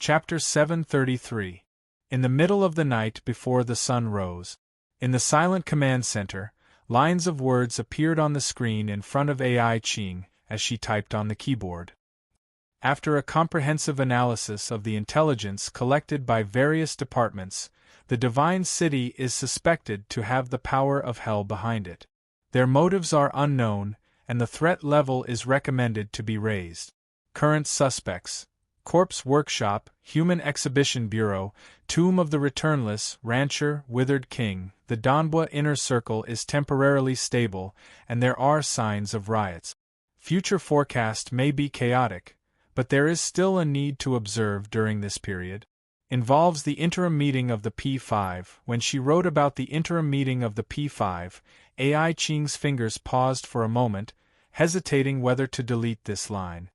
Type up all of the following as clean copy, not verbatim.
Chapter 733. In the middle of the night before the sun rose. In the silent command center, lines of words appeared on the screen in front of AI Ching as she typed on the keyboard. After a comprehensive analysis of the intelligence collected by various departments, the Divine City is suspected to have the power of hell behind it. Their motives are unknown, and the threat level is recommended to be raised. Current suspects: Corpse Workshop, Human Exhibition Bureau, Tomb of the Returnless, Rancher, Withered King. The Donbua inner circle is temporarily stable, and there are signs of riots. Future forecast may be chaotic, but there is still a need to observe during this period. Involves the interim meeting of the P5. When she wrote about the interim meeting of the P5, AI Ching's fingers paused for a moment, hesitating whether to delete this line.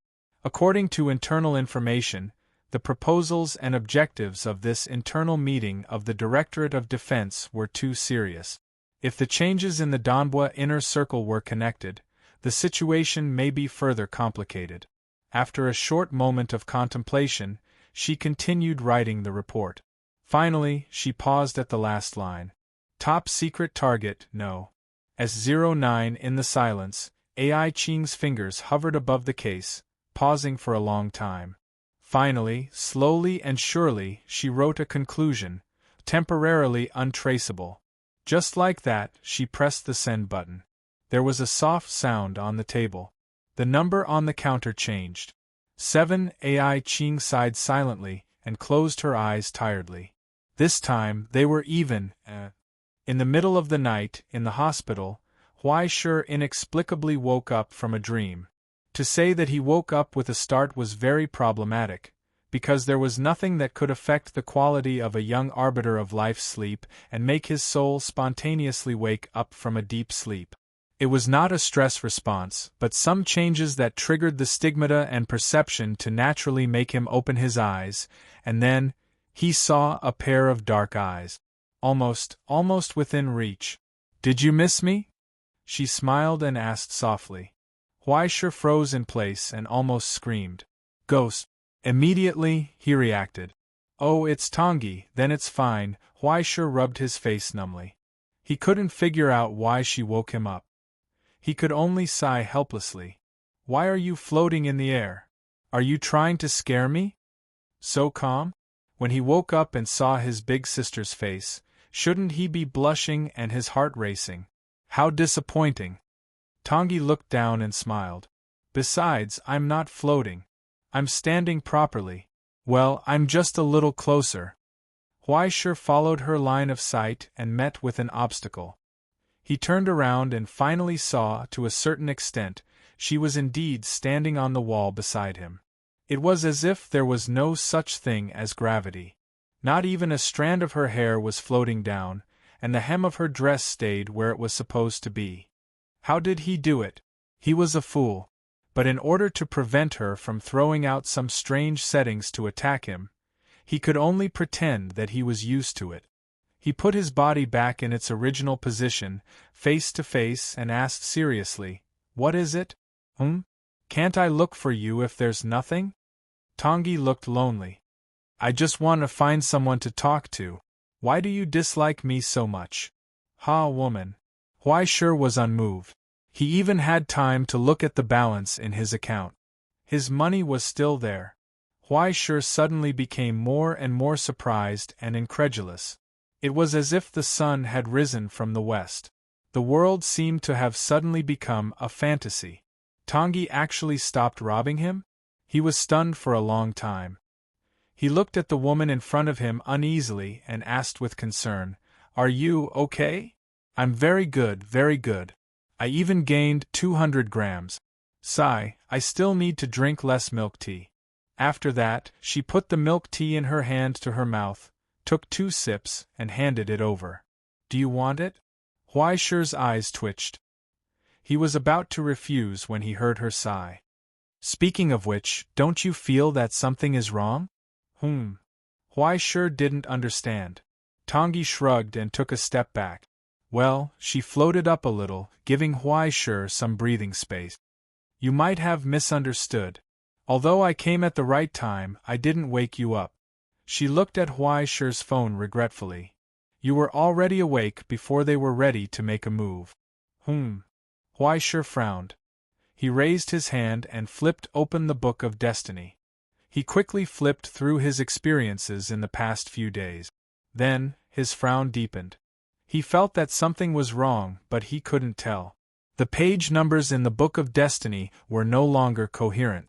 According to internal information, the proposals and objectives of this internal meeting of the Directorate of Defense were too serious. If the changes in the Donbua inner circle were connected, the situation may be further complicated. After a short moment of contemplation, she continued writing the report. Finally, she paused at the last line. Top secret target, no. S09. In the silence, AI Ching's fingers hovered above the case, pausing for a long time. Finally, slowly and surely, she wrote a conclusion, temporarily untraceable. Just like that, she pressed the send button. There was a soft sound on the table. The number on the counter changed. 7. AI Ching sighed silently and closed her eyes tiredly. This time, they were even. In the middle of the night, in the hospital, Huaishur inexplicably woke up from a dream. To say that he woke up with a start was very problematic, because there was nothing that could affect the quality of a young arbiter of life's sleep and make his soul spontaneously wake up from a deep sleep. It was not a stress response, but some changes that triggered the stigmata and perception to naturally make him open his eyes, and then, he saw a pair of dark eyes. Almost within reach. "Did you miss me?" She smiled and asked softly. Huaishur froze in place and almost screamed. "Ghost." Immediately, he reacted. "Oh, it's Tongi, then it's fine." Huaishur rubbed his face numbly. He couldn't figure out why she woke him up. He could only sigh helplessly. "Why are you floating in the air? Are you trying to scare me?" So calm? When he woke up and saw his big sister's face, shouldn't he be blushing and his heart racing? How disappointing! Tongi looked down and smiled. "Besides, I'm not floating. I'm standing properly." "Well, I'm just a little closer." Huaishur followed her line of sight and met with an obstacle. He turned around and finally saw, to a certain extent, she was indeed standing on the wall beside him. It was as if there was no such thing as gravity. Not even a strand of her hair was floating down, and the hem of her dress stayed where it was supposed to be. How did he do it? He was a fool. But in order to prevent her from throwing out some strange settings to attack him, he could only pretend that he was used to it. He put his body back in its original position, face to face, and asked seriously, "What is it? Can't I look for you if there's nothing?" Tongi looked lonely. "I just want to find someone to talk to. Why do you dislike me so much?" "Ha, woman." Huaishur was unmoved. He even had time to look at the balance in his account. His money was still there. Huaishur suddenly became more and more surprised and incredulous. It was as if the sun had risen from the west. The world seemed to have suddenly become a fantasy. Tongi actually stopped robbing him? He was stunned for a long time. He looked at the woman in front of him uneasily and asked with concern, "Are you okay?" "I'm very good, very good. I even gained 200 grams. Sigh, I still need to drink less milk tea." After that, she put the milk tea in her hand to her mouth, took 2 sips, and handed it over. "Do you want it?" Huaishur's eyes twitched. He was about to refuse when he heard her sigh. "Speaking of which, don't you feel that something is wrong?" Huaishur didn't understand. Tongi shrugged and took a step back. Well, she floated up a little, giving Huaishur some breathing space. "You might have misunderstood. Although I came at the right time, I didn't wake you up. She looked at Huaishi's phone regretfully. You were already awake before they were ready to make a move. Huaishi frowned. He raised his hand and flipped open the Book of Destiny. He quickly flipped through his experiences in the past few days. Then, his frown deepened. He felt that something was wrong, but he couldn't tell. The page numbers in the Book of Destiny were no longer coherent.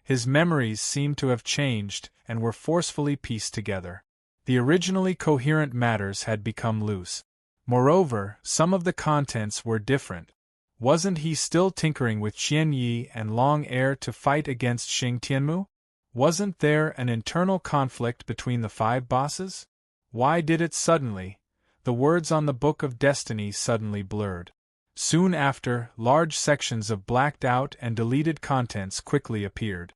His memories seemed to have changed and were forcefully pieced together. The originally coherent matters had become loose. Moreover, some of the contents were different. Wasn't he still tinkering with Qian Yi and Long Air to fight against Xing Tianmu? Wasn't there an internal conflict between the 5 bosses? Why did it suddenly? The words on the Book of Destiny suddenly blurred. Soon after, large sections of blacked-out and deleted contents quickly appeared.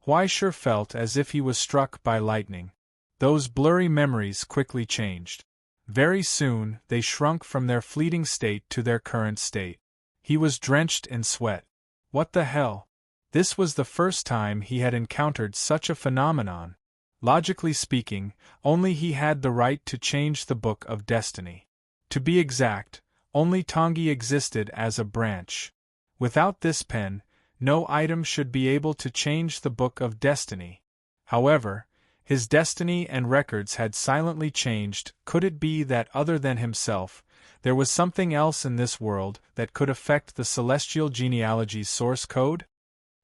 Huaishi felt as if he was struck by lightning. Those blurry memories quickly changed. Very soon, they shrunk from their fleeting state to their current state. He was drenched in sweat. What the hell? This was the first time he had encountered such a phenomenon. Logically speaking, only he had the right to change the Book of Destiny. To be exact, only Tongyi existed as a branch. Without this pen, no item should be able to change the Book of Destiny. However, his destiny and records had silently changed. Could it be that other than himself, there was something else in this world that could affect the celestial genealogy's source code?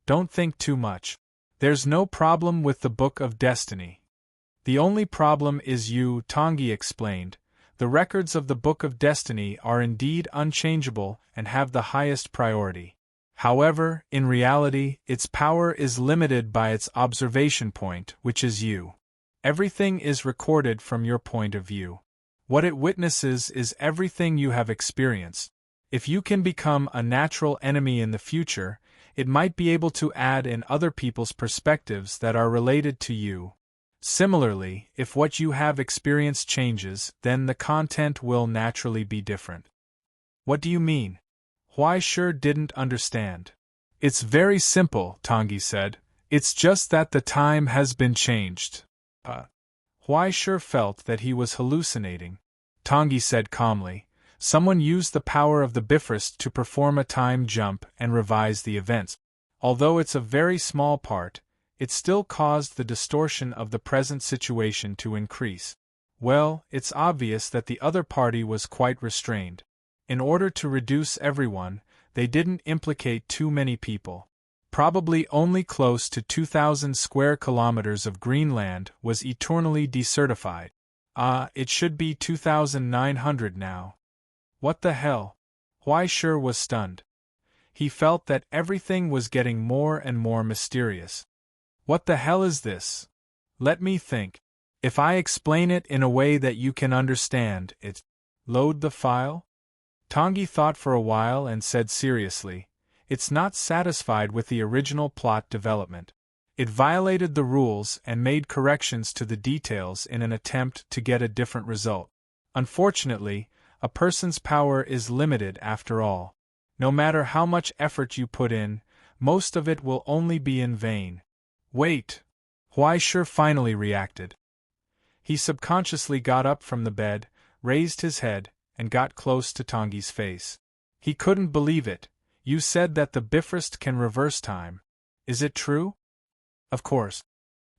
Don't think too much. There's no problem with the Book of Destiny. The only problem is you, Tongyi explained. The records of the Book of Destiny are indeed unchangeable and have the highest priority. However, in reality, its power is limited by its observation point, which is you. Everything is recorded from your point of view. What it witnesses is everything you have experienced. If you can become a natural enemy in the future, it might be able to add in other people's perspectives that are related to you. Similarly, if what you have experienced changes, then the content will naturally be different. What do you mean? Huaishi didn't understand. It's very simple, Tongyi said. It's just that the time has been changed. Huaishi felt that he was hallucinating. Tongyi said calmly, someone used the power of the Bifrost to perform a time jump and revise the events. Although it's a very small part, it still caused the distortion of the present situation to increase. Well, it's obvious that the other party was quite restrained. In order to reduce everyone, they didn't implicate too many people. Probably only close to 2,000 square kilometers of Greenland was eternally desertified. It should be 2,900 now. What the hell? Huaishi was stunned. He felt that everything was getting more and more mysterious. What the hell is this? Let me think. If I explain it in a way that you can understand it, load the file? Tongyi thought for a while and said seriously, it's not satisfied with the original plot development. It violated the rules and made corrections to the details in an attempt to get a different result. Unfortunately, a person's power is limited after all. No matter how much effort you put in, most of it will only be in vain. Wait! Huaishi finally reacted. He subconsciously got up from the bed, raised his head, and got close to Tongyi's face. He couldn't believe it. You said that the Bifrost can reverse time. Is it true? Of course.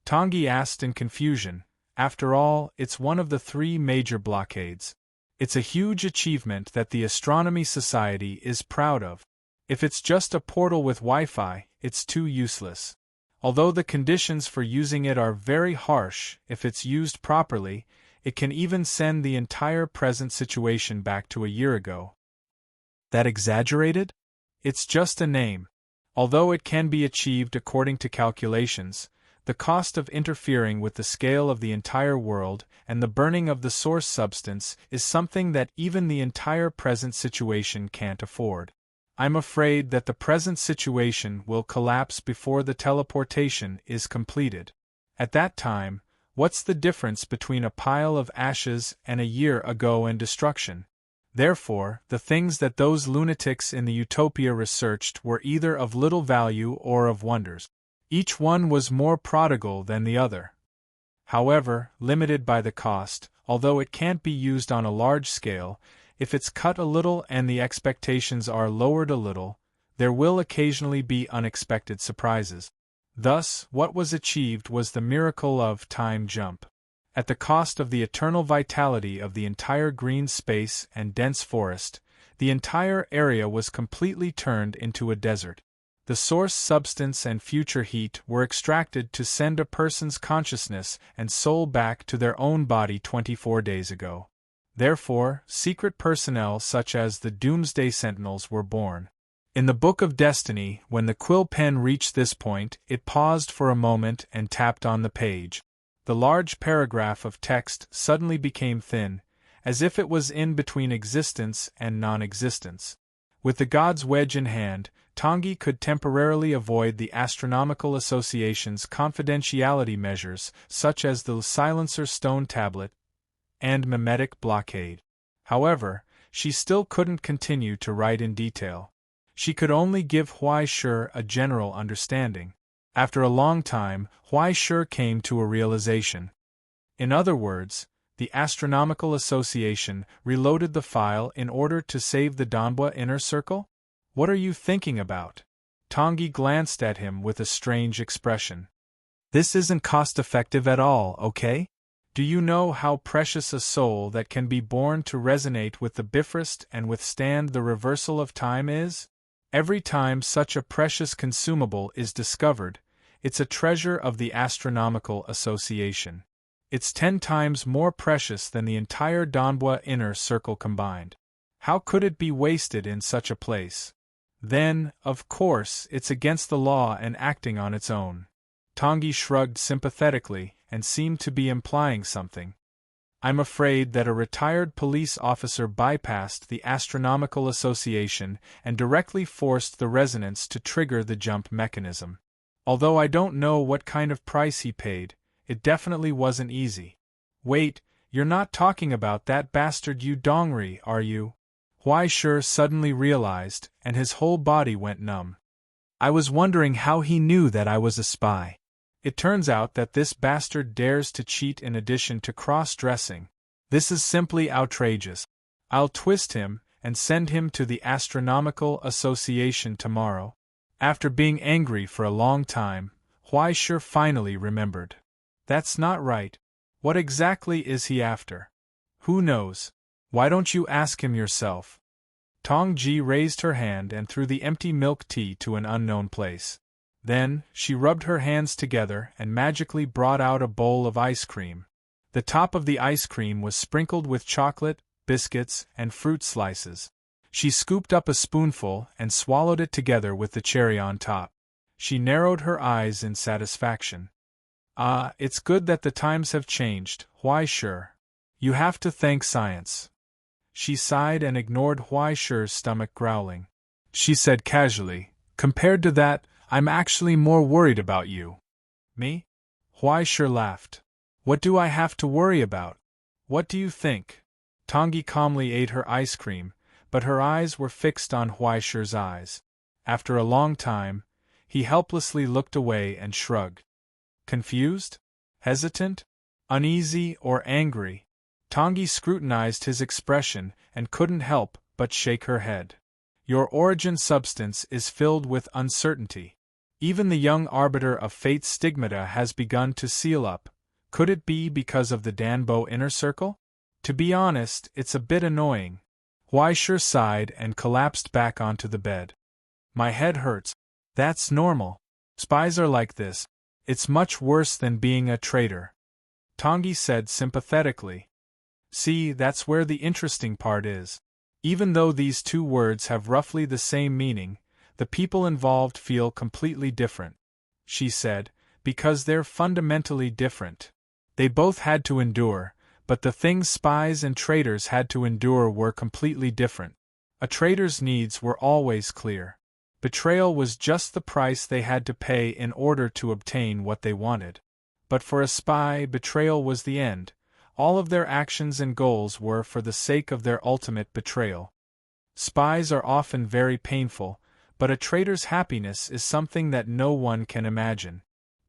Tongyi asked in confusion. After all, it's one of the 3 major blockades. It's a huge achievement that the Astronomy Society is proud of. If it's just a portal with Wi-Fi, it's too useless. Although the conditions for using it are very harsh, if it's used properly, it can even send the entire present situation back to a year ago. That exaggerated? It's just a name. Although it can be achieved according to calculations, the cost of interfering with the scale of the entire world and the burning of the source substance is something that even the entire present situation can't afford. I'm afraid that the present situation will collapse before the teleportation is completed. At that time, what's the difference between a pile of ashes and a year ago and destruction? Therefore, the things that those lunatics in the Utopia researched were either of little value or of wonders. Each one was more prodigal than the other. However, limited by the cost, although it can't be used on a large scale, if it's cut a little and the expectations are lowered a little, there will occasionally be unexpected surprises. Thus, what was achieved was the miracle of time jump. At the cost of the eternal vitality of the entire green space and dense forest, the entire area was completely turned into a desert. The source substance and future heat were extracted to send a person's consciousness and soul back to their own body 24 days ago. Therefore, secret personnel such as the Doomsday Sentinels were born. In the Book of Destiny, when the quill pen reached this point, it paused for a moment and tapped on the page. The large paragraph of text suddenly became thin, as if it was in between existence and non-existence. With the god's wedge in hand, Tangi could temporarily avoid the Astronomical Association's confidentiality measures such as the silencer stone tablet and mimetic blockade. However, she still couldn't continue to write in detail. She could only give Huai Shi a general understanding. After a long time, Huai Shi came to a realization. In other words, the Astronomical Association reloaded the file in order to save the Danbua inner circle? What are you thinking about? Tangi glanced at him with a strange expression. This isn't cost-effective at all, okay? Do you know how precious a soul that can be born to resonate with the Bifrost and withstand the reversal of time is? Every time such a precious consumable is discovered, it's a treasure of the Astronomical Association. It's 10 times more precious than the entire Danbua inner circle combined. How could it be wasted in such a place? Then, of course, it's against the law and acting on its own. Tangi shrugged sympathetically and seemed to be implying something. I'm afraid that a retired police officer bypassed the Astronomical Association and directly forced the resonance to trigger the jump mechanism. Although I don't know what kind of price he paid, it definitely wasn't easy. Wait, you're not talking about that bastard Yu Dongri, are you? Huai Shi suddenly realized, and his whole body went numb. I was wondering how he knew that I was a spy. It turns out that this bastard dares to cheat in addition to cross-dressing. This is simply outrageous. I'll twist him and send him to the Astronomical Association tomorrow. After being angry for a long time, Huai Shi finally remembered. That's not right. What exactly is he after? Who knows? Why don't you ask him yourself? Tongji raised her hand and threw the empty milk tea to an unknown place. Then, she rubbed her hands together and magically brought out a bowl of ice cream. The top of the ice cream was sprinkled with chocolate, biscuits, and fruit slices. She scooped up a spoonful and swallowed it together with the cherry on top. She narrowed her eyes in satisfaction. Ah, it's good that the times have changed, Huai Shi. You have to thank science. She sighed and ignored Huai Shi's stomach growling. She said casually, compared to that, I'm actually more worried about you. Me? Huai Shi laughed. What do I have to worry about? What do you think? Tangi calmly ate her ice cream, but her eyes were fixed on Huai Shi's eyes. After a long time, he helplessly looked away and shrugged. Confused? Hesitant? Uneasy or angry? Tangi scrutinized his expression and couldn't help but shake her head. Your origin substance is filled with uncertainty. Even the young arbiter of fate's stigmata has begun to seal up. Could it be because of the Danbo inner circle? To be honest, it's a bit annoying. Huai Shi sighed and collapsed back onto the bed. My head hurts. That's normal. Spies are like this. It's much worse than being a traitor. Tangi said sympathetically. See, that's where the interesting part is. Even though these two words have roughly the same meaning, the people involved feel completely different. She said, because they're fundamentally different. They both had to endure, but the things spies and traitors had to endure were completely different. A traitor's needs were always clear. Betrayal was just the price they had to pay in order to obtain what they wanted. But for a spy, betrayal was the end. All of their actions and goals were for the sake of their ultimate betrayal. Spies are often very painful, but a traitor's happiness is something that no one can imagine.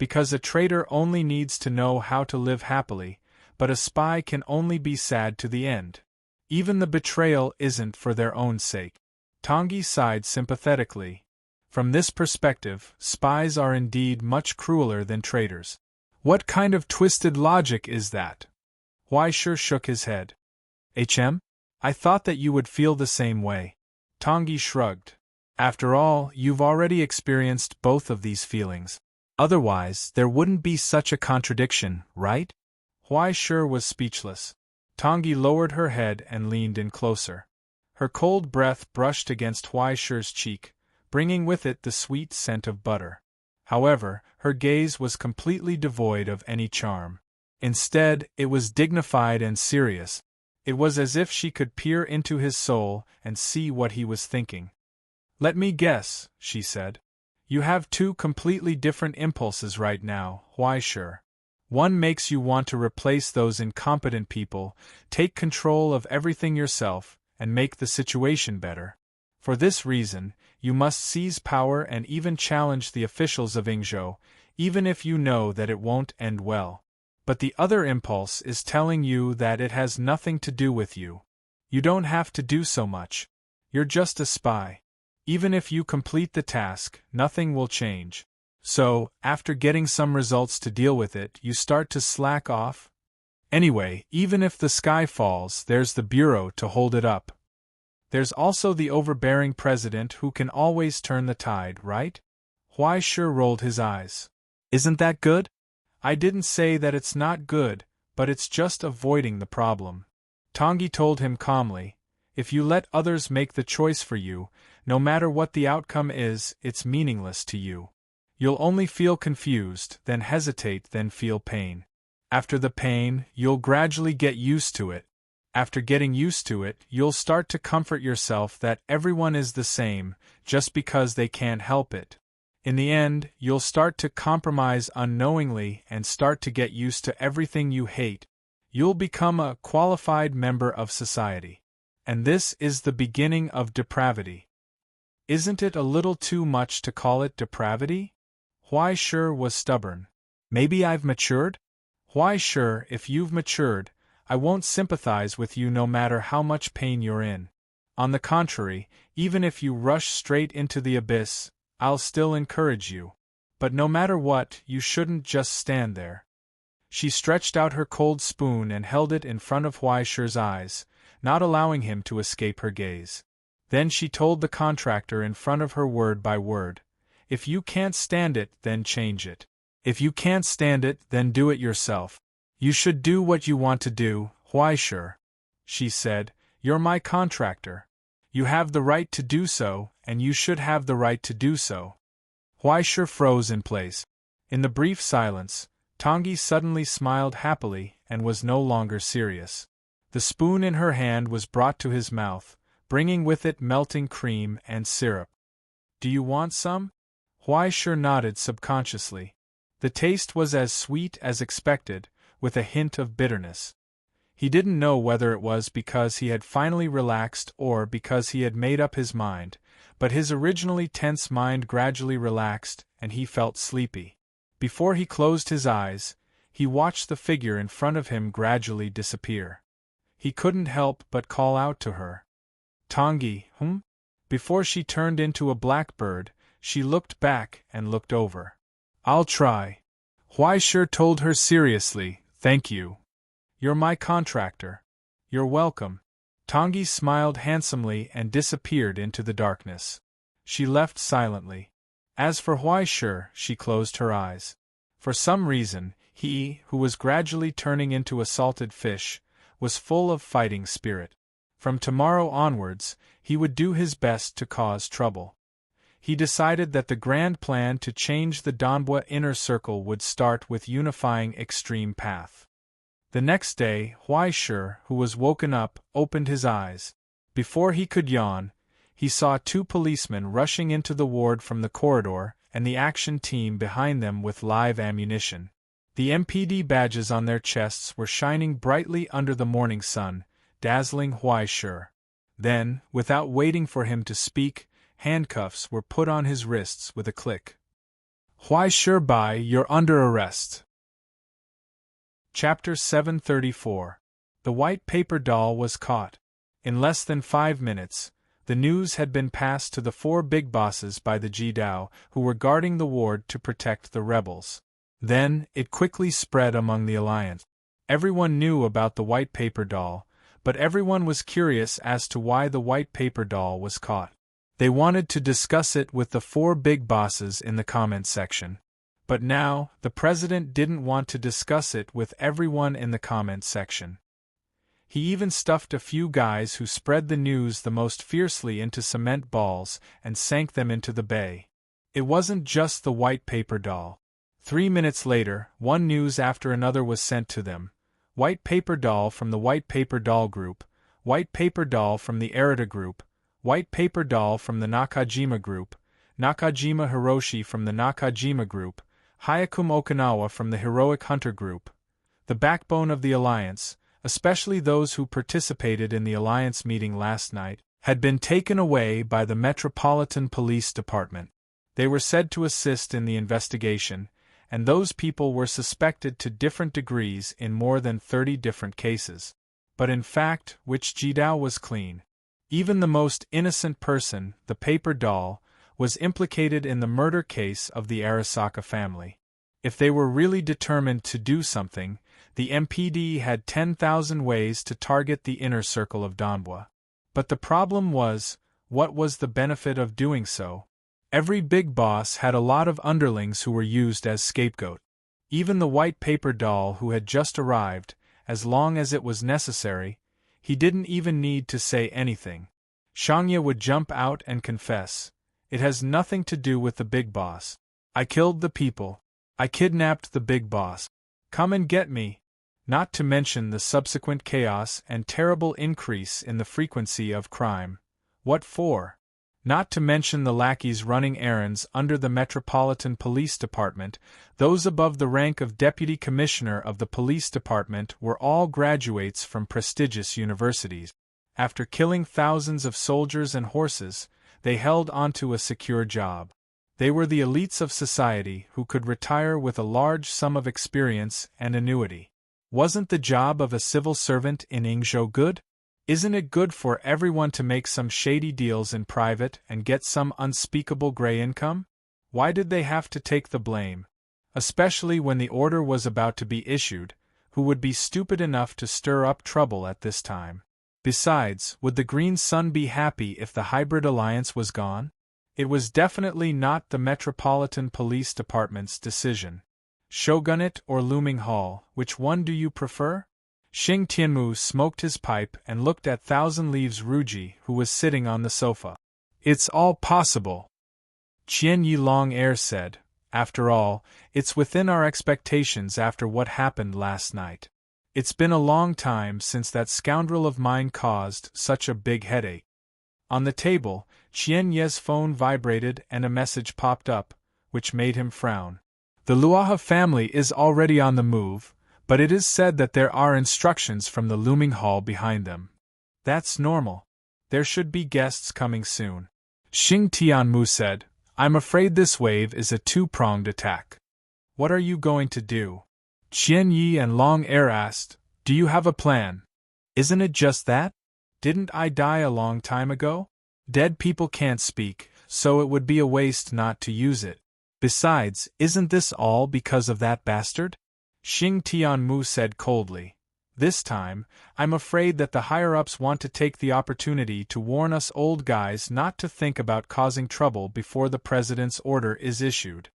Because a traitor only needs to know how to live happily, but a spy can only be sad to the end. Even the betrayal isn't for their own sake. Tangi sighed sympathetically. From this perspective, spies are indeed much crueler than traitors. What kind of twisted logic is that? Huaishur shook his head. I thought that you would feel the same way. Tangi shrugged. After all, you've already experienced both of these feelings. Otherwise, there wouldn't be such a contradiction, right? Huaishur was speechless. Tangi lowered her head and leaned in closer. Her cold breath brushed against Huaishur's cheek, bringing with it the sweet scent of butter. However, her gaze was completely devoid of any charm. Instead, it was dignified and serious. It was as if she could peer into his soul and see what he was thinking. Let me guess, she said. You have two completely different impulses right now, Huaishur. One makes you want to replace those incompetent people, take control of everything yourself, and make the situation better. For this reason, you must seize power and even challenge the officials of Yingzhou, even if you know that it won't end well. But the other impulse is telling you that it has nothing to do with you. You don't have to do so much. You're just a spy. Even if you complete the task, nothing will change. So, after getting some results to deal with it, you start to slack off? Anyway, even if the sky falls, there's the bureau to hold it up. There's also the overbearing president who can always turn the tide, right? Huaishur rolled his eyes. Isn't that good? I didn't say that it's not good, but it's just avoiding the problem. Tangi told him calmly, if you let others make the choice for you, no matter what the outcome is, it's meaningless to you. You'll only feel confused, then hesitate, then feel pain. After the pain, you'll gradually get used to it. After getting used to it, you'll start to comfort yourself that everyone is the same, just because they can't help it. In the end, you'll start to compromise unknowingly and start to get used to everything you hate. You'll become a qualified member of society. And this is the beginning of depravity. Isn't it a little too much to call it depravity? Huaishur was stubborn. Maybe I've matured? Huaishur, if you've matured, I won't sympathize with you no matter how much pain you're in. On the contrary, even if you rush straight into the abyss, I'll still encourage you. But no matter what, you shouldn't just stand there. She stretched out her cold spoon and held it in front of Huaishur's eyes, not allowing him to escape her gaze. Then she told the contractor in front of her word by word, if you can't stand it, then change it. If you can't stand it, then do it yourself. You should do what you want to do, Huaishur. She said, you're my contractor. You have the right to do so, and you should have the right to do so. Huaishur froze in place. In the brief silence, Tangi suddenly smiled happily and was no longer serious. The spoon in her hand was brought to his mouth, bringing with it melting cream and syrup. Do you want some? Huaishur nodded subconsciously. The taste was as sweet as expected, with a hint of bitterness. He didn't know whether it was because he had finally relaxed or because he had made up his mind, but his originally tense mind gradually relaxed and he felt sleepy. Before he closed his eyes, he watched the figure in front of him gradually disappear. He couldn't help but call out to her. Tangi, Before she turned into a blackbird, she looked back and looked over. I'll try. Huaishur told her seriously, thank you. You're my contractor. You're welcome. Tangi smiled handsomely and disappeared into the darkness. She left silently. As for Huaishur, she closed her eyes. For some reason, he, who was gradually turning into a salted fish, was full of fighting spirit. From tomorrow onwards, he would do his best to cause trouble. He decided that the grand plan to change the Donbua inner circle would start with unifying Extreme Path. The next day, Huaishur, who was woken up, opened his eyes. Before he could yawn, he saw two policemen rushing into the ward from the corridor and the action team behind them with live ammunition. The MPD badges on their chests were shining brightly under the morning sun, dazzling Huaishur. Then, without waiting for him to speak, handcuffs were put on his wrists with a click. Why sure by, you're under arrest. Chapter 734. The white paper doll was caught. In less than 5 minutes, the news had been passed to the 4 big bosses by the Jidao, who were guarding the ward to protect the rebels. Then, it quickly spread among the alliance. Everyone knew about the white paper doll, but everyone was curious as to why the white paper doll was caught. They wanted to discuss it with the 4 big bosses in the comment section. But now, the president didn't want to discuss it with everyone in the comment section. He even stuffed a few guys who spread the news the most fiercely into cement balls and sank them into the bay. It wasn't just the white paper doll. 3 minutes later, one news after another was sent to them. White paper doll from the white paper doll group, white paper doll from the Erita group, white paper doll from the Nakajima group, Nakajima Hiroshi from the Nakajima group, Hyakume Okinawa from the Heroic Hunter group. The backbone of the alliance, especially those who participated in the alliance meeting last night, had been taken away by the Metropolitan Police Department. They were said to assist in the investigation, and those people were suspected to different degrees in more than 30 different cases. But in fact, which Jidao was clean. Even the most innocent person, the paper doll, was implicated in the murder case of the Arasaka family. If they were really determined to do something, the MPD had 10,000 ways to target the inner circle of Donbua. But the problem was, what was the benefit of doing so? Every big boss had a lot of underlings who were used as scapegoat. Even the white paper doll who had just arrived, as long as it was necessary, he didn't even need to say anything. Shangya would jump out and confess. It has nothing to do with the big boss. I killed the people. I kidnapped the big boss. Come and get me. Not to mention the subsequent chaos and terrible increase in the frequency of crime. What for? Not to mention the lackeys running errands under the Metropolitan Police Department. Those above the rank of Deputy Commissioner of the Police Department were all graduates from prestigious universities. After killing thousands of soldiers and horses, they held onto a secure job. They were the elites of society who could retire with a large sum of experience and annuity. Wasn't the job of a civil servant in Ingzhou good? Isn't it good for everyone to make some shady deals in private and get some unspeakable gray income? Why did they have to take the blame? Especially when the order was about to be issued, who would be stupid enough to stir up trouble at this time? Besides, would the Green Sun be happy if the hybrid alliance was gone? It was definitely not the Metropolitan Police Department's decision. Shogunate or Looming Hall, which one do you prefer? Xing Tianmu smoked his pipe and looked at Thousand Leaves Ruji, who was sitting on the sofa. It's all possible. Qian Yi Long Air said, after all, it's within our expectations after what happened last night. It's been a long time since that scoundrel of mine caused such a big headache. On the table, Qian Ye's phone vibrated and a message popped up, which made him frown. The Luaha family is already on the move, but it is said that there are instructions from the Looming Hall behind them. That's normal. There should be guests coming soon. Xing Tianmu said, I'm afraid this wave is a two-pronged attack. What are you going to do? Qian Yi and Long Air asked, do you have a plan? Isn't it just that? Didn't I die a long time ago? Dead people can't speak, so it would be a waste not to use it. Besides, isn't this all because of that bastard? Xing Tianmu said coldly. This time, I'm afraid that the higher-ups want to take the opportunity to warn us old guys not to think about causing trouble before the president's order is issued.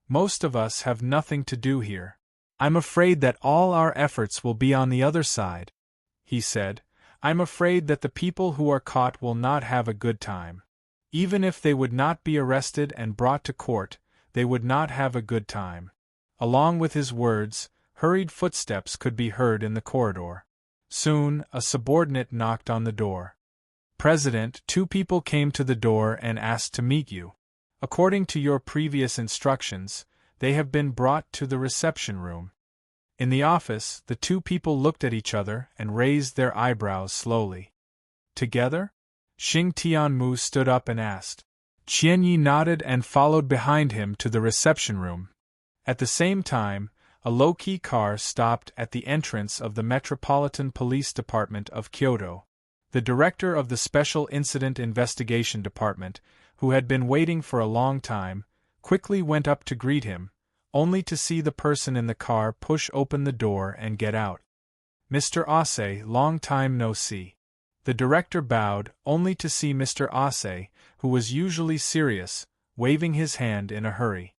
Most of us have nothing to do here. I'm afraid that all our efforts will be on the other side, he said. I'm afraid that the people who are caught will not have a good time. Even if they would not be arrested and brought to court, they would not have a good time. Along with his words, hurried footsteps could be heard in the corridor. Soon, a subordinate knocked on the door. President, 2 people came to the door and asked to meet you. According to your previous instructions, they have been brought to the reception room. In the office, the 2 people looked at each other and raised their eyebrows slowly. Together? Xing Tianmu stood up and asked. Qianyi nodded and followed behind him to the reception room. At the same time, a low-key car stopped at the entrance of the Metropolitan Police Department of Kyoto. The director of the Special Incident Investigation Department, who had been waiting for a long time, quickly went up to greet him, only to see the person in the car push open the door and get out. "Mr. Ase, long time no see." The director bowed, only to see Mr. Ase, who was usually serious, waving his hand in a hurry.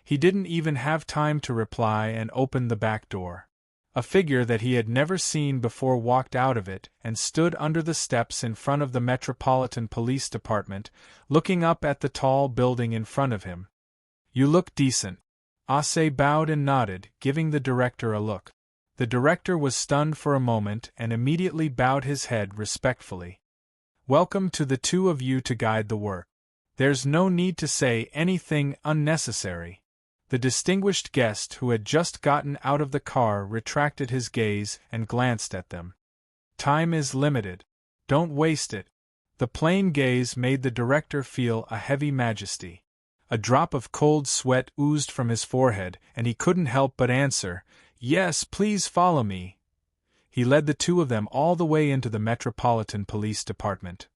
He didn't even have time to reply and opened the back door. A figure that he had never seen before walked out of it and stood under the steps in front of the Metropolitan Police Department, looking up at the tall building in front of him. "You look decent." Ase bowed and nodded, giving the director a look. The director was stunned for a moment and immediately bowed his head respectfully. "Welcome to the two of you to guide the work. There's no need to say anything unnecessary." The distinguished guest who had just gotten out of the car retracted his gaze and glanced at them. "Time is limited. Don't waste it." The plain gaze made the director feel a heavy majesty. A drop of cold sweat oozed from his forehead, and he couldn't help but answer, "Yes, please follow me." He led the two of them all the way into the Metropolitan Police Department.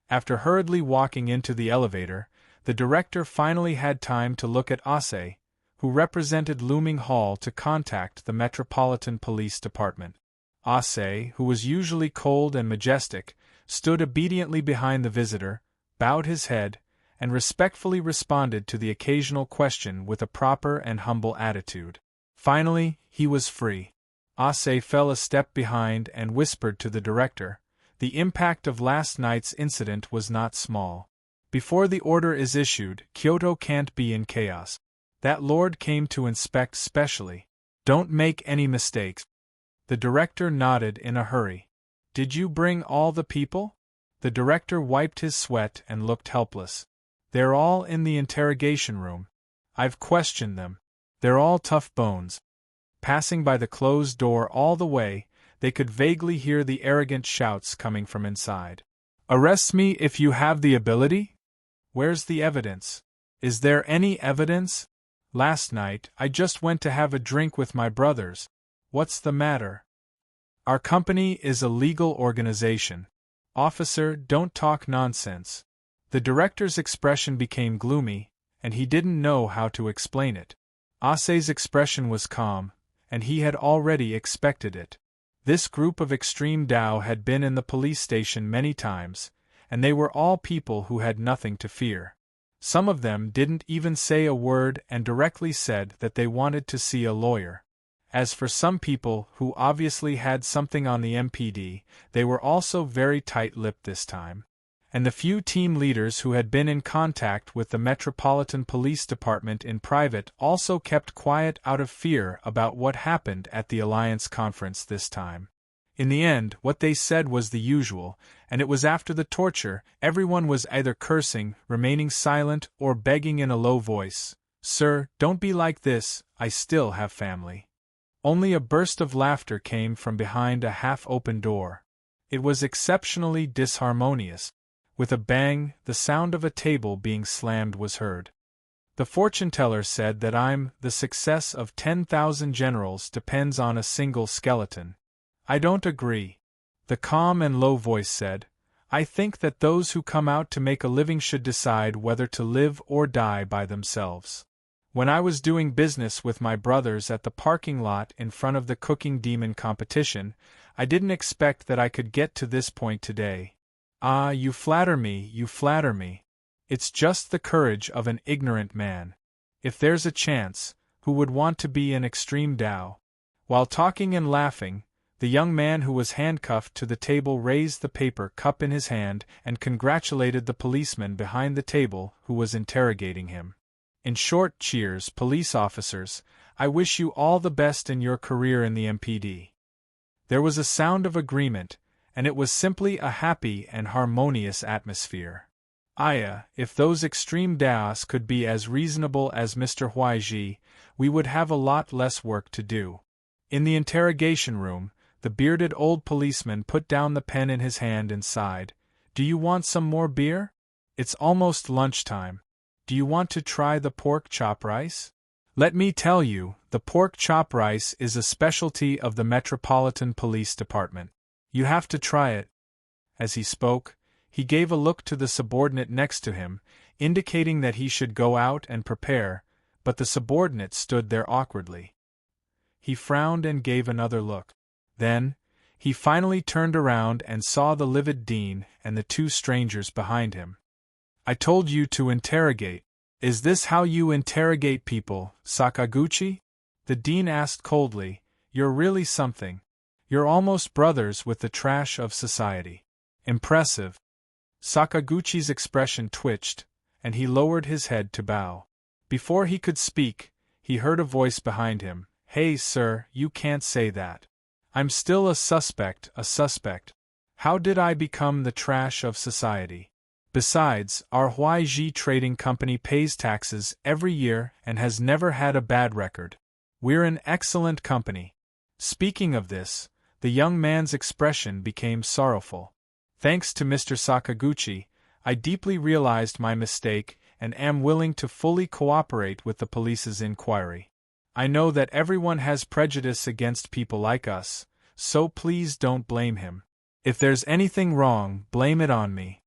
After hurriedly walking into the elevator, the director finally had time to look at Ase, who represented Looming Hall to contact the Metropolitan Police Department. Ase, who was usually cold and majestic, stood obediently behind the visitor, bowed his head, and respectfully responded to the occasional question with a proper and humble attitude. Finally, he was free. Ase fell a step behind and whispered to the director, "The impact of last night's incident was not small. Before the order is issued, Kyoto can't be in chaos. That lord came to inspect specially. Don't make any mistakes." The director nodded in a hurry. "Did you bring all the people?" The director wiped his sweat and looked helpless. "They're all in the interrogation room. I've questioned them. They're all tough bones." Passing by the closed door all the way, they could vaguely hear the arrogant shouts coming from inside. "Arrest me if you have the ability? Where's the evidence? Is there any evidence? Last night, I just went to have a drink with my brothers. What's the matter? Our company is a legal organization. Officer, don't talk nonsense." The director's expression became gloomy, and he didn't know how to explain it. Ase's expression was calm, and he had already expected it. This group of extreme Tao had been in the police station many times, and they were all people who had nothing to fear. Some of them didn't even say a word and directly said that they wanted to see a lawyer. As for some people who obviously had something on the MPD, they were also very tight-lipped this time. And the few team leaders who had been in contact with the Metropolitan Police Department in private also kept quiet out of fear about what happened at the Alliance conference this time. In the end, what they said was the usual, and it was after the torture, everyone was either cursing, remaining silent, or begging in a low voice, "Sir, don't be like this, I still have family." Only a burst of laughter came from behind a half-open door. It was exceptionally disharmonious. With a bang, the sound of a table being slammed was heard. "The fortune-teller said that the success of 10,000 generals depends on a single skeleton. I don't agree." The calm and low voice said, "I think that those who come out to make a living should decide whether to live or die by themselves. When I was doing business with my brothers at the parking lot in front of the Cooking Demon competition, I didn't expect that I could get to this point today." "Ah, you flatter me, you flatter me. It's just the courage of an ignorant man. If there's a chance, who would want to be an extreme Tao?" While talking and laughing, the young man who was handcuffed to the table raised the paper cup in his hand and congratulated the policeman behind the table who was interrogating him. In short cheers, "Police officers, I wish you all the best in your career in the MPD." There was a sound of agreement, and it was simply a happy and harmonious atmosphere. Aya, if those extreme Daos could be as reasonable as Mr. Huaiji, we would have a lot less work to do. In the interrogation room, the bearded old policeman put down the pen in his hand and sighed, "Do you want some more beer? It's almost lunchtime. Do you want to try the pork chop rice? Let me tell you, the pork chop rice is a specialty of the Metropolitan Police Department. You have to try it. As he spoke, he gave a look to the subordinate next to him, indicating that he should go out and prepare, but the subordinate stood there awkwardly. He frowned and gave another look. Then, he finally turned around and saw the livid dean and the two strangers behind him. I told you to interrogate. Is this how you interrogate people, Sakaguchi? The dean asked coldly. You're really something. You're almost brothers with the trash of society. Impressive. Sakaguchi's expression twitched, and he lowered his head to bow. Before he could speak, he heard a voice behind him. Hey sir, you can't say that. I'm still a suspect. How did I become the trash of society? Besides, our Huaiji Trading Company pays taxes every year and has never had a bad record. We're an excellent company. Speaking of this, the young man's expression became sorrowful. Thanks to Mr. Sakaguchi, I deeply realized my mistake and am willing to fully cooperate with the police's inquiry. I know that everyone has prejudice against people like us, so please don't blame him. If there's anything wrong, blame it on me.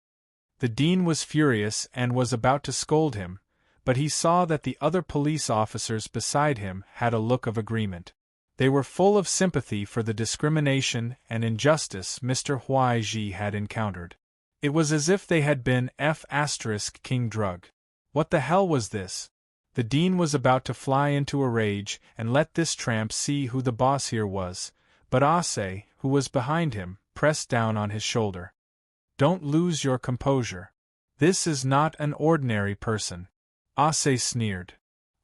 The dean was furious and was about to scold him, but he saw that the other police officers beside him had a look of agreement. They were full of sympathy for the discrimination and injustice Mr. Huaiji had encountered. It was as if they had been King drug. What the hell was this? The dean was about to fly into a rage and let this tramp see who the boss here was, but Ase, who was behind him, pressed down on his shoulder. Don't lose your composure. This is not an ordinary person. Ase sneered.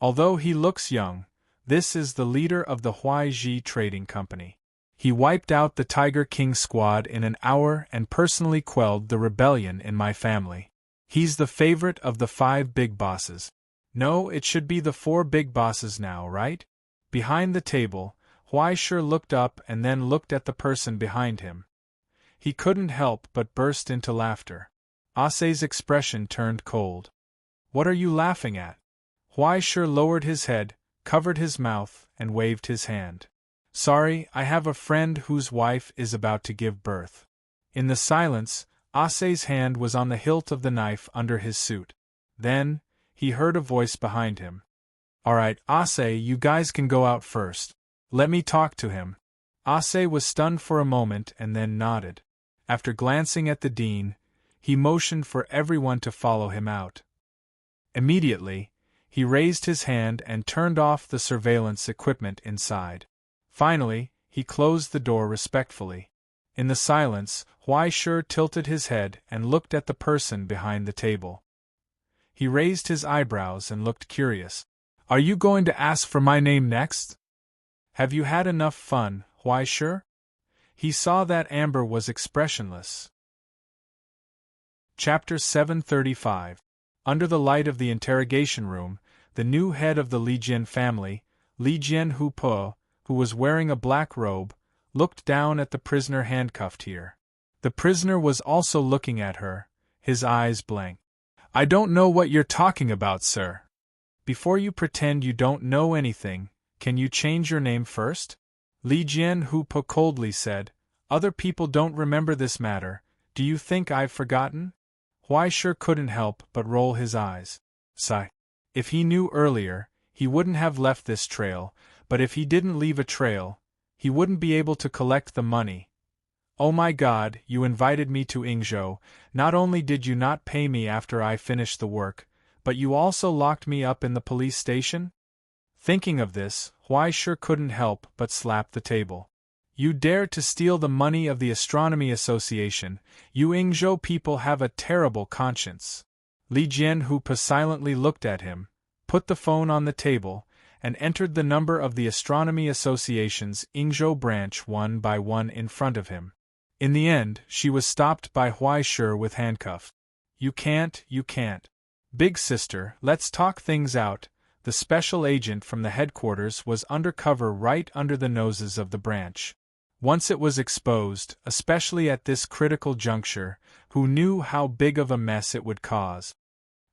Although he looks young, this is the leader of the Huaiji Trading Company. He wiped out the Tiger King squad in an hour and personally quelled the rebellion in my family. He's the favorite of the 5 big bosses. No, it should be the 4 big bosses now, right? Behind the table, Huaishir looked up and then looked at the person behind him. He couldn't help but burst into laughter. Ase's expression turned cold. What are you laughing at? Huaishir lowered his head, covered his mouth, and waved his hand. Sorry, I have a friend whose wife is about to give birth. In the silence, Ase's hand was on the hilt of the knife under his suit. Then, he heard a voice behind him. Alright, Ase, you guys can go out first. Let me talk to him. Ase was stunned for a moment and then nodded. After glancing at the dean, he motioned for everyone to follow him out. Immediately, he raised his hand and turned off the surveillance equipment inside. Finally, he closed the door respectfully. In the silence, Huaishir tilted his head and looked at the person behind the table. He raised his eyebrows and looked curious. Are you going to ask for my name next? Have you had enough fun, Huaishir? He saw that Amber was expressionless. Chapter 735. Under the light of the interrogation room, the new head of the Li Jian family, Li Jian Hupo, who was wearing a black robe, looked down at the prisoner handcuffed here. The prisoner was also looking at her, his eyes blank. I don't know what you're talking about, sir. Before you pretend you don't know anything, can you change your name first? Li Jian Hupo coldly said, Other people don't remember this matter, do you think I've forgotten? Huaishir couldn't help but roll his eyes. Sigh. If he knew earlier, he wouldn't have left this trail, but if he didn't leave a trail, he wouldn't be able to collect the money. Oh my God, you invited me to Yingzhou. Not only did you not pay me after I finished the work, but you also locked me up in the police station? Thinking of this, Huaishir couldn't help but slap the table. You dare to steal the money of the Astronomy Association, you Yingzhou people have a terrible conscience. Li Jianhupa silently looked at him, put the phone on the table, and entered the number of the Astronomy Association's Yingzhou branch one by one in front of him. In the end, she was stopped by Huaishir with handcuffs. You can't. Big sister, let's talk things out. The special agent from the headquarters was undercover right under the noses of the branch. Once it was exposed, especially at this critical juncture, who knew how big of a mess it would cause?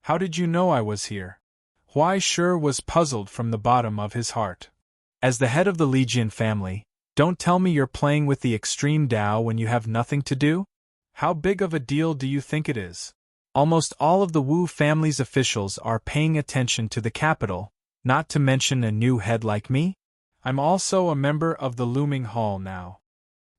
How did you know I was here? Huai Shi was puzzled from the bottom of his heart. As the head of the Legion family, don't tell me you're playing with the extreme Tao when you have nothing to do? How big of a deal do you think it is? Almost all of the Wu family's officials are paying attention to the capital, not to mention a new head like me. I'm also a member of the Looming Hall now.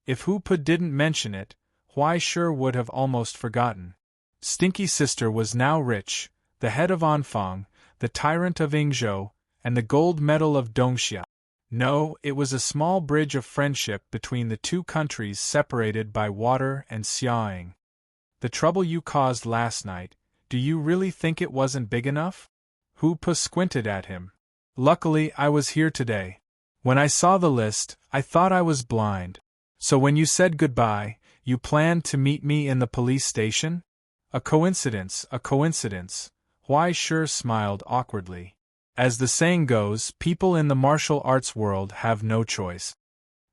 If Hu Pa didn't mention it, Huai Shi would have almost forgotten. Stinky Sister was now rich, the head of Anfang, the tyrant of Yingzhou, and the gold medal of Dongxia. No, it was a small bridge of friendship between the two countries separated by water and Xiaoying. The trouble you caused last night, do you really think it wasn't big enough? Hu Pa squinted at him. Luckily, I was here today. When I saw the list, I thought I was blind. So when you said goodbye, you planned to meet me in the police station? A coincidence, a coincidence. Huai Shi smiled awkwardly. As the saying goes, people in the martial arts world have no choice.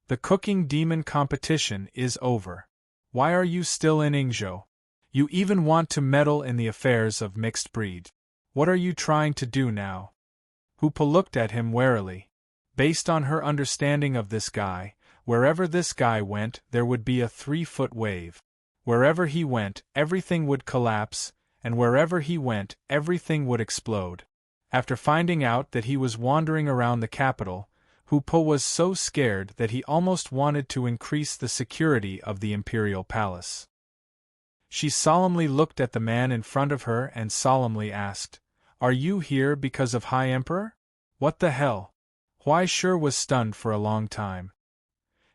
The cooking demon competition is over. Why are you still in Yingzhou? You even want to meddle in the affairs of mixed breed. What are you trying to do now? Hu Pa looked at him warily. Based on her understanding of this guy, wherever this guy went, there would be a 3-foot wave. Wherever he went, everything would collapse, and wherever he went, everything would explode. After finding out that he was wandering around the capital, Hu Pa was so scared that he almost wanted to increase the security of the imperial palace. She solemnly looked at the man in front of her and solemnly asked, "Are you here because of High Emperor? What the hell?" Huai Shi was stunned for a long time.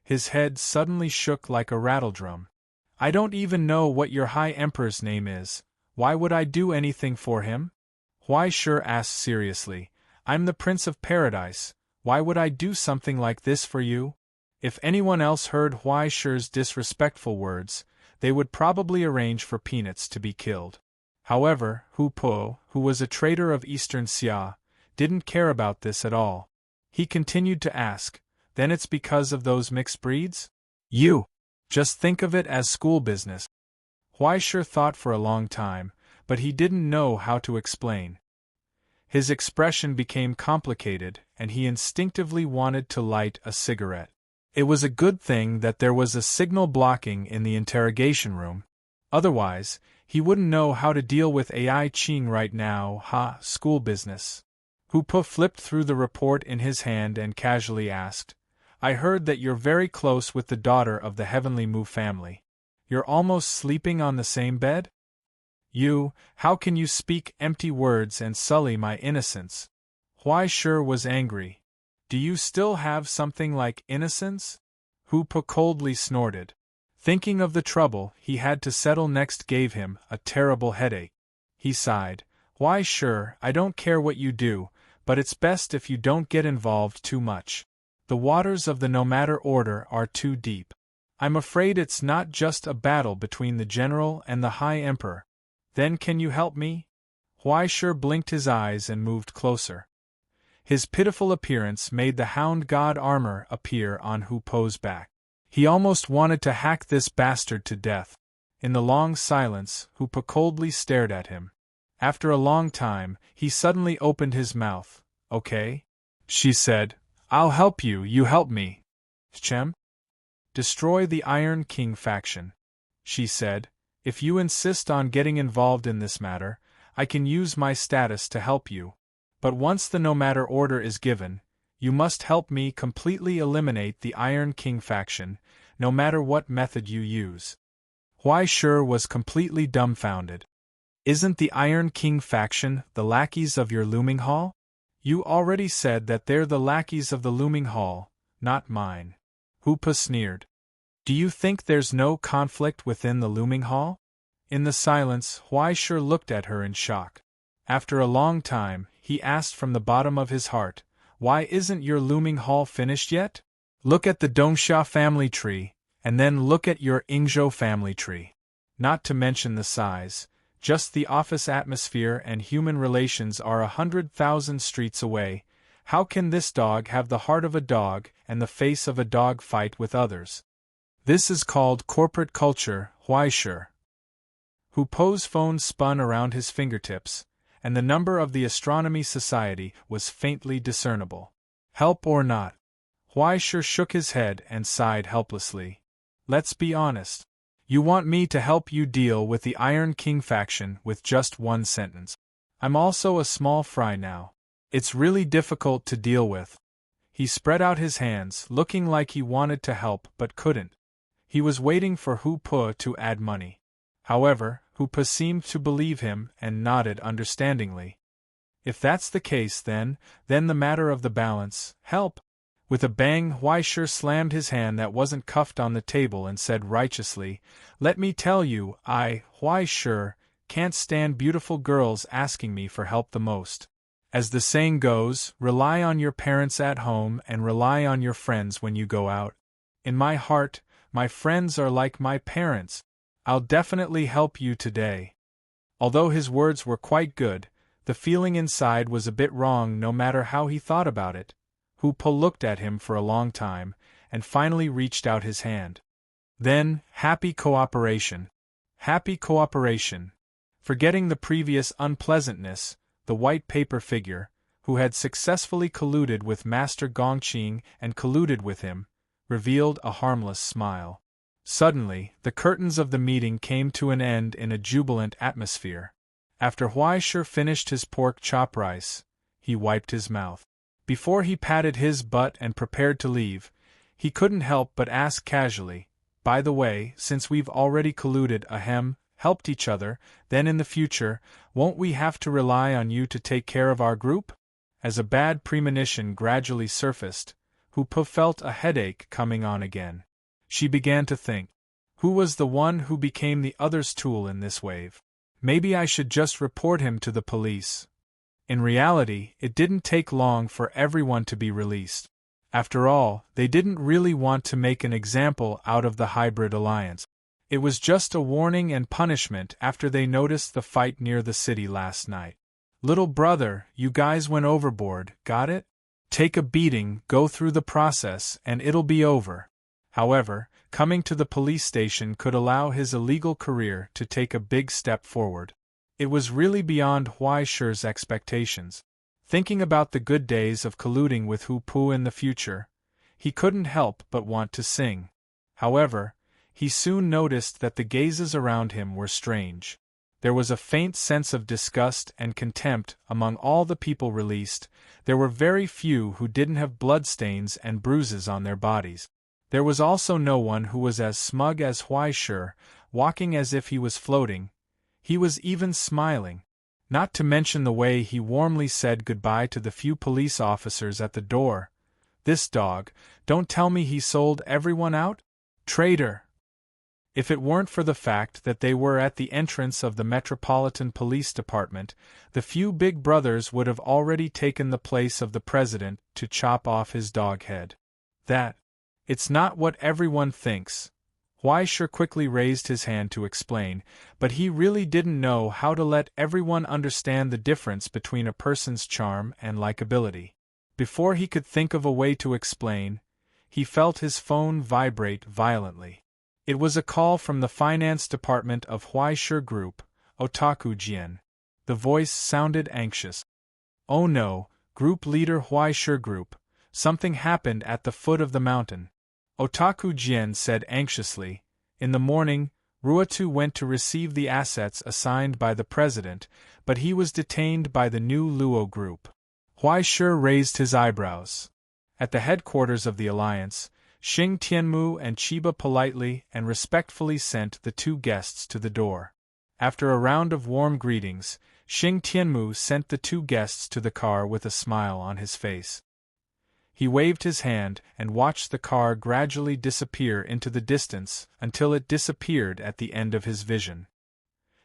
His head suddenly shook like a rattledrum. "I don't even know what your High Emperor's name is. Why would I do anything for him?" Huai Shi asked seriously. "I'm the Prince of Paradise. Why would I do something like this for you?" If anyone else heard Huai Shi's disrespectful words, they would probably arrange for peanuts to be killed. However, Hu Pa, who was a trader of Eastern Xia, didn't care about this at all. He continued to ask, "Then it's because of those mixed breeds? You just think of it as school business." Huai Shi thought for a long time, but he didn't know how to explain. His expression became complicated, and he instinctively wanted to light a cigarette. It was a good thing that there was a signal blocking in the interrogation room. Otherwise, he wouldn't know how to deal with AI Qing right now. School business. Hu Pa flipped through the report in his hand and casually asked, "I heard that you're very close with the daughter of the Heavenly Mu family. You're almost sleeping on the same bed? How can you speak empty words and sully my innocence?" Huai Shi was angry. "Do you still have something like innocence?" Hu Pa coldly snorted. Thinking of the trouble he had to settle next gave him a terrible headache. He sighed. "Huai Shi, I don't care what you do, but it's best if you don't get involved too much. The waters of the No Matter Order are too deep. I'm afraid it's not just a battle between the general and the High Emperor. Then can you help me?" Huai Shi blinked his eyes and moved closer. His pitiful appearance made the Hound God armor appear on Hu Pa's back. He almost wanted to hack this bastard to death. In the long silence, Hu Pa coldly stared at him. After a long time, he suddenly opened his mouth. "Okay," she said. "I'll help you, you help me." "Chem? Destroy the Iron King faction," she said. "If you insist on getting involved in this matter, I can use my status to help you. But once the No Matter Order is given, you must help me completely eliminate the Iron King faction, no matter what method you use." Huai Shi was completely dumbfounded. "Isn't the Iron King faction the lackeys of your Looming Hall? You already said that they're the lackeys of the Looming Hall, not mine." Hu Pa sneered. "Do you think there's no conflict within the Looming Hall?" In the silence, Huai Shi looked at her in shock. After a long time, he asked from the bottom of his heart, "Why isn't your Looming Hall finished yet? Look at the Dongxia family tree, and then look at your Yingzhou family tree. Not to mention the size, just the office atmosphere and human relations are 100,000 streets away. How can this dog have the heart of a dog and the face of a dog fight with others?" This is called corporate culture, Huaishe. Hu Po's phone spun around his fingertips, and the number of the Astronomy Society was faintly discernible. Help or not? Huaishe shook his head and sighed helplessly. Let's be honest. You want me to help you deal with the Iron King faction with just one sentence. I'm also a small fry now. It's really difficult to deal with. He spread out his hands, looking like he wanted to help but couldn't. He was waiting for Hu Po to add money. However, Hu Po seemed to believe him and nodded understandingly. If that's the case then the matter of the balance, help. With a bang, Huaishe slammed his hand that wasn't cuffed on the table and said righteously, "Let me tell you, Huaishe, can't stand beautiful girls asking me for help the most. As the saying goes, rely on your parents at home and rely on your friends when you go out. In my heart, my friends are like my parents. I'll definitely help you today." Although his words were quite good, the feeling inside was a bit wrong no matter how he thought about it. Hu Po looked at him for a long time, and finally reached out his hand. Then, happy cooperation. Happy cooperation. Forgetting the previous unpleasantness, the white paper figure, who had successfully colluded with Master Gongqing and colluded with him, revealed a harmless smile. Suddenly, the curtains of the meeting came to an end in a jubilant atmosphere. After Huaishe finished his pork chop rice, he wiped his mouth. Before he patted his butt and prepared to leave, he couldn't help but ask casually, "By the way, since we've already colluded helped each other, then in the future, won't we have to rely on you to take care of our group?" As a bad premonition gradually surfaced, Hu Po felt a headache coming on again. She began to think, who was the one who became the other's tool in this wave? Maybe I should just report him to the police. In reality, it didn't take long for everyone to be released. After all, they didn't really want to make an example out of the hybrid alliance. It was just a warning and punishment after they noticed the fight near the city last night. "Little brother, you guys went overboard, got it? Take a beating, go through the process, and it'll be over." However, coming to the police station could allow his illegal career to take a big step forward. It was really beyond Huaishe's expectations. Thinking about the good days of colluding with Hu Po in the future, he couldn't help but want to sing. However, he soon noticed that the gazes around him were strange. There was a faint sense of disgust and contempt among all the people released. There were very few who didn't have bloodstains and bruises on their bodies. There was also no one who was as smug as Huaishe, walking as if he was floating. He was even smiling. Not to mention the way he warmly said goodbye to the few police officers at the door. This dog, don't tell me he sold everyone out? Traitor! If it weren't for the fact that they were at the entrance of the Metropolitan Police Department, the few big brothers would have already taken the place of the president to chop off his dog head. It's not what everyone thinks. Huaishe quickly raised his hand to explain, but he really didn't know how to let everyone understand the difference between a person's charm and likability. Before he could think of a way to explain, he felt his phone vibrate violently. It was a call from the finance department of Huaishe Group, Otaku Jian. The voice sounded anxious. "Oh no, Group Leader Huaishe Group, something happened at the foot of the mountain." Otaku Jian said anxiously, "In the morning, Ruatu went to receive the assets assigned by the president, but he was detained by the new Luo group." Huaishe raised his eyebrows. At the headquarters of the alliance, Xing Tianmu and Chiba politely and respectfully sent the two guests to the door. After a round of warm greetings, Xing Tianmu sent the two guests to the car with a smile on his face. He waved his hand and watched the car gradually disappear into the distance until it disappeared at the end of his vision.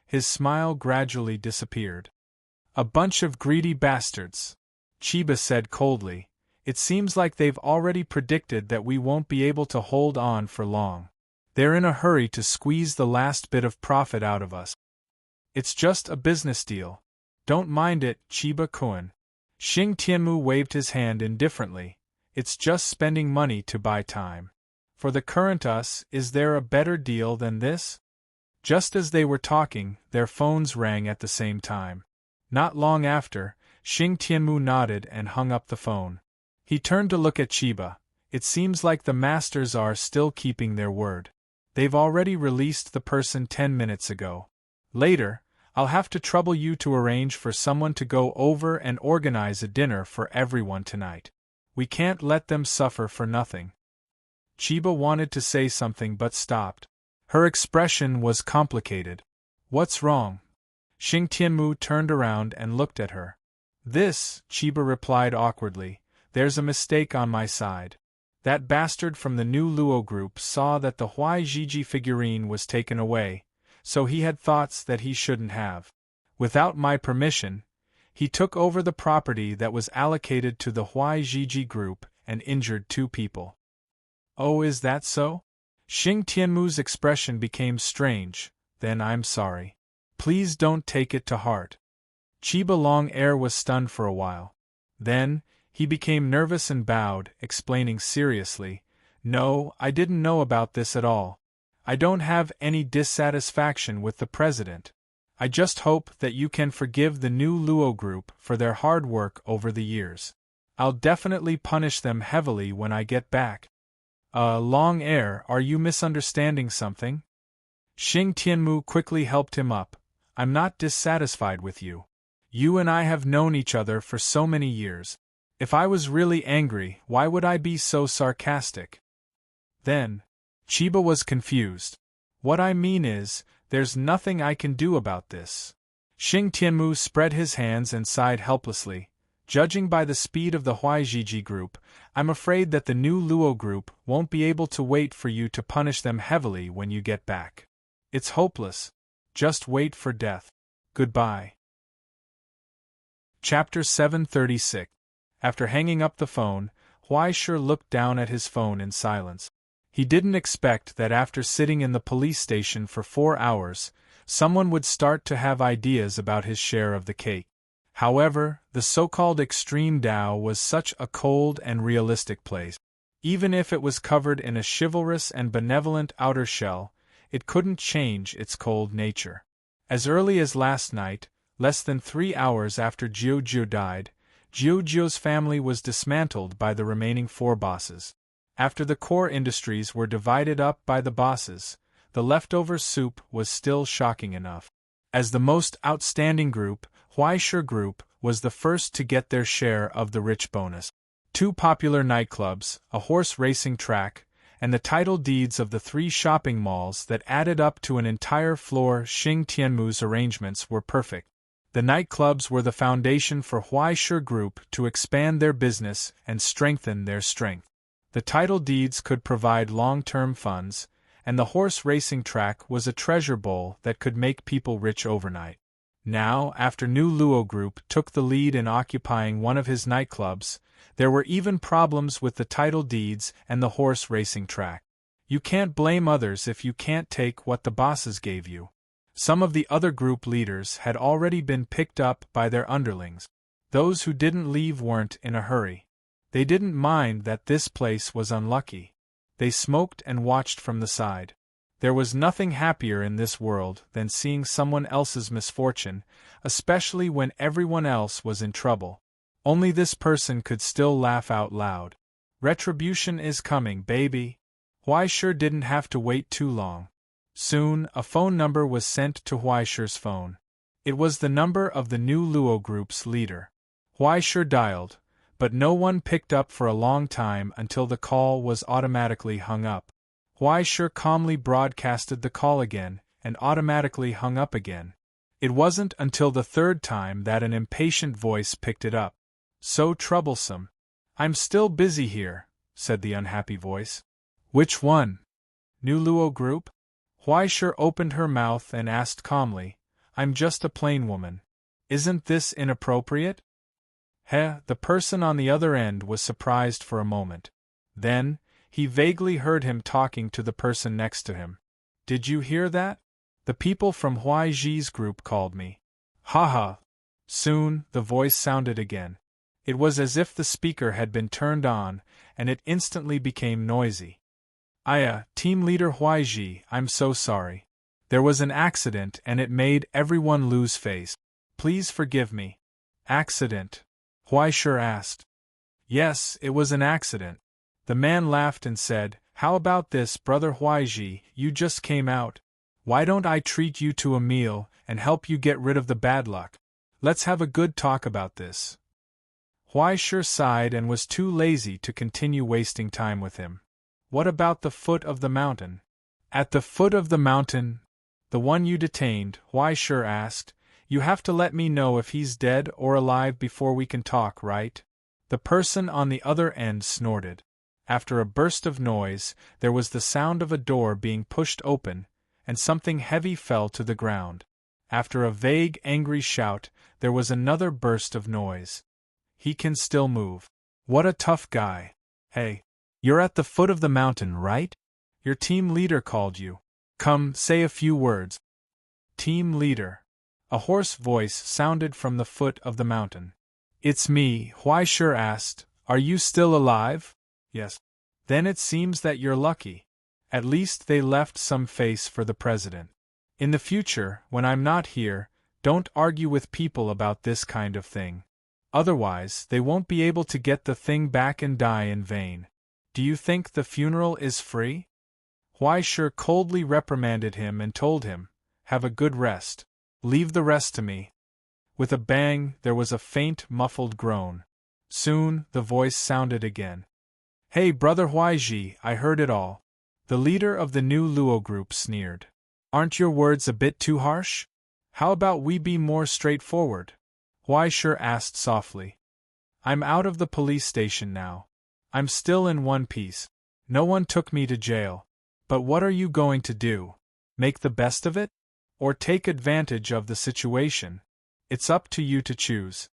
His smile gradually disappeared. "A bunch of greedy bastards," Chiba said coldly. "It seems like they've already predicted that we won't be able to hold on for long. They're in a hurry to squeeze the last bit of profit out of us. It's just a business deal. Don't mind it, Chiba-kun." Xing Tianmu waved his hand indifferently. "It's just spending money to buy time. For the current us, is there a better deal than this? Just as they were talking, their phones rang at the same time. Not long after, Xing Tianmu nodded and hung up the phone. He turned to look at Chiba. It seems like the masters are still keeping their word. They've already released the person 10 minutes ago. Later, I'll have to trouble you to arrange for someone to go over and organize a dinner for everyone tonight. We can't let them suffer for nothing. Chiba wanted to say something but stopped. Her expression was complicated. What's wrong? Xing Tianmu turned around and looked at her. This, Chiba replied awkwardly, there's a mistake on my side. That bastard from the new Luo group saw that the Huai Jiji figurine was taken away, so he had thoughts that he shouldn't have. Without my permission, he took over the property that was allocated to the Huai Jiji group and injured 2 people. Oh, is that so? Xing Tianmu's expression became strange. Then I'm sorry. Please don't take it to heart. Chiba Long-Air was stunned for a while. Then, he became nervous and bowed, explaining seriously, No, I didn't know about this at all. I don't have any dissatisfaction with the president. I just hope that you can forgive the new Luo group for their hard work over the years. I'll definitely punish them heavily when I get back. Long-Air, are you misunderstanding something? Xing Tianmu quickly helped him up. I'm not dissatisfied with you. You and I have known each other for so many years. If I was really angry, why would I be so sarcastic? Then, Chiba was confused. What I mean is, there's nothing I can do about this. Xing Tianmu spread his hands and sighed helplessly. Judging by the speed of the Huaijiji group, I'm afraid that the new Luo group won't be able to wait for you to punish them heavily when you get back. It's hopeless. Just wait for death. Goodbye. Chapter 736. After hanging up the phone, Huaishir looked down at his phone in silence. He didn't expect that after sitting in the police station for 4 hours, someone would start to have ideas about his share of the cake. However, the so-called extreme Tao was such a cold and realistic place. Even if it was covered in a chivalrous and benevolent outer shell, it couldn't change its cold nature. As early as last night, less than 3 hours after Jiujiu died, Jiujiu's family was dismantled by the remaining 4 bosses. After the core industries were divided up by the bosses, the leftover soup was still shocking enough. As the most outstanding group, Huaishir Group was the first to get their share of the rich bonus. 2 popular nightclubs, a horse racing track, and the title deeds of the 3 shopping malls that added up to an entire floor. Xing Tianmu's arrangements were perfect. The nightclubs were the foundation for Huaishir Group to expand their business and strengthen their strength. The title deeds could provide long-term funds, and the horse racing track was a treasure bowl that could make people rich overnight. Now, after New Luo Group took the lead in occupying one of his nightclubs, there were even problems with the title deeds and the horse racing track. You can't blame others if you can't take what the bosses gave you. Some of the other group leaders had already been picked up by their underlings. Those who didn't leave weren't in a hurry. They didn't mind that this place was unlucky. They smoked and watched from the side. There was nothing happier in this world than seeing someone else's misfortune, especially when everyone else was in trouble. Only this person could still laugh out loud. Retribution is coming, baby. Huaishir didn't have to wait too long. Soon, a phone number was sent to Huaishir's phone. It was the number of the new Luo Group's leader. Huaishir dialed, but no one picked up for a long time until the call was automatically hung up. Huaishir calmly broadcasted the call again, and automatically hung up again. It wasn't until the 3rd time that an impatient voice picked it up. So troublesome. I'm still busy here, said the unhappy voice. Which one? New Luo Group? Huaishir opened her mouth and asked calmly, I'm just a plain woman. Isn't this inappropriate? The person on the other end was surprised for a moment. Then, he vaguely heard him talking to the person next to him. Did you hear that? The people from Huaiji's group called me. Ha. Soon, the voice sounded again. It was as if the speaker had been turned on, and it instantly became noisy. Team leader Huaiji, I'm so sorry. There was an accident and it made everyone lose face. Please forgive me. Accident? Huaishir asked. Yes, it was an accident. The man laughed and said, How about this, brother Huaiji, you just came out. Why don't I treat you to a meal and help you get rid of the bad luck? Let's have a good talk about this. Huaishir sighed and was too lazy to continue wasting time with him. What about the foot of the mountain? At the foot of the mountain? The one you detained, Huaishir asked. You have to let me know if he's dead or alive before we can talk, right? The person on the other end snorted. After a burst of noise, there was the sound of a door being pushed open, and something heavy fell to the ground. After a vague, angry shout, there was another burst of noise. He can still move. What a tough guy. Hey, you're at the foot of the mountain, right? Your team leader called you. Come, say a few words. Team leader. A hoarse voice sounded from the foot of the mountain. It's me, Huaishir asked. Are you still alive? Yes. Then it seems that you're lucky. At least they left some face for the president. In the future, when I'm not here, don't argue with people about this kind of thing. Otherwise, they won't be able to get the thing back and die in vain. Do you think the funeral is free? Huaishir coldly reprimanded him and told him, Have a good rest. Leave the rest to me. With a bang, there was a faint, muffled groan. Soon, the voice sounded again. Hey, brother Huaiji, I heard it all. The leader of the new Luo group sneered. Aren't your words a bit too harsh? How about we be more straightforward? Huaishir asked softly. I'm out of the police station now. I'm still in one piece. No one took me to jail. But what are you going to do? Make the best of it? Or take advantage of the situation? It's up to you to choose.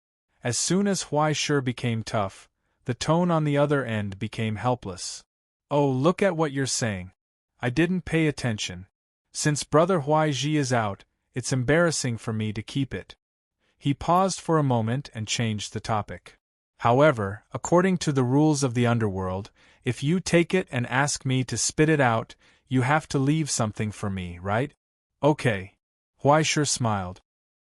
As soon as Huaishir became tough, the tone on the other end became helpless. Oh, look at what you're saying. I didn't pay attention. Since brother Huaiji is out, it's embarrassing for me to keep it. He paused for a moment and changed the topic. However, according to the rules of the underworld, if you take it and ask me to spit it out, you have to leave something for me, right? Okay. Huaishir smiled.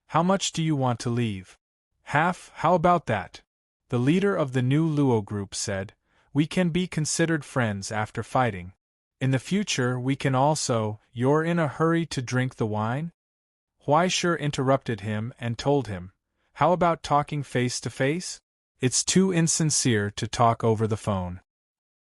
How much do you want to leave? Half, how about that? The leader of the new Luo group said, We can be considered friends after fighting. In the future we can also, You're in a hurry to drink the wine? Huaishir interrupted him and told him, How about talking face to face? It's too insincere to talk over the phone.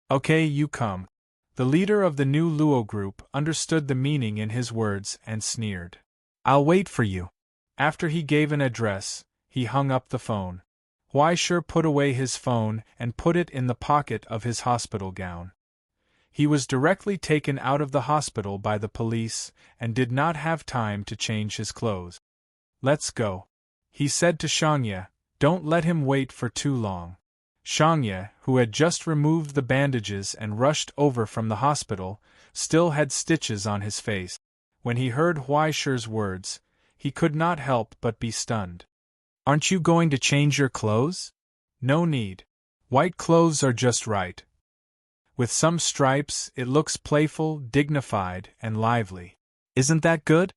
Okay, you come. The leader of the new Luo group understood the meaning in his words and sneered. I'll wait for you. After he gave an address, he hung up the phone. Huaishir put away his phone and put it in the pocket of his hospital gown. He was directly taken out of the hospital by the police and did not have time to change his clothes. Let's go. He said to Shangye, Don't let him wait for too long. Shangye, who had just removed the bandages and rushed over from the hospital, still had stitches on his face. When he heard Huaishir's words, he could not help but be stunned. Aren't you going to change your clothes? No need. White clothes are just right. With some stripes, it looks playful, dignified, and lively. Isn't that good?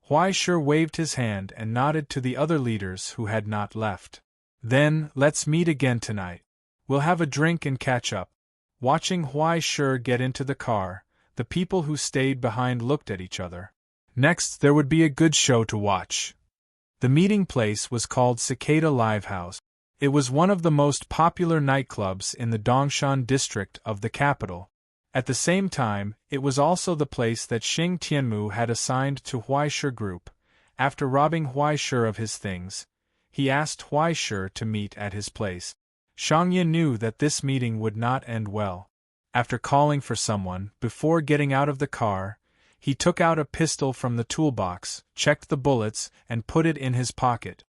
Huaishir waved his hand and nodded to the other leaders who had not left. Then, let's meet again tonight. We'll have a drink and catch up. Watching Huaishir get into the car, the people who stayed behind looked at each other. Next, there would be a good show to watch. The meeting place was called Cicada Live House. It was one of the most popular nightclubs in the Dongshan district of the capital. At the same time, it was also the place that Xing Tianmu had assigned to Huaishir Group. After robbing Huaishir of his things, he asked Huaishir to meet at his place. Shangye knew that this meeting would not end well. After calling for someone, before getting out of the car, he took out a pistol from the toolbox, checked the bullets, and put it in his pocket.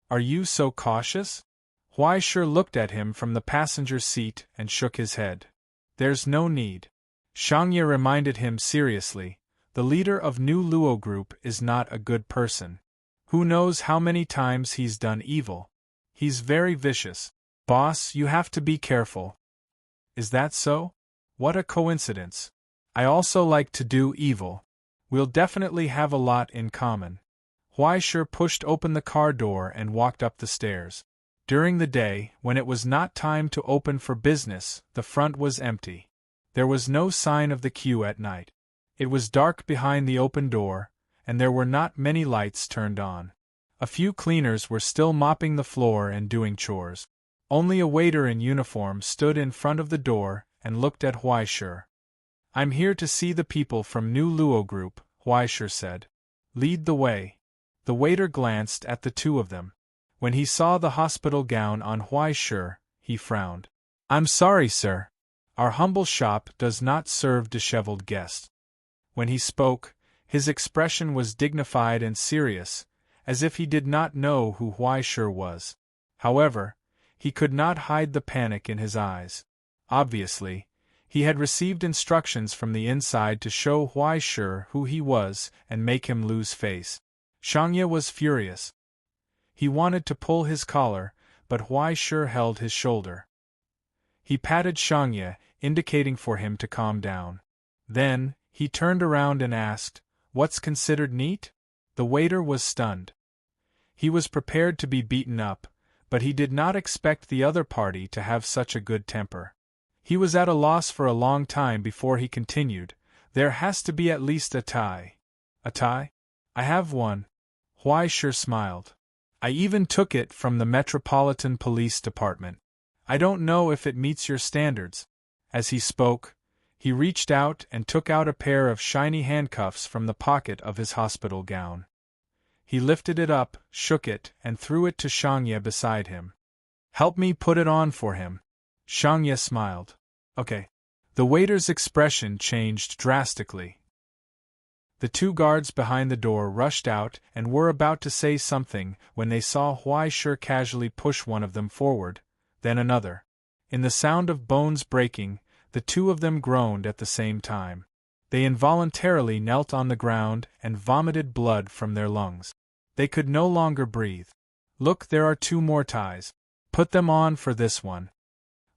Are you so cautious? Huaishir looked at him from the passenger seat and shook his head. There's no need. Shangye reminded him seriously, the leader of New Luo Group is not a good person. Who knows how many times he's done evil. He's very vicious. Boss, you have to be careful. Is that so? What a coincidence. I also like to do evil. We'll definitely have a lot in common. Huaishir pushed open the car door and walked up the stairs. During the day, when it was not time to open for business, the front was empty. There was no sign of the queue at night. It was dark behind the open door, and there were not many lights turned on. A few cleaners were still mopping the floor and doing chores. Only a waiter in uniform stood in front of the door and looked at Huaishir. I'm here to see the people from New Luo Group, Huaishir said. Lead the way. The waiter glanced at the two of them. When he saw the hospital gown on Huaishir, he frowned. I'm sorry, sir. Our humble shop does not serve disheveled guests. When he spoke, his expression was dignified and serious, as if he did not know who Huaishir was. However, he could not hide the panic in his eyes. Obviously, he had received instructions from the inside to show Huaishir who he was and make him lose face. Shangye was furious. He wanted to pull his collar, but Huaishir held his shoulder. He patted Shangye, indicating for him to calm down. Then, he turned around and asked, "What's considered neat?" The waiter was stunned. He was prepared to be beaten up, but he did not expect the other party to have such a good temper. He was at a loss for a long time before he continued, "There has to be at least a tie." "A tie? I have one." Huaishir smiled. "I even took it from the Metropolitan Police Department. I don't know if it meets your standards." As he spoke, he reached out and took out a pair of shiny handcuffs from the pocket of his hospital gown. He lifted it up, shook it, and threw it to Shangye beside him. "Help me put it on for him." Shangye smiled. "Okay." The waiter's expression changed drastically. The two guards behind the door rushed out and were about to say something when they saw Huaishir casually push one of them forward, then another. In the sound of bones breaking, the two of them groaned at the same time. They involuntarily knelt on the ground and vomited blood from their lungs. They could no longer breathe. "Look, there are two more ties. Put them on for this one."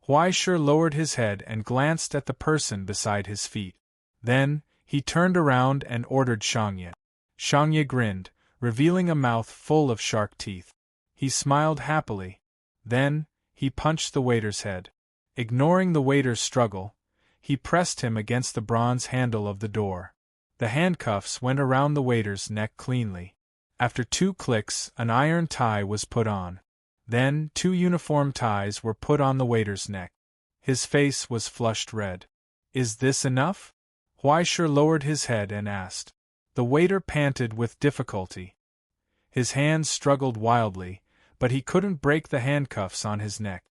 Huaishir lowered his head and glanced at the person beside his feet. Then, he turned around and ordered Shangye. Shangye grinned, revealing a mouth full of shark teeth. He smiled happily. Then, he punched the waiter's head. Ignoring the waiter's struggle, he pressed him against the bronze handle of the door. The handcuffs went around the waiter's neck cleanly. After 2 clicks, an iron tie was put on. Then 2 uniform ties were put on the waiter's neck. His face was flushed red. "Is this enough?" Huaishir lowered his head and asked. The waiter panted with difficulty. His hands struggled wildly, but he couldn't break the handcuffs on his neck.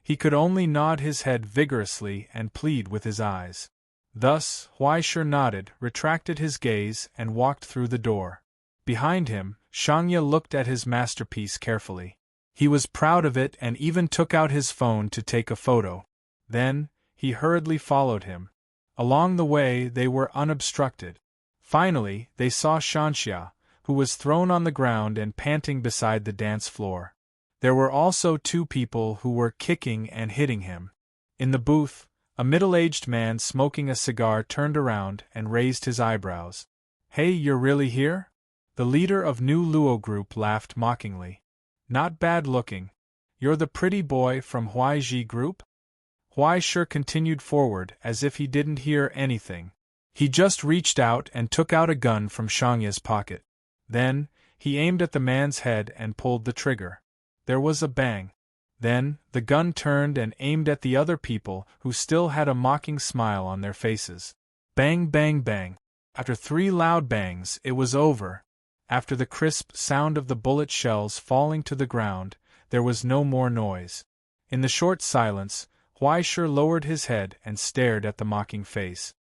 He could only nod his head vigorously and plead with his eyes. Thus, Huaishir nodded, retracted his gaze, and walked through the door. Behind him, Shangye looked at his masterpiece carefully. He was proud of it and even took out his phone to take a photo. Then, he hurriedly followed him. Along the way they were unobstructed. Finally, they saw Shanxia, who was thrown on the ground and panting beside the dance floor. There were also 2 people who were kicking and hitting him. In the booth, a middle-aged man smoking a cigar turned around and raised his eyebrows. "Hey, you're really here?" The leader of New Luo Group laughed mockingly. "Not bad looking. You're the pretty boy from Huaiji Group?" Huaishir continued forward as if he didn't hear anything. He just reached out and took out a gun from Shangye's pocket. Then, he aimed at the man's head and pulled the trigger. There was a bang. Then, the gun turned and aimed at the other people who still had a mocking smile on their faces. Bang, bang, bang. After 3 loud bangs, it was over. After the crisp sound of the bullet shells falling to the ground, there was no more noise. In the short silence, Huaishir lowered his head and stared at the mocking face.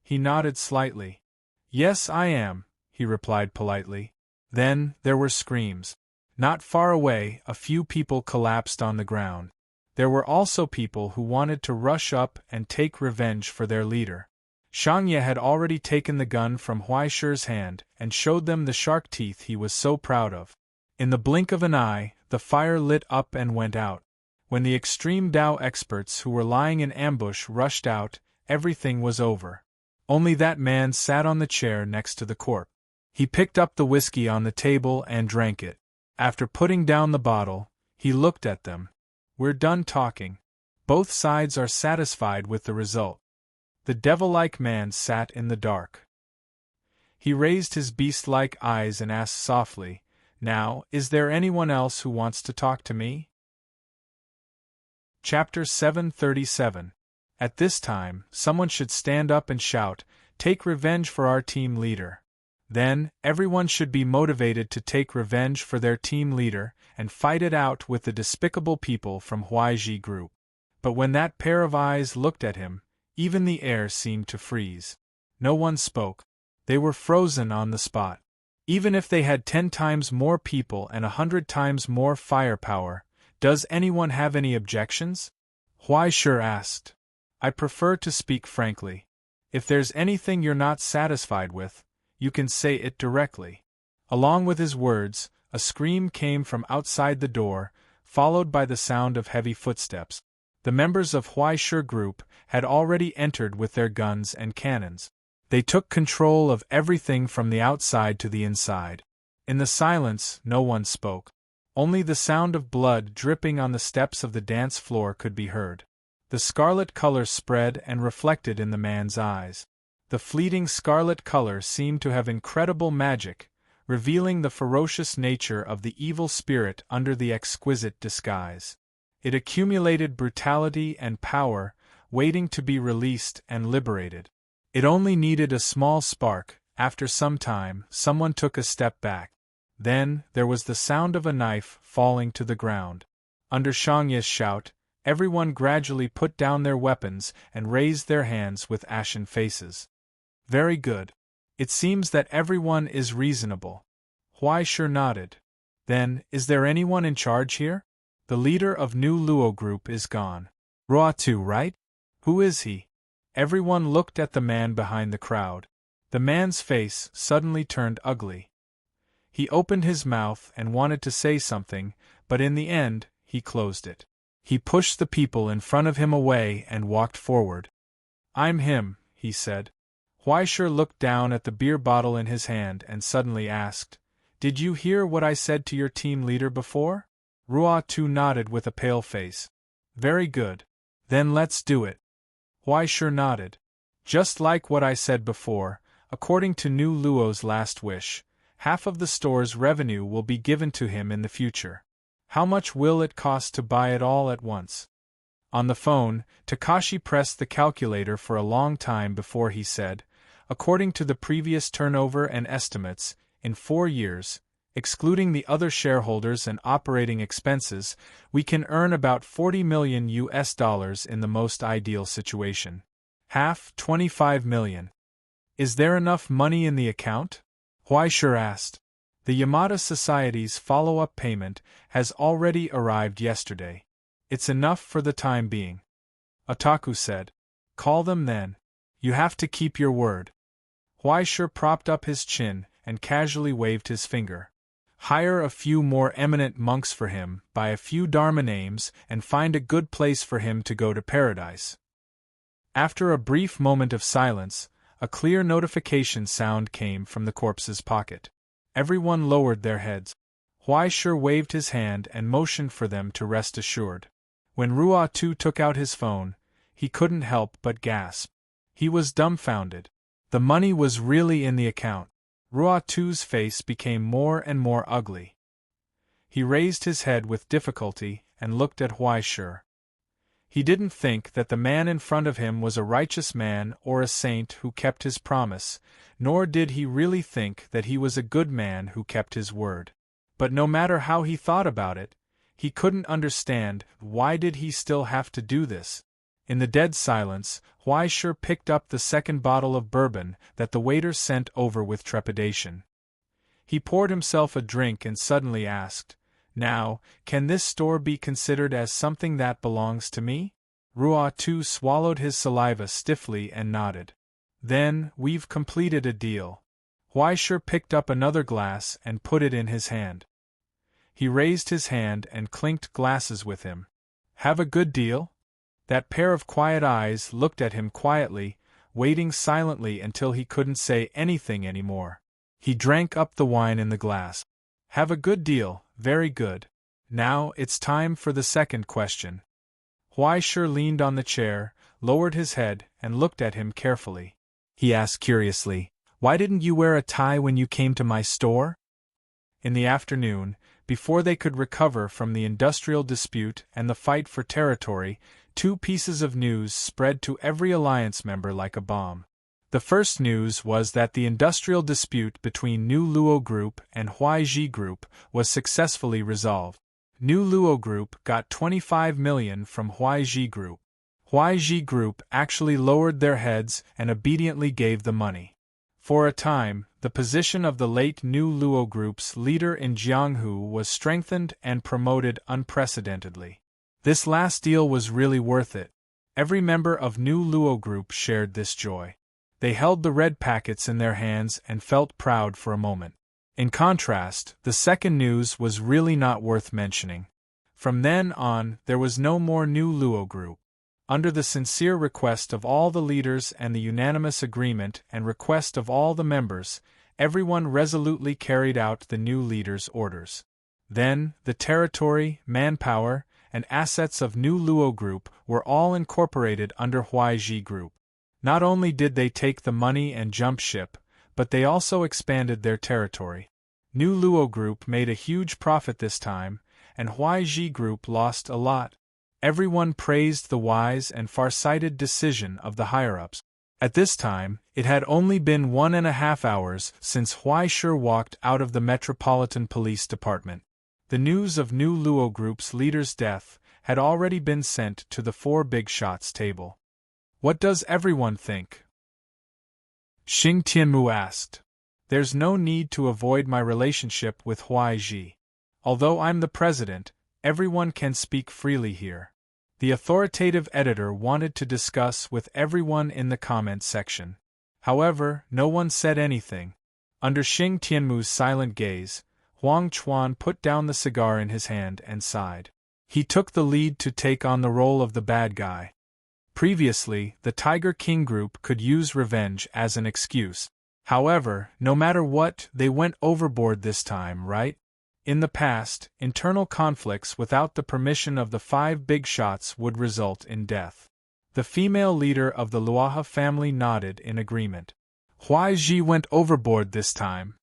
He nodded slightly. "Yes, I am," he replied politely. Then, there were screams. Not far away, a few people collapsed on the ground. There were also people who wanted to rush up and take revenge for their leader. Shangye had already taken the gun from Huaishir's hand and showed them the shark teeth he was so proud of. In the blink of an eye, the fire lit up and went out. When the extreme Dao experts who were lying in ambush rushed out, everything was over. Only that man sat on the chair next to the corpse. He picked up the whiskey on the table and drank it. After putting down the bottle, he looked at them. We're done talking. Both sides are satisfied with the result. The devil-like man sat in the dark. He raised his beast-like eyes and asked softly, "Now, is there anyone else who wants to talk to me?" Chapter 737. At this time, someone should stand up and shout, "Take revenge for our team leader." Then, everyone should be motivated to take revenge for their team leader and fight it out with the despicable people from Huaiji Group. But when that pair of eyes looked at him, even the air seemed to freeze. No one spoke. They were frozen on the spot. Even if they had 10 times more people and 100 times more firepower, does anyone have any objections? Huaishur asked. I prefer to speak frankly. If there's anything you're not satisfied with, you can say it directly. Along with his words, a scream came from outside the door, followed by the sound of heavy footsteps. The members of Huaishur Group had already entered with their guns and cannons. They took control of everything from the outside to the inside. In the silence, no one spoke. Only the sound of blood dripping on the steps of the dance floor could be heard. The scarlet color spread and reflected in the man's eyes. The fleeting scarlet color seemed to have incredible magic, revealing the ferocious nature of the evil spirit under the exquisite disguise. It accumulated brutality and power, waiting to be released and liberated. It only needed a small spark. After some time, someone took a step back. Then, there was the sound of a knife falling to the ground. Under Shangya's shout, everyone gradually put down their weapons and raised their hands with ashen faces. Very good. It seems that everyone is reasonable. Huaishur nodded. Then, is there anyone in charge here? The leader of New Luo Group is gone. Ruatu, right? Who is he? Everyone looked at the man behind the crowd. The man's face suddenly turned ugly. He opened his mouth and wanted to say something, but in the end, he closed it. He pushed the people in front of him away and walked forward. I'm him, he said. Huaishur looked down at the beer bottle in his hand and suddenly asked, Did you hear what I said to your team leader before? Ruatu nodded with a pale face. Very good. Then let's do it. Huaishur nodded. Just like what I said before, according to New Luo's last wish, half of the store's revenue will be given to him in the future. How much will it cost to buy it all at once? On the phone, Takashi pressed the calculator for a long time before he said, According to the previous turnover and estimates, in 4 years, excluding the other shareholders and operating expenses, we can earn about $40 million in the most ideal situation. Half, $25 million. Is there enough money in the account? Huaishur asked. The Yamada Society's follow-up payment has already arrived yesterday. It's enough for the time being. Otaku said. Call them then. You have to keep your word. Huaishur propped up his chin and casually waved his finger. Hire a few more eminent monks for him, buy a few Dharma names, and find a good place for him to go to paradise. After a brief moment of silence, a clear notification sound came from the corpse's pocket. Everyone lowered their heads. Huaishur waved his hand and motioned for them to rest assured. When Ruatu took out his phone, he couldn't help but gasp. He was dumbfounded. The money was really in the account. Ruatu's face became more and more ugly. He raised his head with difficulty and looked at Huaishur. He didn't think that the man in front of him was a righteous man or a saint who kept his promise, nor did he really think that he was a good man who kept his word. But no matter how he thought about it, he couldn't understand why did he still have to do this. In the dead silence, Huaishur picked up the second bottle of bourbon that the waiter sent over with trepidation. He poured himself a drink and suddenly asked, Now, can this store be considered as something that belongs to me? Ruatu swallowed his saliva stiffly and nodded. Then, we've completed a deal. Huaishur picked up another glass and put it in his hand. He raised his hand and clinked glasses with him. Have a good deal? That pair of quiet eyes looked at him quietly, waiting silently until he couldn't say anything anymore. He drank up the wine in the glass. Have a good deal, very good. Now it's time for the second question. Huaishir leaned on the chair, lowered his head, and looked at him carefully. He asked curiously, "Why didn't you wear a tie when you came to my store?" In the afternoon, before they could recover from the industrial dispute and the fight for territory, two pieces of news spread to every alliance member like a bomb. The first news was that the industrial dispute between New Luo Group and Huaiji Group was successfully resolved. New Luo Group got 25 million from Huaiji Group. Huaiji Group actually lowered their heads and obediently gave the money. For a time, the position of the late New Luo Group's leader in Jianghu was strengthened and promoted unprecedentedly. This last deal was really worth it. Every member of New Luo Group shared this joy. They held the red packets in their hands and felt proud for a moment. In contrast, the second news was really not worth mentioning. From then on, there was no more New Luo Group. Under the sincere request of all the leaders and the unanimous agreement and request of all the members, everyone resolutely carried out the new leader's orders. Then, the territory, manpower, and assets of New Luo Group were all incorporated under Huaiji Group. Not only did they take the money and jump ship, but they also expanded their territory. New Luo Group made a huge profit this time, and Huaiji Group lost a lot. Everyone praised the wise and far-sighted decision of the higher-ups. At this time, it had only been 1.5 hours since Huaishir walked out of the Metropolitan Police Department. The news of New Luo Group's leader's death had already been sent to the four big shots table. What does everyone think? Xing Tianmu asked. There's no need to avoid my relationship with Huaiji. Although I'm the president, everyone can speak freely here. The authoritative editor wanted to discuss with everyone in the comment section. However, no one said anything. Under Xing Tianmu's silent gaze, Huang Chuan put down the cigar in his hand and sighed. He took the lead to take on the role of the bad guy. Previously, the Tiger King Group could use revenge as an excuse. However, no matter what, they went overboard this time, right? In the past, internal conflicts without the permission of the five big shots would result in death. The female leader of the Luaha family nodded in agreement. Huaiji went overboard this time.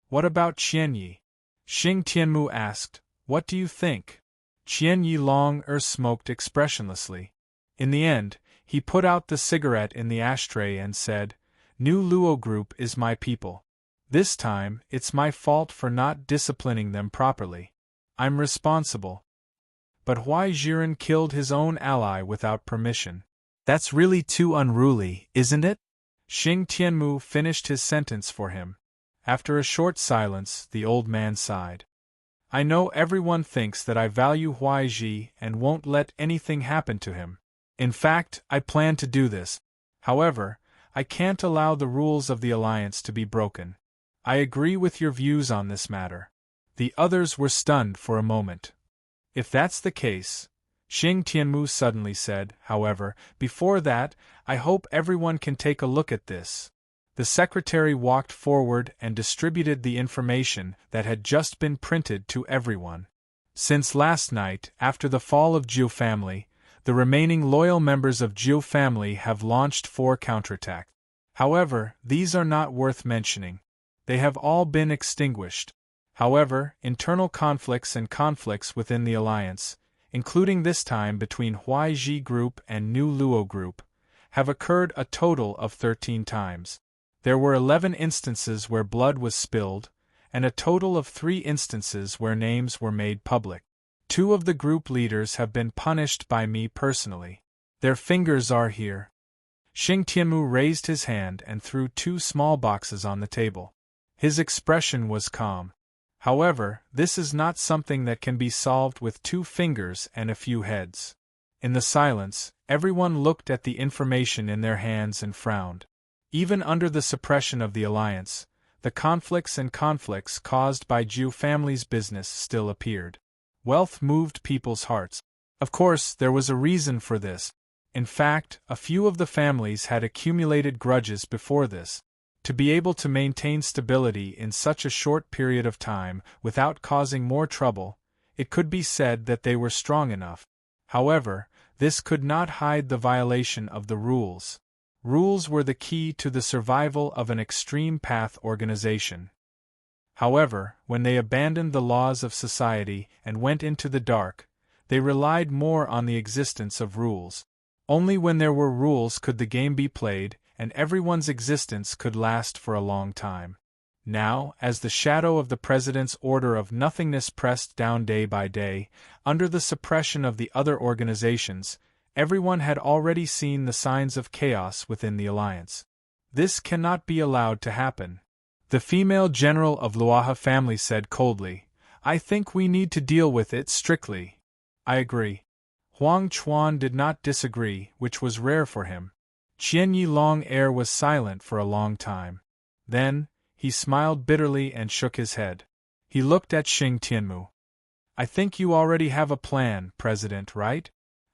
What about Qianyi? Xing Tianmu asked, what do you think? Qianyi smoked expressionlessly. In the end, he put out the cigarette in the ashtray and said, New Luo Group is my people. This time, it's my fault for not disciplining them properly. I'm responsible. But Huaizhiren killed his own ally without permission. That's really too unruly, isn't it? Xing Tianmu finished his sentence for him. After a short silence, the old man sighed. I know everyone thinks that I value Huaizhi and won't let anything happen to him. In fact, I plan to do this. However, I can't allow the rules of the alliance to be broken. I agree with your views on this matter. The others were stunned for a moment. If that's the case, Xing Tianmu suddenly said, however, before that, I hope everyone can take a look at this. The secretary walked forward and distributed the information that had just been printed to everyone. Since last night, after the fall of Jiu family, the remaining loyal members of Jiu family have launched 4 counterattacks. However, these are not worth mentioning. They have all been extinguished. However, internal conflicts and conflicts within the alliance, including this time between Huaiji Group and New Luo Group, have occurred a total of 13 times. There were 11 instances where blood was spilled, and a total of 3 instances where names were made public. 2 of the group leaders have been punished by me personally. Their fingers are here. Xing Tianmu raised his hand and threw 2 small boxes on the table. His expression was calm. However, this is not something that can be solved with 2 fingers and a few heads. In the silence, everyone looked at the information in their hands and frowned. Even under the suppression of the alliance, the conflicts caused by Jiu family's business still appeared. Wealth moved people's hearts. Of course, there was a reason for this. In fact, a few of the families had accumulated grudges before this. To be able to maintain stability in such a short period of time without causing more trouble, it could be said that they were strong enough. However, this could not hide the violation of the rules. Rules were the key to the survival of an extreme path organization. However, when they abandoned the laws of society and went into the dark, they relied more on the existence of rules. Only when there were rules could the game be played, and everyone's existence could last for a long time. Now, as the shadow of the President's order of nothingness pressed down day by day, under the suppression of the other organizations, everyone had already seen the signs of chaos within the alliance. This cannot be allowed to happen. The female general of Luaha family said coldly, "I think we need to deal with it strictly." "I agree." Huang Chuan did not disagree, which was rare for him. Qian Yilong Heir was silent for a long time. Then, he smiled bitterly and shook his head. He looked at Xing Tianmu. "I think you already have a plan, President, right?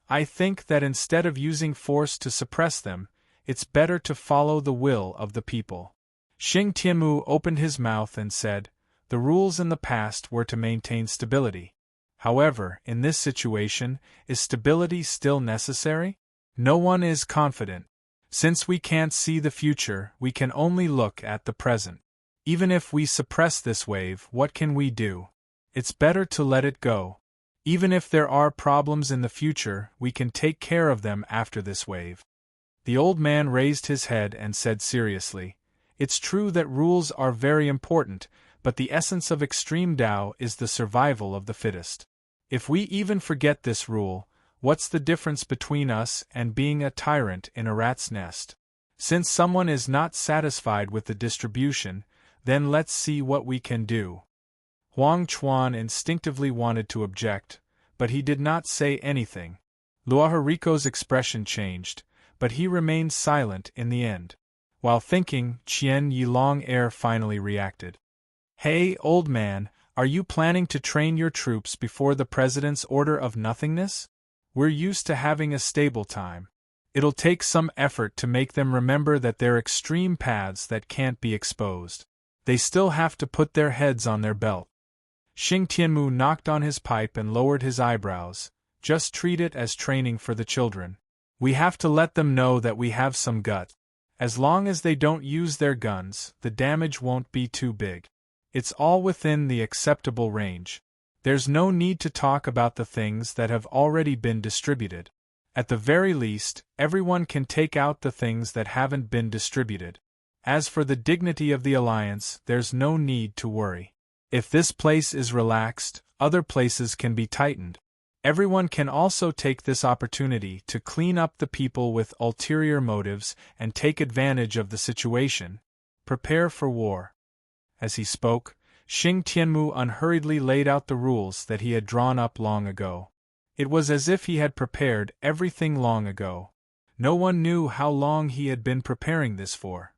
I think that instead of using force to suppress them, it's better to follow the will of the people." Xing Tianmu opened his mouth and said, "The rules in the past were to maintain stability. However, in this situation, is stability still necessary? No one is confident. Since we can't see the future, we can only look at the present. Even if we suppress this wave, what can we do? It's better to let it go. Even if there are problems in the future, we can take care of them after this wave." The old man raised his head and said seriously, "It's true that rules are very important, but the essence of extreme Tao is the survival of the fittest. If we even forget this rule, what's the difference between us and being a tyrant in a rat's nest? Since someone is not satisfied with the distribution, then let's see what we can do." Huang Chuan instinctively wanted to object, but he did not say anything. Luaharico's expression changed, but he remained silent in the end. While thinking, Qian Yilong Heir finally reacted. "Hey, old man, are you planning to train your troops before the President's order of nothingness? We're used to having a stable time. It'll take some effort to make them remember that they're extreme paths that can't be exposed. They still have to put their heads on their belt." Xing Tianmu knocked on his pipe and lowered his eyebrows. "Just treat it as training for the children. We have to let them know that we have some gut. As long as they don't use their guns, the damage won't be too big. It's all within the acceptable range. There's no need to talk about the things that have already been distributed. At the very least, everyone can take out the things that haven't been distributed. As for the dignity of the alliance, there's no need to worry. If this place is relaxed, other places can be tightened. Everyone can also take this opportunity to clean up the people with ulterior motives and take advantage of the situation. Prepare for war." As he spoke, Xing Tianmu unhurriedly laid out the rules that he had drawn up long ago. It was as if he had prepared everything long ago. No one knew how long he had been preparing this for.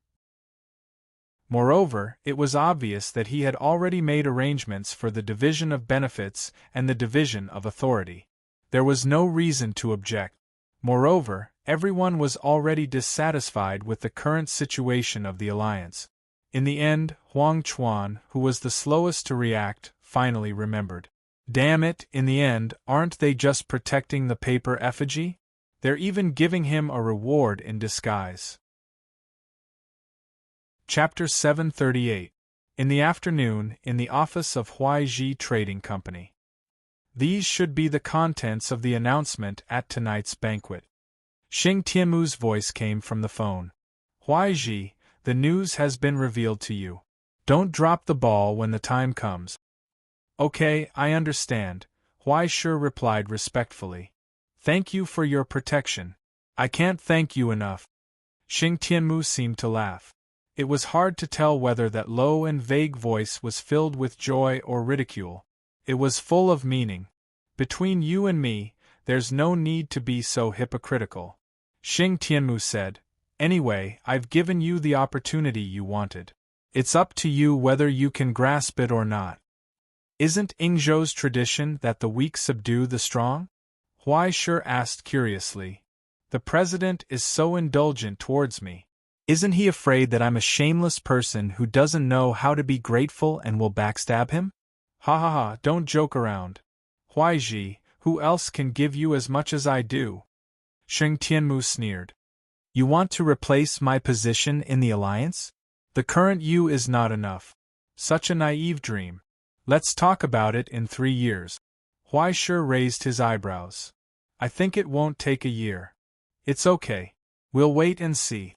Moreover, it was obvious that he had already made arrangements for the division of benefits and the division of authority. There was no reason to object. Moreover, everyone was already dissatisfied with the current situation of the alliance. In the end, Huang Chuan, who was the slowest to react, finally remembered. Damn it, in the end, aren't they just protecting the paper effigy? They're even giving him a reward in disguise. Chapter 738. In the afternoon, in the office of Huaiji Trading Company. These should be the contents of the announcement at tonight's banquet. Xing Tianmu's voice came from the phone. "Huaiji, the news has been revealed to you. Don't drop the ball when the time comes." "Okay, I understand," Huaishur replied respectfully. "Thank you for your protection. I can't thank you enough." Xing Tianmu seemed to laugh. It was hard to tell whether that low and vague voice was filled with joy or ridicule. It was full of meaning. "Between you and me, there's no need to be so hypocritical," Xing Tianmu said. "Anyway, I've given you the opportunity you wanted. It's up to you whether you can grasp it or not. Isn't Yingzhou's tradition that the weak subdue the strong?" Huaishur asked curiously. The president is so indulgent towards me. Isn't he afraid that I'm a shameless person who doesn't know how to be grateful and will backstab him? Ha ha ha, don't joke around. Huaiji, who else can give you as much as I do? Sheng Tianmu sneered. You want to replace my position in the alliance? The current you is not enough. Such a naive dream. Let's talk about it in 3 years. Huaishir raised his eyebrows. I think it won't take a year. It's okay. We'll wait and see.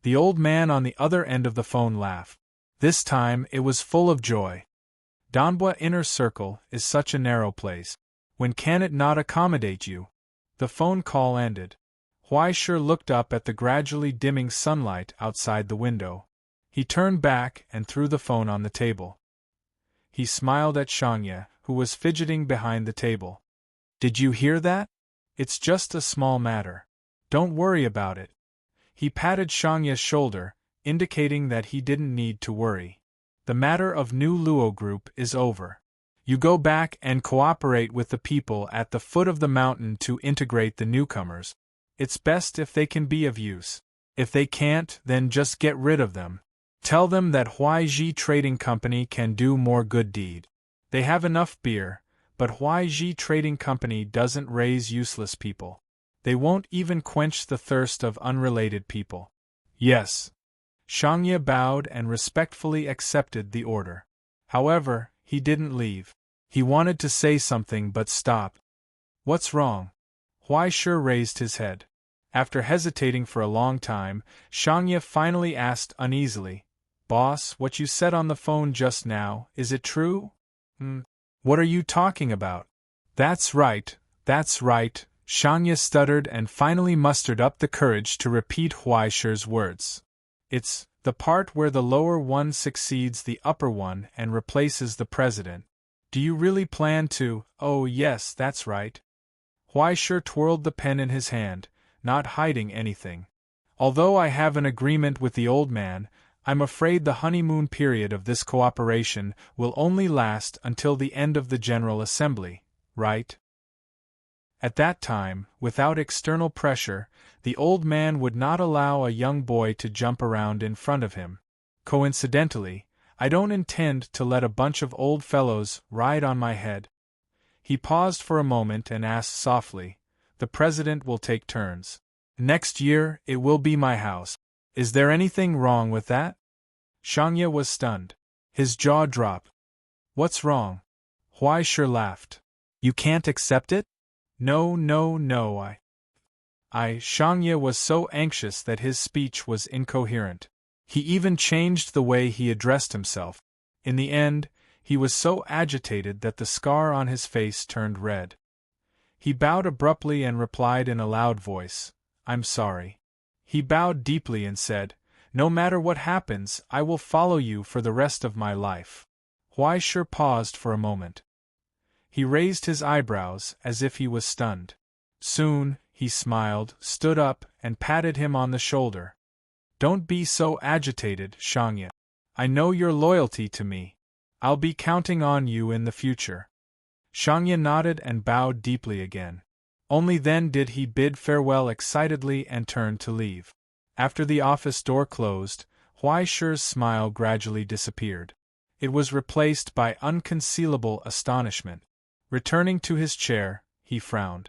The old man on the other end of the phone laughed. This time it was full of joy. Danbua Inner Circle is such a narrow place. When can it not accommodate you? The phone call ended. Huaishir looked up at the gradually dimming sunlight outside the window. He turned back and threw the phone on the table. He smiled at Shangye, who was fidgeting behind the table. Did you hear that? It's just a small matter. Don't worry about it. He patted Shangye's shoulder, indicating that he didn't need to worry. The matter of New Luo Group is over. You go back and cooperate with the people at the foot of the mountain to integrate the newcomers. It's best if they can be of use. If they can't, then just get rid of them. Tell them that Huaiji Trading Company can do more good deed. They have enough beer, but Huaiji Trading Company doesn't raise useless people. They won't even quench the thirst of unrelated people. Yes. Shangye bowed and respectfully accepted the order. However, he didn't leave. He wanted to say something but stopped. What's wrong? Huaishir raised his head. After hesitating for a long time, Shangye finally asked uneasily, Boss, what you said on the phone just now, is it true? What are you talking about? That's right, Shangye stuttered and finally mustered up the courage to repeat Huaishir's words. It's the part where the lower one succeeds the upper one and replaces the president. Do you really plan to? Oh yes, that's right. Huaishir twirled the pen in his hand, not hiding anything. Although I have an agreement with the old man, I'm afraid the honeymoon period of this cooperation will only last until the end of the General Assembly, right? At that time, without external pressure, the old man would not allow a young boy to jump around in front of him. Coincidentally, I don't intend to let a bunch of old fellows ride on my head. He paused for a moment and asked softly, The president will take turns. Next year, it will be my house. Is there anything wrong with that? Shangye was stunned. His jaw dropped. What's wrong? Huaishir laughed. You can't accept it? No, Shangye was so anxious that his speech was incoherent. He even changed the way he addressed himself. In the end, he was so agitated that the scar on his face turned red. He bowed abruptly and replied in a loud voice, I'm sorry. He bowed deeply and said, No matter what happens, I will follow you for the rest of my life. Huaishir paused for a moment. He raised his eyebrows as if he was stunned. Soon, he smiled, stood up, and patted him on the shoulder. Don't be so agitated, Shangye. I know your loyalty to me. I'll be counting on you in the future. Shangye nodded and bowed deeply again. Only then did he bid farewell excitedly and turn to leave. After the office door closed, Huaishir's smile gradually disappeared. It was replaced by unconcealable astonishment. Returning to his chair, he frowned.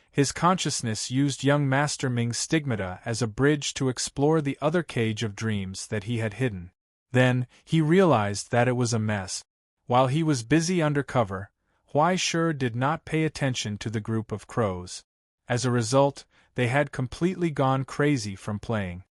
His consciousness used young Master Ming's stigmata as a bridge to explore the other cage of dreams that he had hidden. Then, he realized that it was a mess. While he was busy under cover, Huaishir did not pay attention to the group of crows. As a result, they had completely gone crazy from playing.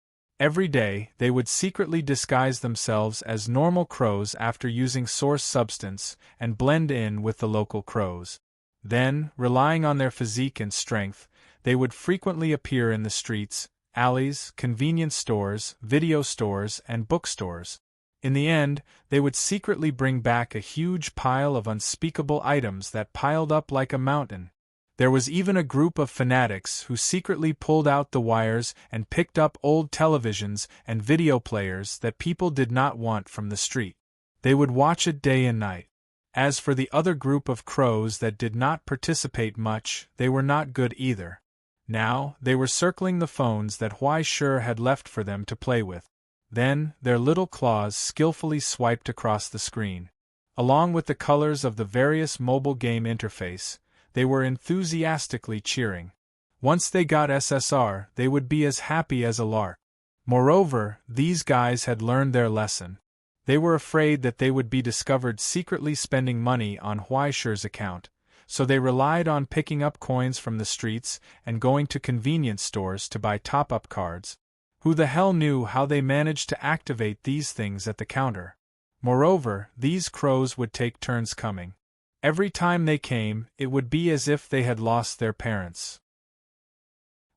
Every day, they would secretly disguise themselves as normal crows after using source substance and blend in with the local crows. Then, relying on their physique and strength, they would frequently appear in the streets, alleys, convenience stores, video stores, and bookstores. In the end, they would secretly bring back a huge pile of unspeakable items that piled up like a mountain. There was even a group of fanatics who secretly pulled out the wires and picked up old televisions and video players that people did not want from the street. They would watch it day and night. As for the other group of crows that did not participate much, they were not good either. Now, they were circling the phones that Huai Shi had left for them to play with. Then, their little claws skillfully swiped across the screen. Along with the colors of the various mobile game interface, they were enthusiastically cheering. Once they got SSR, they would be as happy as a lark. Moreover, these guys had learned their lesson. They were afraid that they would be discovered secretly spending money on Huai Shi's account, so they relied on picking up coins from the streets and going to convenience stores to buy top-up cards. Who the hell knew how they managed to activate these things at the counter? Moreover, these crows would take turns coming. Every time they came, it would be as if they had lost their parents.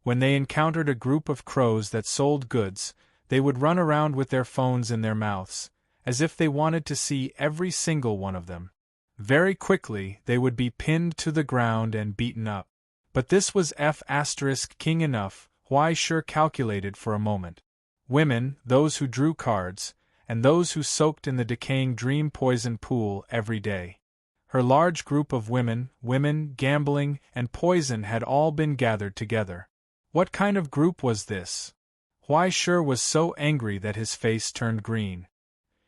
When they encountered a group of crows that sold goods, they would run around with their phones in their mouths, as if they wanted to see every single one of them. Very quickly, they would be pinned to the ground and beaten up. But this was F***king enough, Huai Shi calculated for a moment. Women, those who drew cards, and those who soaked in the decaying dream poison pool every day. Her large group of women, gambling, and poison had all been gathered together. What kind of group was this? Huai Shi was so angry that his face turned green.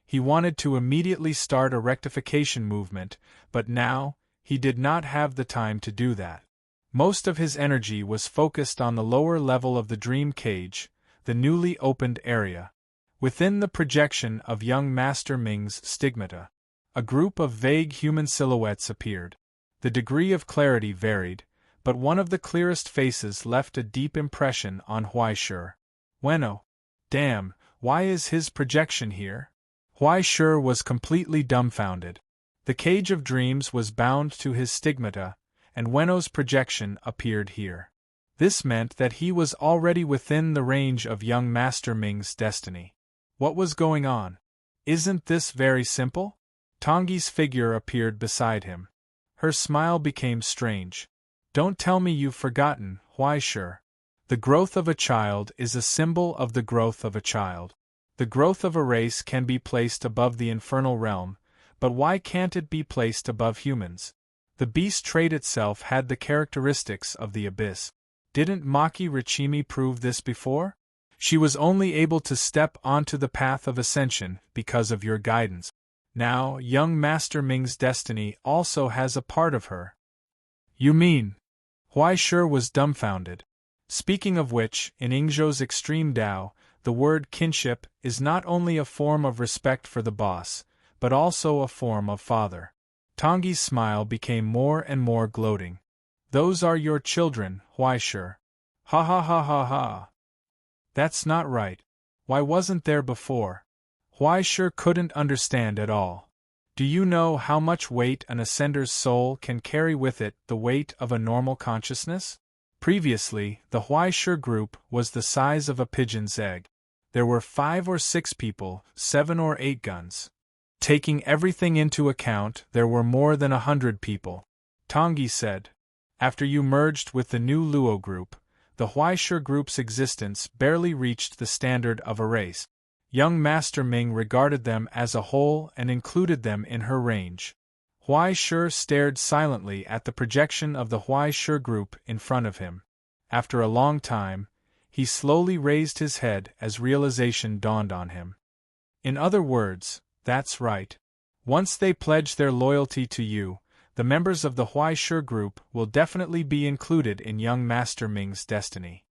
He wanted to immediately start a rectification movement, but now, he did not have the time to do that. Most of his energy was focused on the lower level of the dream cage, the newly opened area. Within the projection of young Master Ming's stigmata, a group of vague human silhouettes appeared. The degree of clarity varied, but one of the clearest faces left a deep impression on Huai Shi. Wenno. Damn, why is his projection here? Huai Shi was completely dumbfounded. The cage of dreams was bound to his stigmata, and Wenno's projection appeared here. This meant that he was already within the range of young Master Ming's destiny. What was going on? Isn't this very simple? Tongyi's figure appeared beside him. Her smile became strange. Don't tell me you've forgotten, Huai Shi. The growth of a child is a symbol of the growth of a child. The growth of a race can be placed above the infernal realm, but why can't it be placed above humans? The beast trait itself had the characteristics of the abyss. Didn't Maki Richimi prove this before? She was only able to step onto the path of ascension because of your guidance. Now, young Master Ming's destiny also has a part of her. You mean? Huai Shi was dumbfounded. Speaking of which, in Ingzhou's extreme Tao, the word kinship is not only a form of respect for the boss, but also a form of father. Tongyi's smile became more and more gloating. Those are your children, Huai Shi. Ha ha ha ha ha. That's not right. Why wasn't there before? Huai Shi couldn't understand at all. Do you know how much weight an ascender's soul can carry with it, the weight of a normal consciousness? Previously, the Huai Shi group was the size of a pigeon's egg. There were 5 or 6 people, 7 or 8 guns. Taking everything into account, there were more than 100 people. Tongyi said. After you merged with the new Luo group, the Huai Shi group's existence barely reached the standard of a race. Young Master Ming regarded them as a whole and included them in her range. Huai Shi stared silently at the projection of the Huai Shi group in front of him. After a long time, he slowly raised his head as realization dawned on him. In other words, that's right. Once they pledge their loyalty to you, the members of the Huai Shi group will definitely be included in young Master Ming's destiny.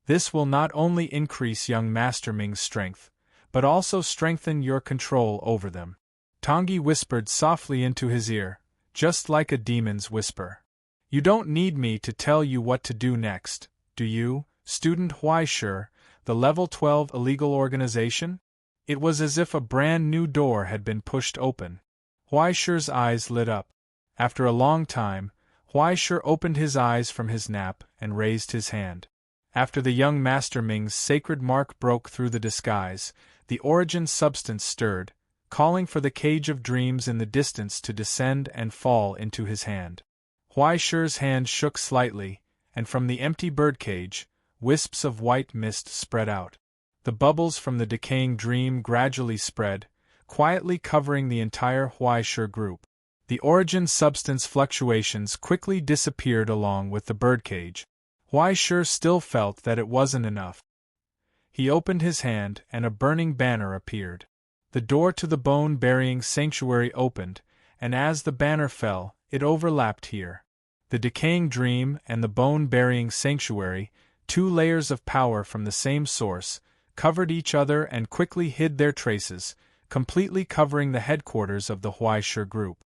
This will not only increase young Master Ming's strength, but also strengthen your control over them. Tongyi whispered softly into his ear, just like a demon's whisper. You don't need me to tell you what to do next, do you, student Huai Shi, the level 12 illegal organization? It was as if a brand new door had been pushed open. Huai Shi's eyes lit up. After a long time, Huai Shi opened his eyes from his nap and raised his hand. After the young Master Ming's sacred mark broke through the disguise, the origin substance stirred, calling for the cage of dreams in the distance to descend and fall into his hand. Huai Shi's hand shook slightly, and from the empty birdcage, wisps of white mist spread out. The bubbles from the decaying dream gradually spread, quietly covering the entire Huai Shi group. The origin substance fluctuations quickly disappeared along with the birdcage. Huaisher still felt that it wasn't enough. He opened his hand and a burning banner appeared. The door to the bone-burying sanctuary opened, and as the banner fell, it overlapped here. The decaying dream and the bone-burying sanctuary, two layers of power from the same source, covered each other and quickly hid their traces, completely covering the headquarters of the Huaisher group.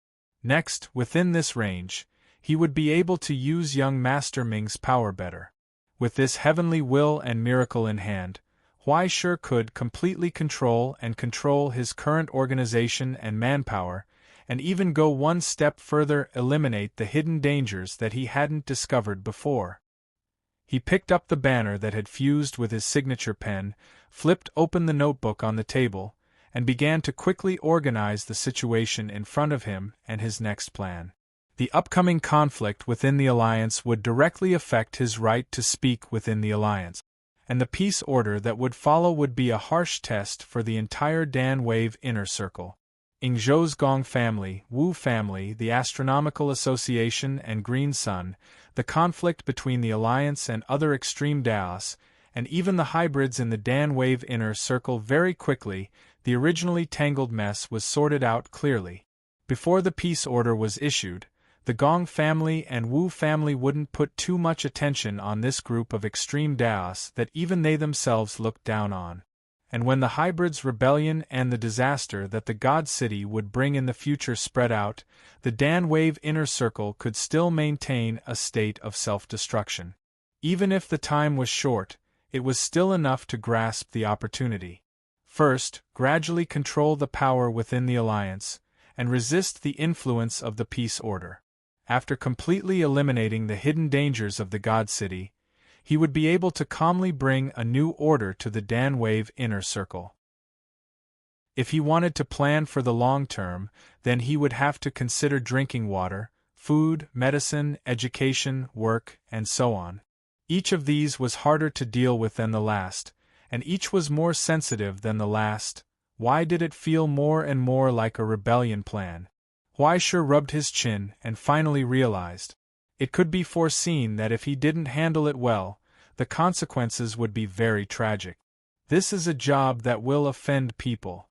Next, within this range, he would be able to use young Master Ming's power better. With this heavenly will and miracle in hand, Huaisher could completely control his current organization and manpower, and even go one step further, eliminate the hidden dangers that he hadn't discovered before. He picked up the banner that had fused with his signature pen, flipped open the notebook on the table, and began to quickly organize the situation in front of him and his next plan. The upcoming conflict within the Alliance would directly affect his right to speak within the Alliance, and the peace order that would follow would be a harsh test for the entire Dan Wave inner circle. Ingzhou's Gong family, Wu family, the Astronomical Association and Green Sun, the conflict between the Alliance and other extreme Daos, and even the hybrids in the Dan Wave inner circle. Very quickly, the originally tangled mess was sorted out clearly. Before the peace order was issued, the Gong family and Wu family wouldn't put too much attention on this group of extreme Daos that even they themselves looked down on. And when the hybrids' rebellion and the disaster that the God City would bring in the future spread out, the Dan Wave inner circle could still maintain a state of self-destruction. Even if the time was short, it was still enough to grasp the opportunity. First, gradually control the power within the Alliance, and resist the influence of the peace order. After completely eliminating the hidden dangers of the God City, he would be able to calmly bring a new order to the Dan Wave inner circle. If he wanted to plan for the long term, then he would have to consider drinking water, food, medicine, education, work, and so on. Each of these was harder to deal with than the last, and each was more sensitive than the last. Why did it feel more and more like a rebellion plan? Huaisher rubbed his chin and finally realized. It could be foreseen that if he didn't handle it well, the consequences would be very tragic. This is a job that will offend people.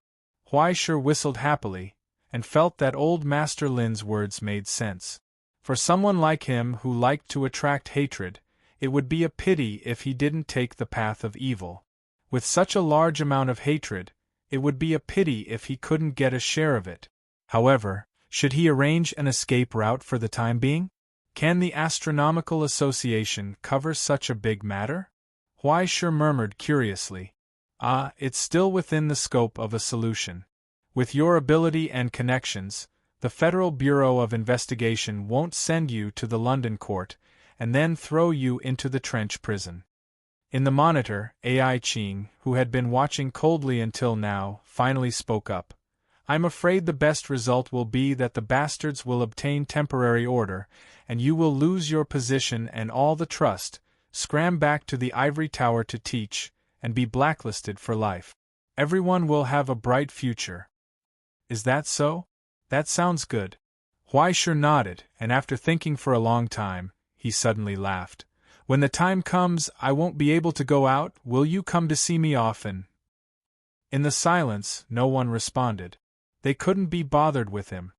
Huaisher whistled happily, and felt that old Master Lin's words made sense. For someone like him who liked to attract hatred, it would be a pity if he didn't take the path of evil. With such a large amount of hatred, it would be a pity if he couldn't get a share of it. However, should he arrange an escape route for the time being? Can the Astronomical Association cover such a big matter? Huaisher murmured curiously. It's still within the scope of a solution. With your ability and connections, the Federal Bureau of Investigation won't send you to the London court and then throw you into the trench prison. In the monitor, Ai Qing, who had been watching coldly until now, finally spoke up. I'm afraid the best result will be that the bastards will obtain temporary order, and you will lose your position and all the trust, scram back to the ivory tower to teach, and be blacklisted for life. Everyone will have a bright future. Is that so? That sounds good. Huaisher nodded, and after thinking for a long time, he suddenly laughed. When the time comes, I won't be able to go out. Will you come to see me often? In the silence, no one responded. They couldn't be bothered with him.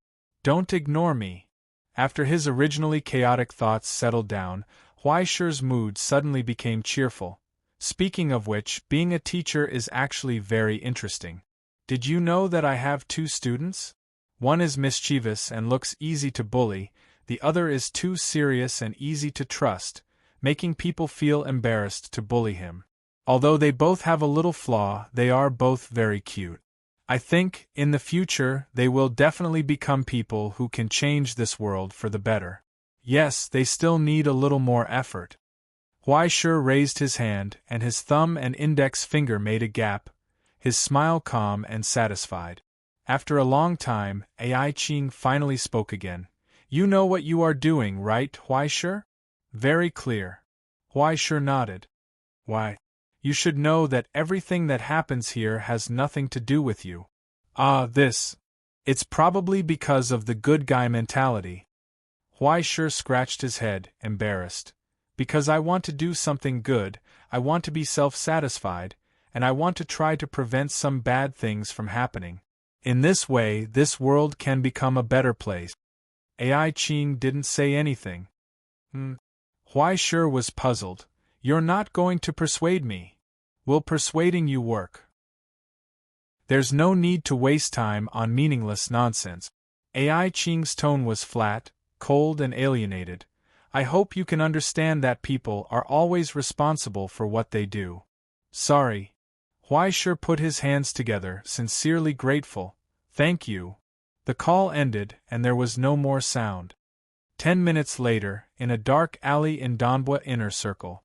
Don't ignore me. After his originally chaotic thoughts settled down, Huaisher's mood suddenly became cheerful. Speaking of which, being a teacher is actually very interesting. Did you know that I have 2 students? One is mischievous and looks easy to bully, the other is too serious and easy to trust, making people feel embarrassed to bully him. Although they both have a little flaw, they are both very cute. I think, in the future, they will definitely become people who can change this world for the better. Yes, they still need a little more effort. Huaisher raised his hand, and his thumb and index finger made a gap, his smile calm and satisfied. After a long time, Ai Qing finally spoke again. You know what you are doing, right, Huaisher? Very clear. Huaisher nodded. Why? You should know that everything that happens here has nothing to do with you. This. It's probably because of the good guy mentality. Huaisher scratched his head, embarrassed. Because I want to do something good, I want to be self-satisfied, and I want to try to prevent some bad things from happening. In this way, this world can become a better place. AI Ching didn't say anything. Huai Shi was puzzled. You're not going to persuade me. Will persuading you work? There's no need to waste time on meaningless nonsense. AI Ching's tone was flat, cold and alienated. I hope you can understand that people are always responsible for what they do. Sorry. Huai Shi put his hands together, sincerely grateful. Thank you. The call ended, and there was no more sound. 10 minutes later, in a dark alley in Donbua Inner Circle.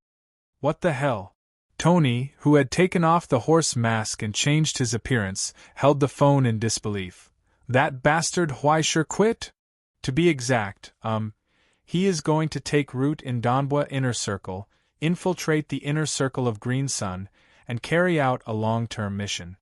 What the hell? Tony, who had taken off the horse mask and changed his appearance, held the phone in disbelief. That bastard Huai Shi quit? To be exact, he is going to take root in Donbua Inner Circle, infiltrate the Inner Circle of Green Sun, and carry out a long-term mission.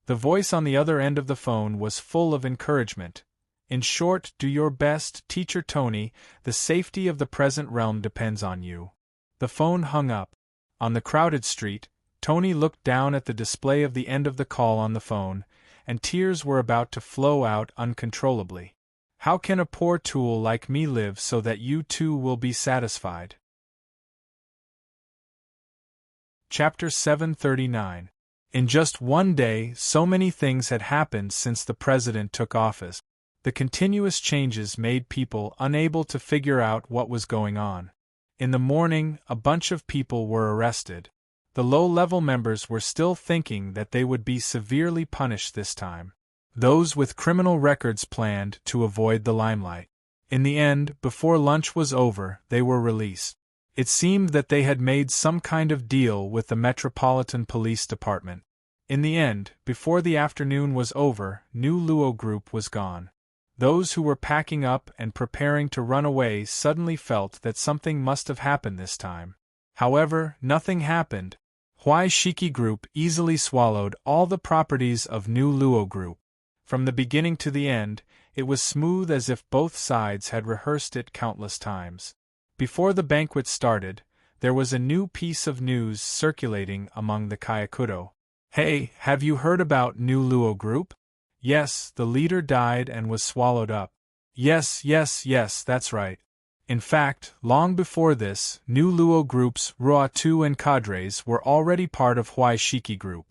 The voice on the other end of the phone was full of encouragement. In short, do your best, Teacher Tony, the safety of the present realm depends on you. The phone hung up. On the crowded street, Tony looked down at the display of the end of the call on the phone, and tears were about to flow out uncontrollably. How can a poor tool like me live so that you too will be satisfied? Chapter 739. In just one day, so many things had happened since the president took office. The continuous changes made people unable to figure out what was going on. In the morning, a bunch of people were arrested. The low-level members were still thinking that they would be severely punished this time. Those with criminal records planned to avoid the limelight. In the end, before lunch was over, they were released. It seemed that they had made some kind of deal with the Metropolitan Police Department. In the end, before the afternoon was over, New Luo Group was gone. Those who were packing up and preparing to run away suddenly felt that something must have happened this time. However, nothing happened. Huai Shiki Group easily swallowed all the properties of New Luo Group. From the beginning to the end, it was smooth as if both sides had rehearsed it countless times. Before the banquet started, there was a new piece of news circulating among the Kyakudo. Hey, have you heard about New Luo Group? Yes, the leader died and was swallowed up. Yes, that's right. In fact, long before this, New Luo Group's Ruatu and cadres were already part of Huai Shiki Group.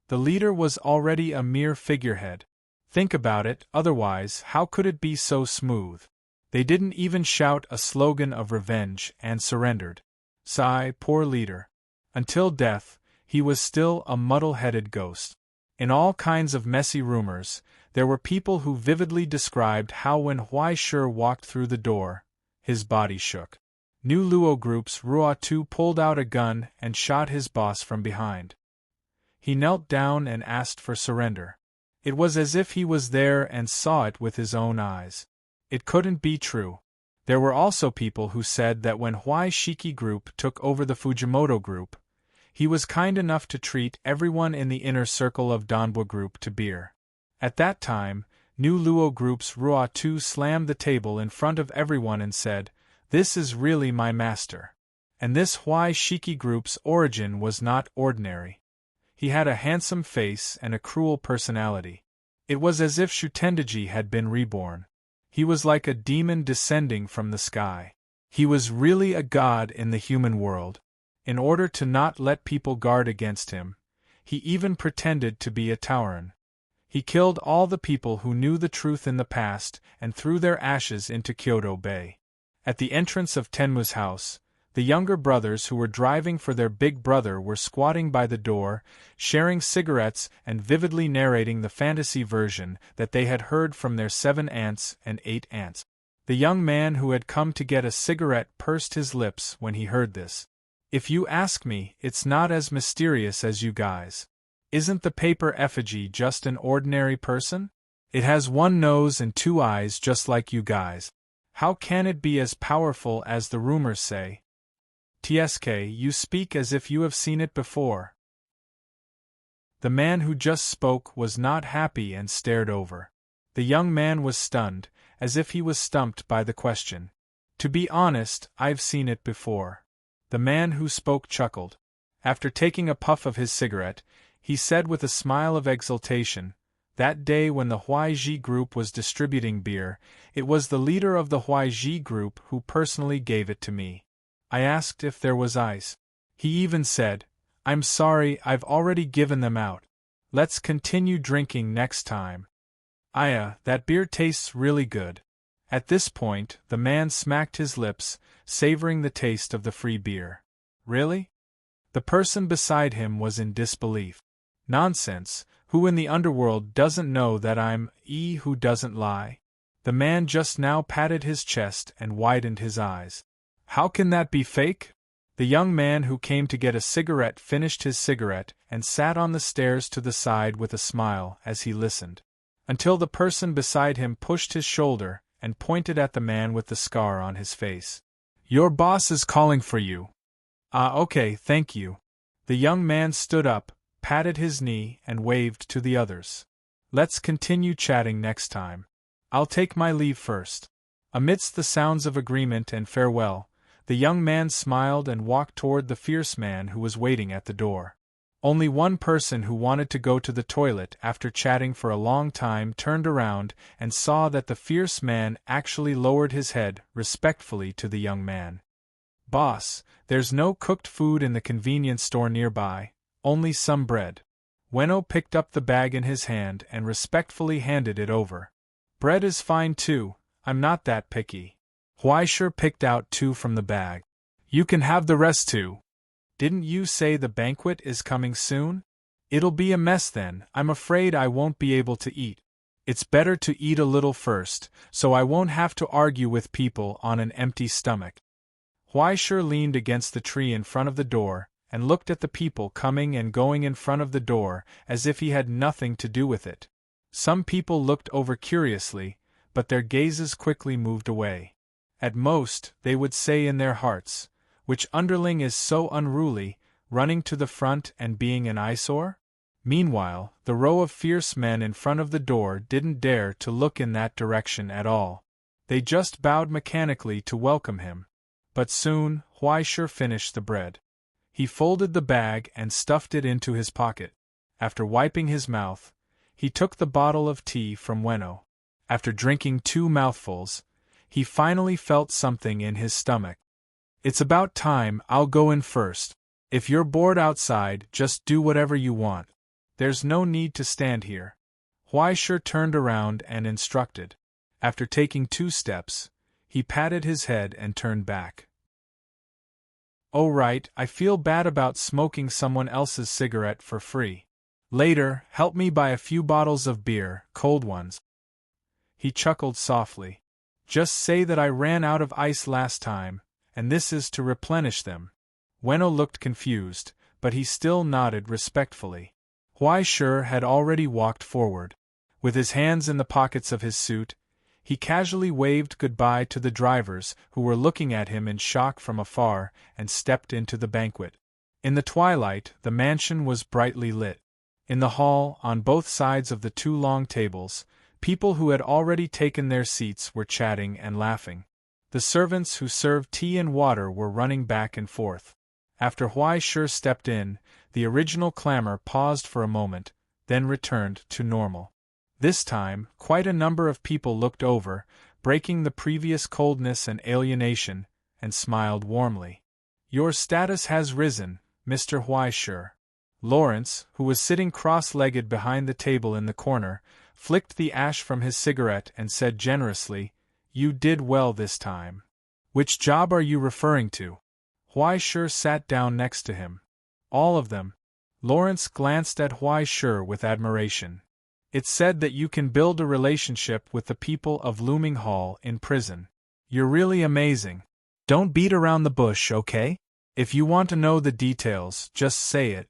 The leader was already a mere figurehead. Think about it, otherwise, how could it be so smooth? They didn't even shout a slogan of revenge and surrendered. Sigh, poor leader. Until death, he was still a muddle-headed ghost. In all kinds of messy rumors, there were people who vividly described how when Huai Shi walked through the door, his body shook. New Luo Group's Ruatu pulled out a gun and shot his boss from behind. He knelt down and asked for surrender. It was as if he was there and saw it with his own eyes. It couldn't be true. There were also people who said that when Huai Shiki Group took over the Fujimoto Group, he was kind enough to treat everyone in the inner circle of Donbua Group to beer. At that time, New Luo Group's Ruatu slammed the table in front of everyone and said, "This is really my master." And this Huai Shiki Group's origin was not ordinary. He had a handsome face and a cruel personality. It was as if Shutendaji had been reborn. He was like a demon descending from the sky. He was really a god in the human world. In order to not let people guard against him, he even pretended to be a Tauren. He killed all the people who knew the truth in the past and threw their ashes into Kyoto Bay. At the entrance of Tenmu's house, the younger brothers who were driving for their big brother were squatting by the door, sharing cigarettes and vividly narrating the fantasy version that they had heard from their 7 aunts and 8 aunts. The young man who had come to get a cigarette pursed his lips when he heard this. If you ask me, it's not as mysterious as you guys. Isn't the paper effigy just an ordinary person? It has 1 nose and 2 eyes just like you guys. How can it be as powerful as the rumors say? TSK, you speak as if you have seen it before. The man who just spoke was not happy and stared over. The young man was stunned, as if he was stumped by the question. To be honest, I've seen it before. The man who spoke chuckled. After taking a puff of his cigarette, he said with a smile of exultation, "That day when the Huaiji group was distributing beer, it was the leader of the Huaiji group who personally gave it to me. I asked if there was ice. He even said, 'I'm sorry, I've already given them out. Let's continue drinking next time.' That beer tastes really good." At this point, the man smacked his lips, savoring the taste of the free beer. "Really?" The person beside him was in disbelief. "Nonsense, who in the underworld doesn't know that I'm who doesn't lie?" The man just now patted his chest and widened his eyes. "How can that be fake?" The young man who came to get a cigarette finished his cigarette and sat on the stairs to the side with a smile as he listened. Until the person beside him pushed his shoulder and pointed at the man with the scar on his face. "Your boss is calling for you." Okay, thank you." The young man stood up, patted his knee, and waved to the others. "Let's continue chatting next time. I'll take my leave first." Amidst the sounds of agreement and farewell, the young man smiled and walked toward the fierce man who was waiting at the door. Only one person who wanted to go to the toilet after chatting for a long time turned around and saw that the fierce man actually lowered his head respectfully to the young man. "Boss, there's no cooked food in the convenience store nearby, only some bread." Weno picked up the bag in his hand and respectfully handed it over. "Bread is fine too, I'm not that picky." Huaisher picked out 2 from the bag. "You can have the rest too." "Didn't you say the banquet is coming soon? It'll be a mess then, I'm afraid I won't be able to eat. It's better to eat a little first, so I won't have to argue with people on an empty stomach." Huaisher leaned against the tree in front of the door and looked at the people coming and going in front of the door as if he had nothing to do with it. Some people looked over curiously, but their gazes quickly moved away. At most, they would say in their hearts, "Which underling is so unruly, running to the front and being an eyesore?" Meanwhile, the row of fierce men in front of the door didn't dare to look in that direction at all. They just bowed mechanically to welcome him. But soon, Huaisher finished the bread. He folded the bag and stuffed it into his pocket. After wiping his mouth, he took the bottle of tea from Weno. After drinking 2 mouthfuls, he finally felt something in his stomach. "It's about time, I'll go in first. If you're bored outside, just do whatever you want. There's no need to stand here." Huaisher turned around and instructed. After taking 2 steps, he patted his head and turned back. "Oh right, I feel bad about smoking someone else's cigarette for free. Later, help me buy a few bottles of beer, cold ones." He chuckled softly. "Just say that I ran out of ice last time, and this is to replenish them." Weno looked confused, but he still nodded respectfully. Huaisher had already walked forward. With his hands in the pockets of his suit, he casually waved goodbye to the drivers who were looking at him in shock from afar and stepped into the banquet. In the twilight, the mansion was brightly lit. In the hall, on both sides of the 2 long tables, people who had already taken their seats were chatting and laughing. The servants who served tea and water were running back and forth. After Huaisher stepped in, the original clamor paused for a moment, then returned to normal. This time, quite a number of people looked over, breaking the previous coldness and alienation, and smiled warmly. "Your status has risen, Mr. Huaisher." Lawrence, who was sitting cross-legged behind the table in the corner, flicked the ash from his cigarette and said generously, "You did well this time." "Which job are you referring to?" Huaisher sat down next to him. "All of them." Lawrence glanced at Huaisher with admiration. "It's said that you can build a relationship with the people of Looming Hall in prison. You're really amazing. Don't beat around the bush, okay? If you want to know the details, just say it."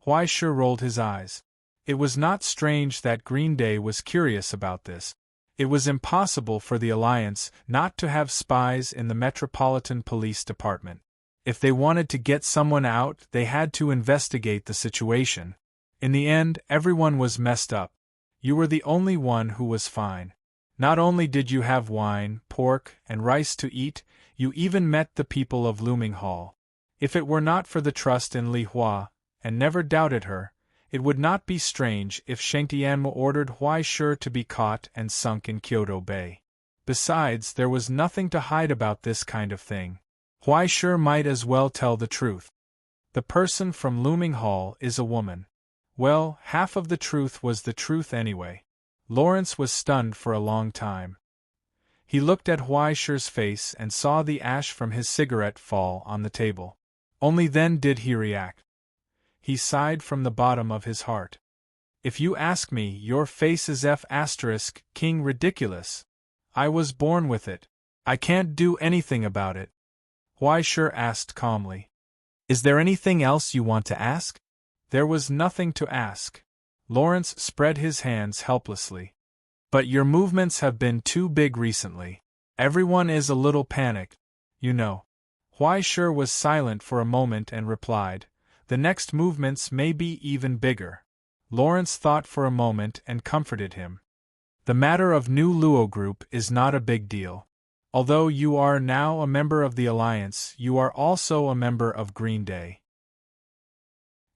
Huaisher rolled his eyes. It was not strange that Green Day was curious about this. It was impossible for the Alliance not to have spies in the Metropolitan Police Department. If they wanted to get someone out, they had to investigate the situation. In the end, everyone was messed up. You were the only one who was fine. Not only did you have wine, pork, and rice to eat, you even met the people of Looming Hall. If it were not for the trust in Li Hua, and never doubted her, it would not be strange if Shengtianmu ordered Huai Shi to be caught and sunk in Kyoto Bay. Besides, there was nothing to hide about this kind of thing. Huai Shi might as well tell the truth. The person from Looming Hall is a woman. Well, half of the truth was the truth anyway. Lawrence was stunned for a long time. He looked at Huai Shi's face and saw the ash from his cigarette fall on the table. Only then did he react. He sighed from the bottom of his heart. If you ask me, your face is King ridiculous. I was born with it. I can't do anything about it. Huai Shi asked calmly. Is there anything else you want to ask? There was nothing to ask. Lawrence spread his hands helplessly. But your movements have been too big recently. Everyone is a little panicked, you know. Huai Shi was silent for a moment and replied, the next movements may be even bigger. Lawrence thought for a moment and comforted him. The matter of New Luo Group is not a big deal. Although you are now a member of the Alliance, you are also a member of Green Day.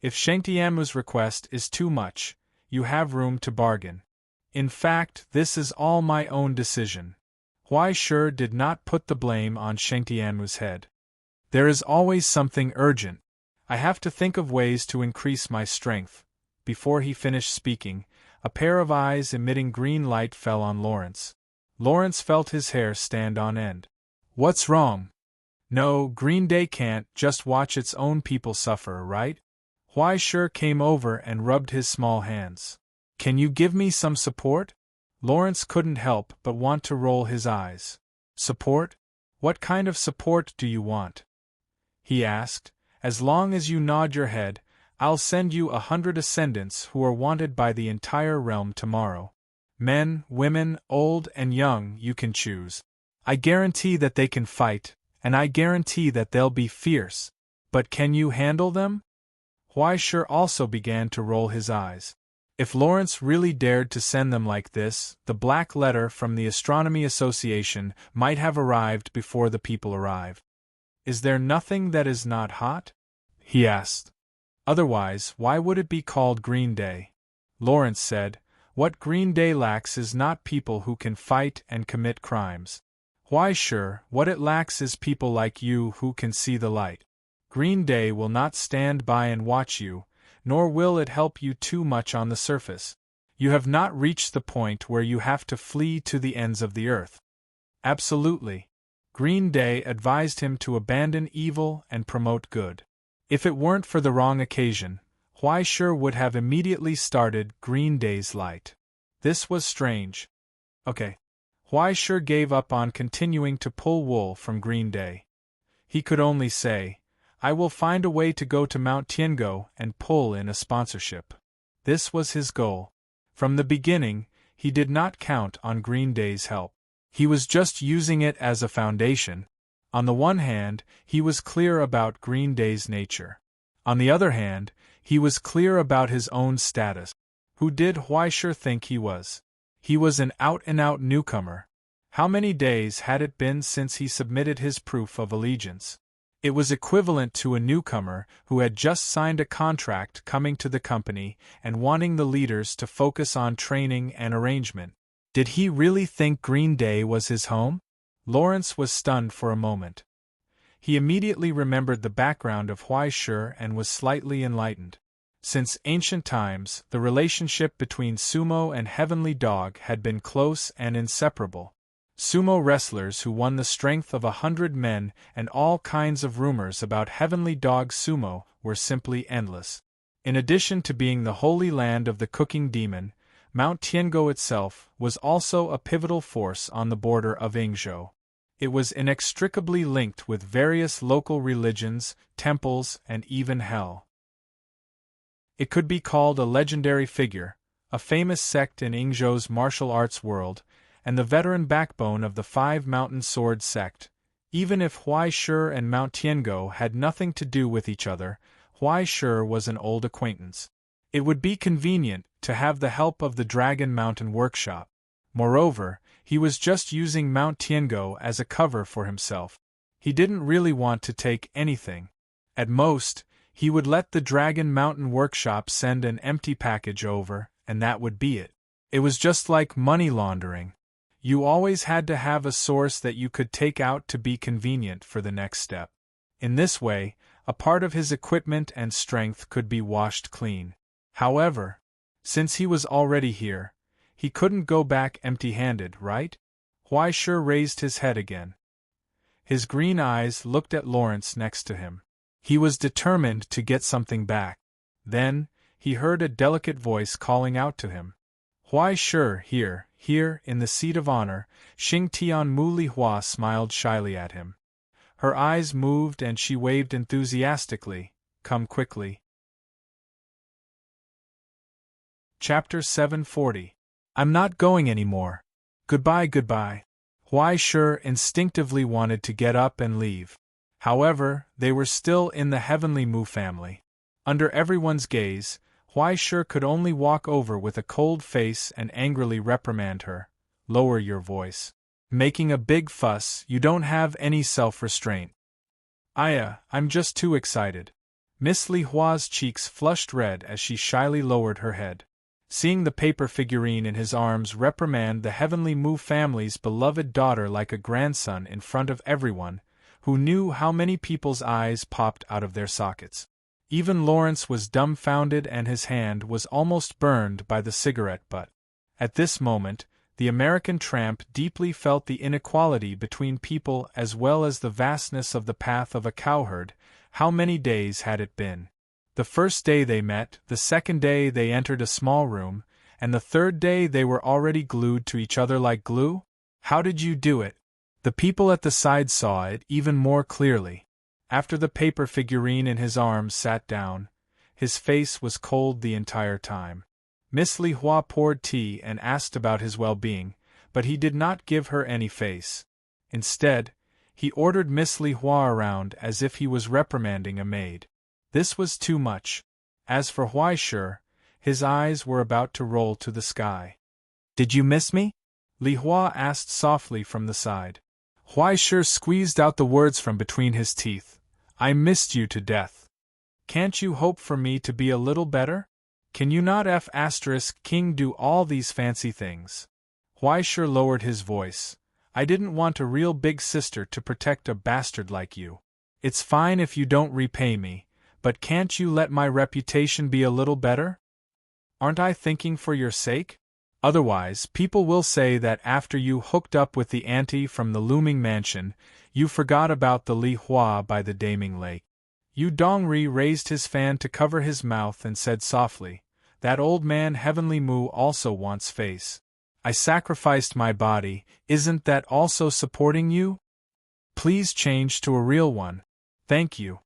If Shengtianmu's request is too much, you have room to bargain. In fact, this is all my own decision. Huai Shi did not put the blame on Shengtianmu's head. There is always something urgent. I have to think of ways to increase my strength. Before he finished speaking, a pair of eyes emitting green light fell on Lawrence. Lawrence felt his hair stand on end. What's wrong? No, Green Day can't just watch its own people suffer, right? Huai Shi came over and rubbed his small hands. Can you give me some support? Lawrence couldn't help but want to roll his eyes. Support? What kind of support do you want? He asked. As long as you nod your head, I'll send you 100 ascendants who are wanted by the entire realm tomorrow. Men, women, old and young, you can choose. I guarantee that they can fight, and I guarantee that they'll be fierce. But can you handle them? Huai Shi also began to roll his eyes. If Lawrence really dared to send them like this, the black letter from the Astronomy Association might have arrived before the people arrive. Is there nothing that is not hot? He asked. Otherwise, why would it be called Green Day? Lawrence said, what Green Day lacks is not people who can fight and commit crimes. Huai Shi, what it lacks is people like you who can see the light. Green Day will not stand by and watch you, nor will it help you too much on the surface. You have not reached the point where you have to flee to the ends of the earth. Absolutely. Green Day advised him to abandon evil and promote good. If it weren't for the wrong occasion, Huai Shi would have immediately started Green Day's light. This was strange. Okay. Huai Shi gave up on continuing to pull wool from Green Day. He could only say, I will find a way to go to Mount Tiango and pull in a sponsorship. This was his goal. From the beginning, he did not count on Green Day's help. He was just using it as a foundation. On the one hand, he was clear about Green Day's nature. On the other hand, he was clear about his own status. Who did Huai Shi think he was? He was an out-and-out newcomer. How many days had it been since he submitted his proof of allegiance? It was equivalent to a newcomer who had just signed a contract coming to the company and wanting the leaders to focus on training and arrangement. Did he really think Green Day was his home? Lawrence was stunned for a moment. He immediately remembered the background of Huai Shi and was slightly enlightened. Since ancient times, the relationship between Sumo and Heavenly Dog had been close and inseparable. Sumo wrestlers who won the strength of 100 men and all kinds of rumors about Heavenly Dog Sumo were simply endless. In addition to being the holy land of the cooking demon, Mount Tiango itself was also a pivotal force on the border of Yingzhou. It was inextricably linked with various local religions, temples, and even hell. It could be called a legendary figure, a famous sect in Yingzhou's martial arts world, and the veteran backbone of the Five Mountain Sword sect. Even if Huai Shi and Mount Tiango had nothing to do with each other, Huai Shi was an old acquaintance. It would be convenient to have the help of the Dragon Mountain workshop. Moreover, he was just using Mount Tiango as a cover for himself. He didn't really want to take anything. At most, he would let the Dragon Mountain Workshop send an empty package over, and that would be it. It was just like money laundering. You always had to have a source that you could take out to be convenient for the next step. In this way, a part of his equipment and strength could be washed clean. However, since he was already here, he couldn't go back empty-handed, right? Huaishe raised his head again. His green eyes looked at Lawrence next to him. He was determined to get something back. Then, he heard a delicate voice calling out to him. Huaishe, here, in the seat of honor. Xing Tian Mu Li Hua smiled shyly at him. Her eyes moved and she waved enthusiastically. Come quickly. Chapter 740. I'm not going anymore. Goodbye, goodbye. Huaishe instinctively wanted to get up and leave. However, they were still in the Heavenly Mu family. Under everyone's gaze, Huaishe could only walk over with a cold face and angrily reprimand her. Lower your voice. Making a big fuss, you don't have any self-restraint. I'm just too excited. Miss Li Hua's cheeks flushed red as she shyly lowered her head. Seeing the paper figurine in his arms reprimand the Heavenly Mu family's beloved daughter like a grandson in front of everyone, who knew how many people's eyes popped out of their sockets. Even Lawrence was dumbfounded and his hand was almost burned by the cigarette butt. At this moment, the American tramp deeply felt the inequality between people as well as the vastness of the path of a cowherd. How many days had it been? The first day they met, the second day they entered a small room, and the third day they were already glued to each other like glue? How did you do it? The people at the side saw it even more clearly. After the paper figurine in his arms sat down, his face was cold the entire time. Miss Li Hua poured tea and asked about his well-being, but he did not give her any face. Instead, he ordered Miss Li Hua around as if he was reprimanding a maid. This was too much. As for Huaishe, his eyes were about to roll to the sky. Did you miss me? Li Hua asked softly from the side. Huaishe squeezed out the words from between his teeth. I missed you to death. Can't you hope for me to be a little better? Can you not King do all these fancy things? Huaishe lowered his voice. I didn't want a real big sister to protect a bastard like you. It's fine if you don't repay me, but can't you let my reputation be a little better? Aren't I thinking for your sake? Otherwise, people will say that after you hooked up with the auntie from the looming mansion, you forgot about the Li Hua by the Daming Lake. Yu Dongri raised his fan to cover his mouth and said softly, that old man Heavenly Mu also wants face. I sacrificed my body, isn't that also supporting you? Please change to a real one. Thank you.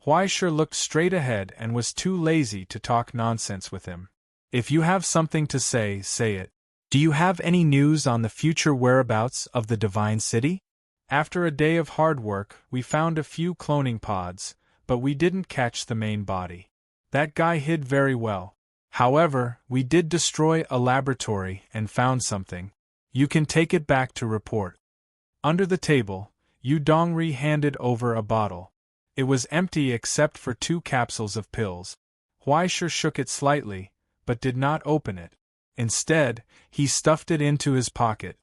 Huaishe looked straight ahead and was too lazy to talk nonsense with him. If you have something to say, say it. Do you have any news on the future whereabouts of the Divine City? After a day of hard work, we found a few cloning pods, but we didn't catch the main body. That guy hid very well. However, we did destroy a laboratory and found something. You can take it back to report. Under the table, Yu Dongri handed over a bottle. It was empty except for 2 capsules of pills. Huaishe shook it slightly, but did not open it. Instead, he stuffed it into his pocket.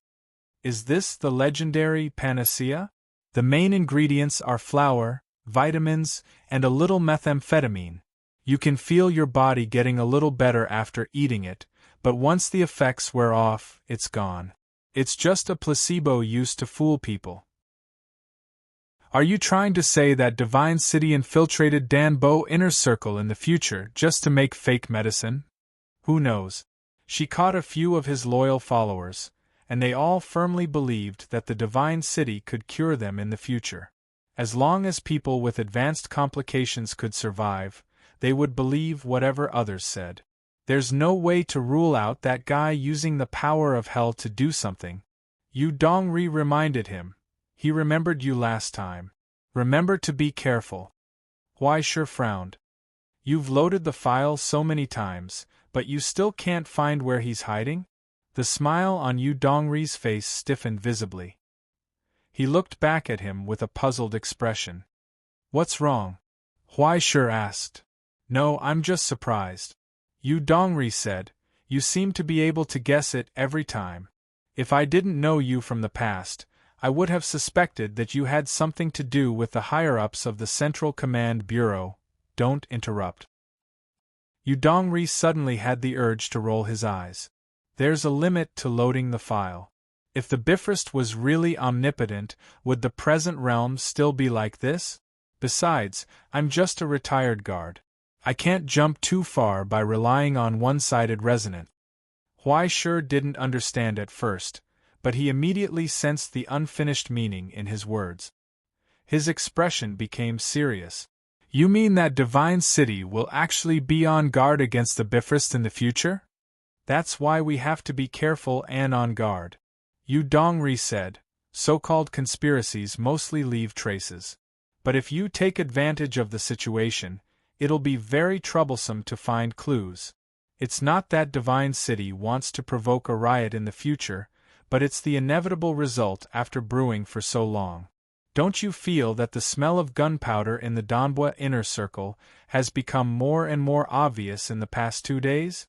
Is this the legendary panacea? The main ingredients are flour, vitamins, and a little methamphetamine. You can feel your body getting a little better after eating it, but once the effects wear off, it's gone. It's just a placebo used to fool people. Are you trying to say that Divine City infiltrated Dan Bo inner circle in the future just to make fake medicine? Who knows? She caught a few of his loyal followers, and they all firmly believed that the Divine City could cure them in the future. As long as people with advanced complications could survive, they would believe whatever others said. There's no way to rule out that guy using the power of hell to do something. Yu Dongri reminded him. He remembered you last time. Remember to be careful. Huaishe frowned. You've loaded the file so many times, but you still can't find where he's hiding? The smile on Yu Dongri's face stiffened visibly. He looked back at him with a puzzled expression. What's wrong? Huaishur asked. No, I'm just surprised. Yu Dongri said, you seem to be able to guess it every time. If I didn't know you from the past, I would have suspected that you had something to do with the higher-ups of the Central Command Bureau. Don't interrupt. Yu Dongri suddenly had the urge to roll his eyes. There's a limit to loading the file. If the Bifrost was really omnipotent, would the present realm still be like this? Besides, I'm just a retired guard. I can't jump too far by relying on one-sided resonance. Huaishur didn't understand at first, but he immediately sensed the unfinished meaning in his words. His expression became serious. You mean that Divine City will actually be on guard against the Bifrost in the future? That's why we have to be careful and on guard. Yu Dongri said, so-called conspiracies mostly leave traces. But if you take advantage of the situation, it'll be very troublesome to find clues. It's not that Divine City wants to provoke a riot in the future, but it's the inevitable result after brewing for so long. Don't you feel that the smell of gunpowder in the Donbua inner circle has become more and more obvious in the past 2 days?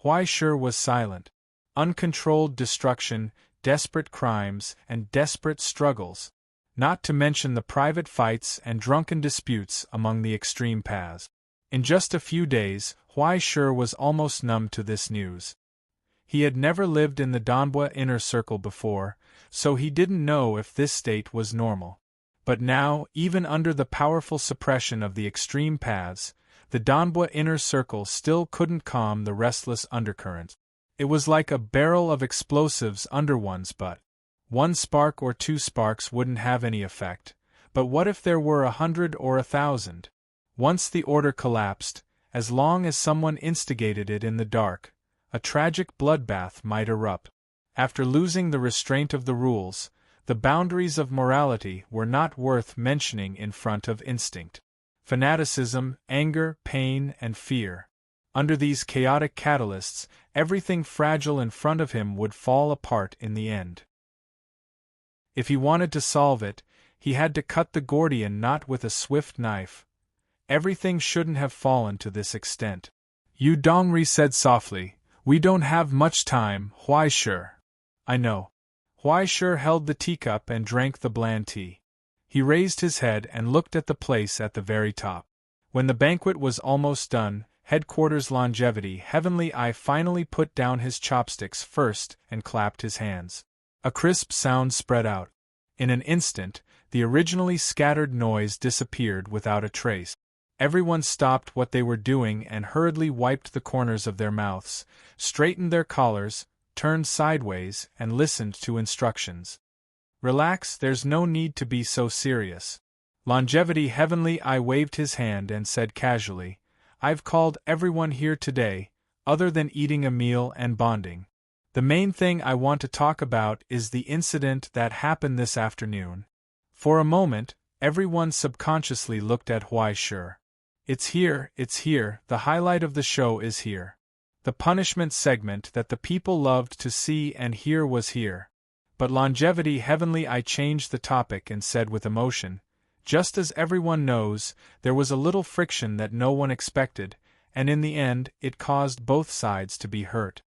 Huaishur was silent. Uncontrolled destruction, desperate crimes, and desperate struggles, not to mention the private fights and drunken disputes among the extreme paths. In just a few days, Huaishur was almost numb to this news. He had never lived in the Donbua inner circle before, so he didn't know if this state was normal. But now, even under the powerful suppression of the extreme paths, the Donbua inner circle still couldn't calm the restless undercurrent. It was like a barrel of explosives under one's butt. 1 spark or 2 sparks wouldn't have any effect, but what if there were 100 or 1,000? Once the order collapsed, as long as someone instigated it in the dark, a tragic bloodbath might erupt. After losing the restraint of the rules, the boundaries of morality were not worth mentioning in front of instinct. Fanaticism, anger, pain, and fear. Under these chaotic catalysts, everything fragile in front of him would fall apart in the end. If he wanted to solve it, he had to cut the Gordian knot with a swift knife. Everything shouldn't have fallen to this extent. Yu Dongri said softly, we don't have much time, Huaishur. I know. Huaishur held the teacup and drank the bland tea. He raised his head and looked at the place at the very top. When the banquet was almost done, Headquarters Longevity Heavenly Eye finally put down his chopsticks first and clapped his hands. A crisp sound spread out. In an instant, the originally scattered noise disappeared without a trace. Everyone stopped what they were doing and hurriedly wiped the corners of their mouths, straightened their collars, turned sideways, and listened to instructions. Relax, there's no need to be so serious. Longevity Heavenly Eye waved his hand and said casually, I've called everyone here today, other than eating a meal and bonding. The main thing I want to talk about is the incident that happened this afternoon. For a moment, everyone subconsciously looked at Huaishur. It's here, the highlight of the show is here. The punishment segment that the people loved to see and hear was here. But Longevity Heavenly Eye changed the topic and said with emotion, just as everyone knows, there was a little friction that no one expected, and in the end, it caused both sides to be hurt.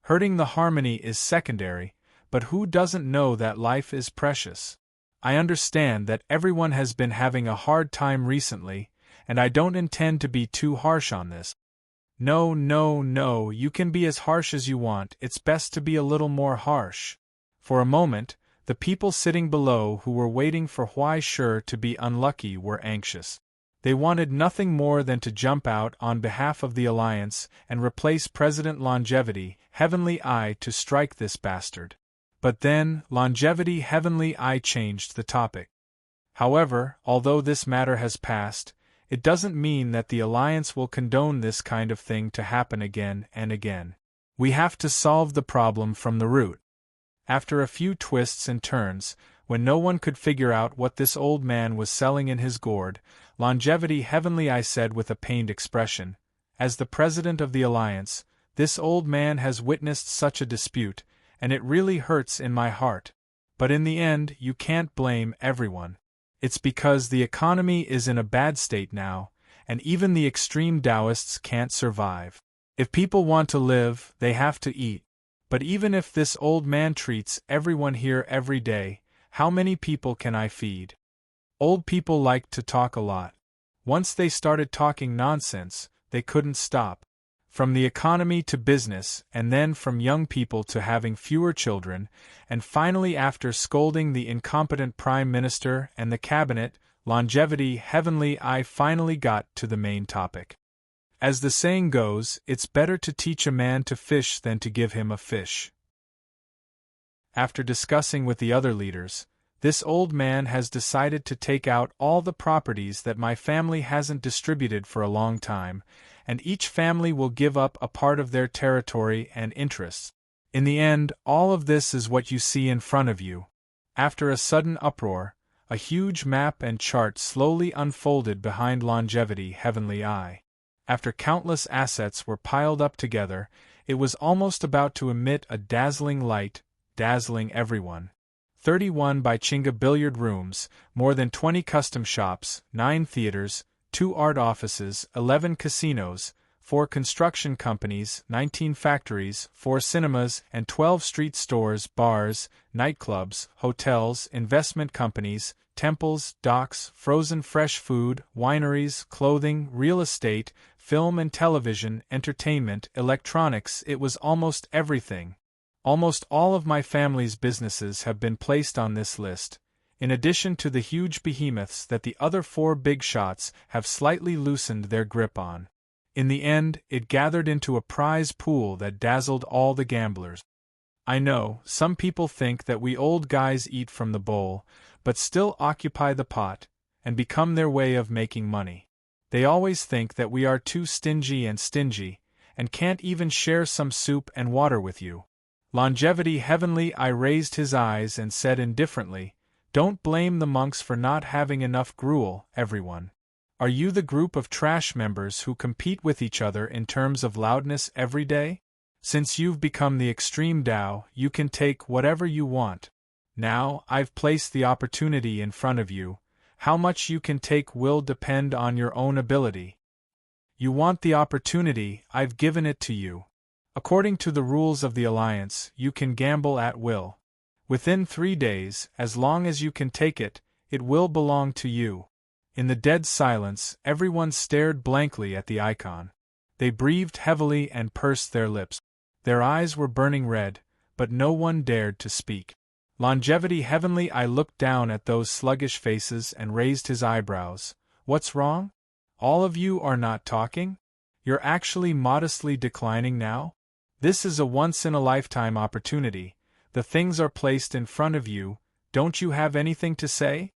Hurting the harmony is secondary, but who doesn't know that life is precious? I understand that everyone has been having a hard time recently, and I don't intend to be too harsh on this. No, you can be as harsh as you want, it's best to be a little more harsh. For a moment, the people sitting below who were waiting for Huaishur to be unlucky were anxious. They wanted nothing more than to jump out on behalf of the Alliance and replace President Longevity Heavenly Eye to strike this bastard. But then, Longevity Heavenly Eye changed the topic. However, although this matter has passed, it doesn't mean that the Alliance will condone this kind of thing to happen again and again. We have to solve the problem from the root. After a few twists and turns, when no one could figure out what this old man was selling in his gourd, Longevity Heavenly Eye said with a pained expression, as the president of the Alliance, this old man has witnessed such a dispute, and it really hurts in my heart. But in the end, you can't blame everyone. It's because the economy is in a bad state now, and even the extreme Taoists can't survive. If people want to live, they have to eat. But even if this old man treats everyone here every day, how many people can I feed? Old people like to talk a lot. Once they started talking nonsense, they couldn't stop. From the economy to business, and then from young people to having fewer children, and finally after scolding the incompetent Prime Minister and the Cabinet, longevity heavenly, I finally got to the main topic. As the saying goes, it's better to teach a man to fish than to give him a fish. After discussing with the other leaders, this old man has decided to take out all the properties that my family hasn't distributed for a long time, and each family will give up a part of their territory and interests. In the end, all of this is what you see in front of you. After a sudden uproar, a huge map and chart slowly unfolded behind longevity heavenly eye. After countless assets were piled up together, it was almost about to emit a dazzling light, dazzling everyone. 31 Chinga billiard rooms, more than 20 custom shops, 9 theaters, 2 art offices, 11 casinos, 4 construction companies, 19 factories, 4 cinemas, and 12 street stores, bars, nightclubs, hotels, investment companies, temples, docks, frozen fresh food, wineries, clothing, real estate, film and television, entertainment, electronics. It was almost everything. Almost all of my family's businesses have been placed on this list, in addition to the huge behemoths that the other 4 big shots have slightly loosened their grip on. In the end, it gathered into a prize pool that dazzled all the gamblers. I know, some people think that we old guys eat from the bowl, but still occupy the pot, and become their way of making money. They always think that we are too stingy, and can't even share some soup and water with you. Longevity heavenly I raised his eyes and said indifferently, "Don't blame the monks for not having enough gruel, everyone. Are you the group of trash members who compete with each other in terms of loudness every day? Since you've become the extreme Tao, you can take whatever you want. Now, I've placed the opportunity in front of you. How much you can take will depend on your own ability. You want the opportunity, I've given it to you. According to the rules of the Alliance, you can gamble at will. Within 3 days, as long as you can take it, it will belong to you." In the dead silence, everyone stared blankly at the icon. They breathed heavily and pursed their lips. Their eyes were burning red, but no one dared to speak. Longevity heavenly I looked down at those sluggish faces and raised his eyebrows. "What's wrong? All of you are not talking? You're actually modestly declining now? This is a once-in-a-lifetime opportunity. The things are placed in front of you. Don't you have anything to say?"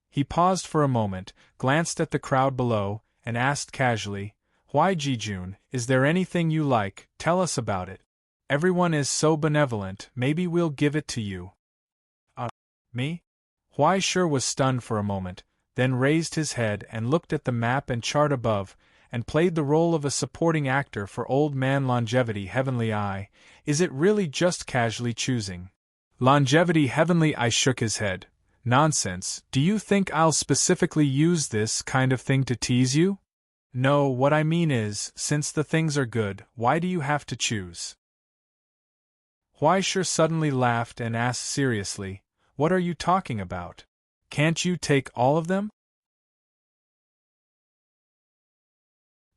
He paused for a moment, glanced at the crowd below, and asked casually, "Why, Jijun, is there anything you like? Tell us about it. Everyone is so benevolent, maybe we'll give it to you." Me? Huai Shi was stunned for a moment, then raised his head and looked at the map and chart above, and played the role of a supporting actor for Old Man Longevity Heavenly Eye. "Is it really just casually choosing?" Longevity Heavenly Eye shook his head. "Nonsense, do you think I'll specifically use this kind of thing to tease you? No, what I mean is, since the things are good, why do you have to choose?" Huai Shi suddenly laughed and asked seriously, "What are you talking about? Can't you take all of them?"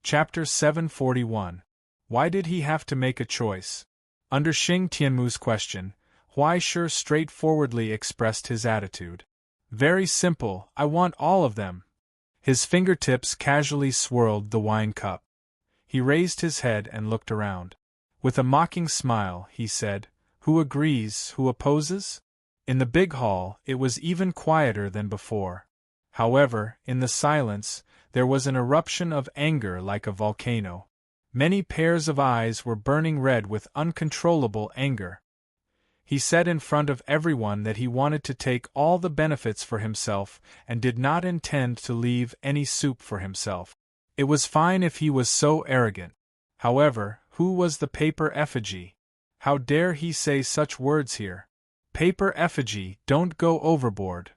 Chapter 741. Why did he have to make a choice? Under Xing Tianmu's question, Huai Shi straightforwardly expressed his attitude. "Very simple, I want all of them." His fingertips casually swirled the wine cup. He raised his head and looked around. With a mocking smile, he said, "Who agrees, who opposes?" In the big hall, it was even quieter than before. However, in the silence, there was an eruption of anger like a volcano. Many pairs of eyes were burning red with uncontrollable anger. He said in front of everyone that he wanted to take all the benefits for himself and did not intend to leave any soup for himself. It was fine if he was so arrogant. However, who was the paper effigy? How dare he say such words here? Paper effigy, don't go overboard.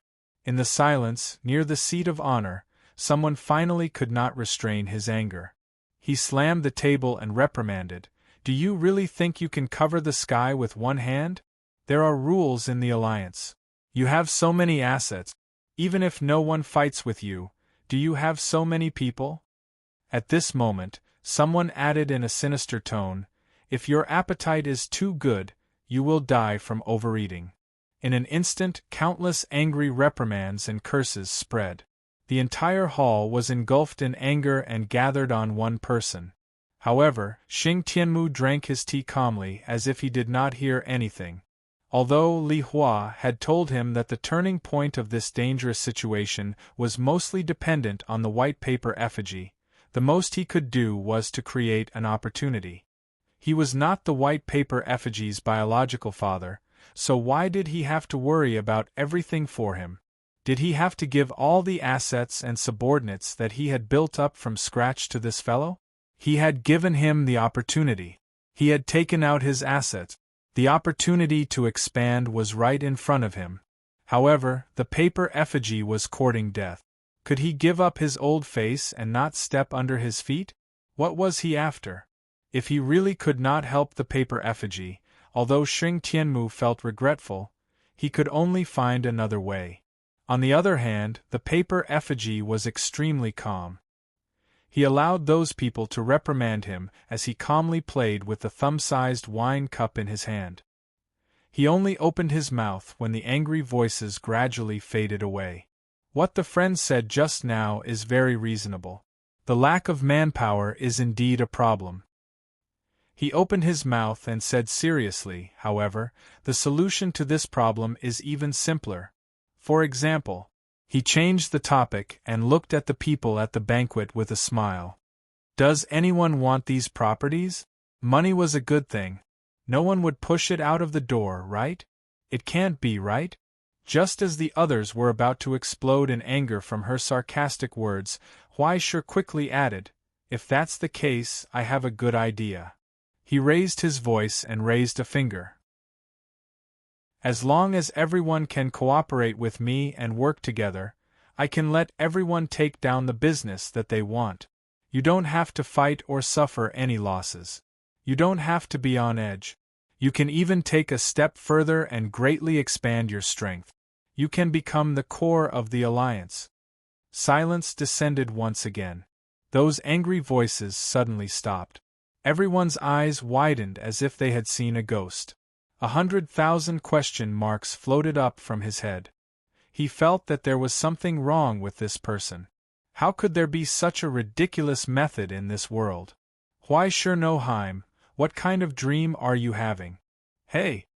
In the silence, near the seat of honor, someone finally could not restrain his anger. He slammed the table and reprimanded, "Do you really think you can cover the sky with one hand? There are rules in the alliance. You have so many assets. Even if no one fights with you, do you have so many people?" At this moment, someone added in a sinister tone, "If your appetite is too good, you will die from overeating." In an instant, countless angry reprimands and curses spread. The entire hall was engulfed in anger and gathered on one person. However, Xing Tianmu drank his tea calmly as if he did not hear anything. Although Li Hua had told him that the turning point of this dangerous situation was mostly dependent on the white paper effigy, the most he could do was to create an opportunity. He was not the white paper effigy's biological father, so why did he have to worry about everything for him? Did he have to give all the assets and subordinates that he had built up from scratch to this fellow? He had given him the opportunity. He had taken out his assets. The opportunity to expand was right in front of him. However, the paper effigy was courting death. Could he give up his old face and not step under his feet? What was he after? If he really could not help the paper effigy, although Xing Tianmu felt regretful, he could only find another way. On the other hand, the paper effigy was extremely calm. He allowed those people to reprimand him as he calmly played with the thumb-sized wine cup in his hand. He only opened his mouth when the angry voices gradually faded away. What the friend said just now is very reasonable. The lack of manpower is indeed a problem. He opened his mouth and said seriously, however, the solution to this problem is even simpler. For example, he changed the topic and looked at the people at the banquet with a smile. Does anyone want these properties? Money was a good thing. No one would push it out of the door, right? It can't be, right? Just as the others were about to explode in anger from her sarcastic words, Huaishir quickly added, "If that's the case, I have a good idea." He raised his voice and raised a finger. "As long as everyone can cooperate with me and work together, I can let everyone take down the business that they want. You don't have to fight or suffer any losses. You don't have to be on edge. You can even take a step further and greatly expand your strength. You can become the core of the alliance." Silence descended once again. Those angry voices suddenly stopped. Everyone's eyes widened as if they had seen a ghost. 100,000 question marks floated up from his head. He felt that there was something wrong with this person. How could there be such a ridiculous method in this world? Huaishir Noheim, what kind of dream are you having? Hey!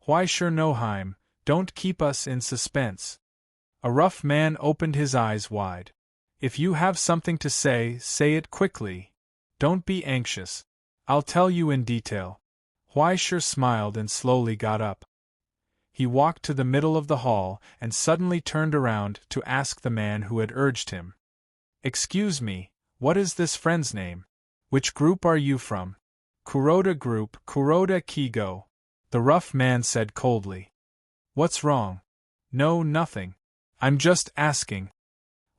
Huaishir Noheim, don't keep us in suspense. A rough man opened his eyes wide. If you have something to say it quickly. Don't be anxious. I'll tell you in detail. Huaishir smiled and slowly got up. He walked to the middle of the hall and suddenly turned around to ask the man who had urged him. "Excuse me, what is this friend's name? Which group are you from?" "Kuroda Group, Kuroda Kigo," the rough man said coldly. "What's wrong?" "No, nothing. I'm just asking."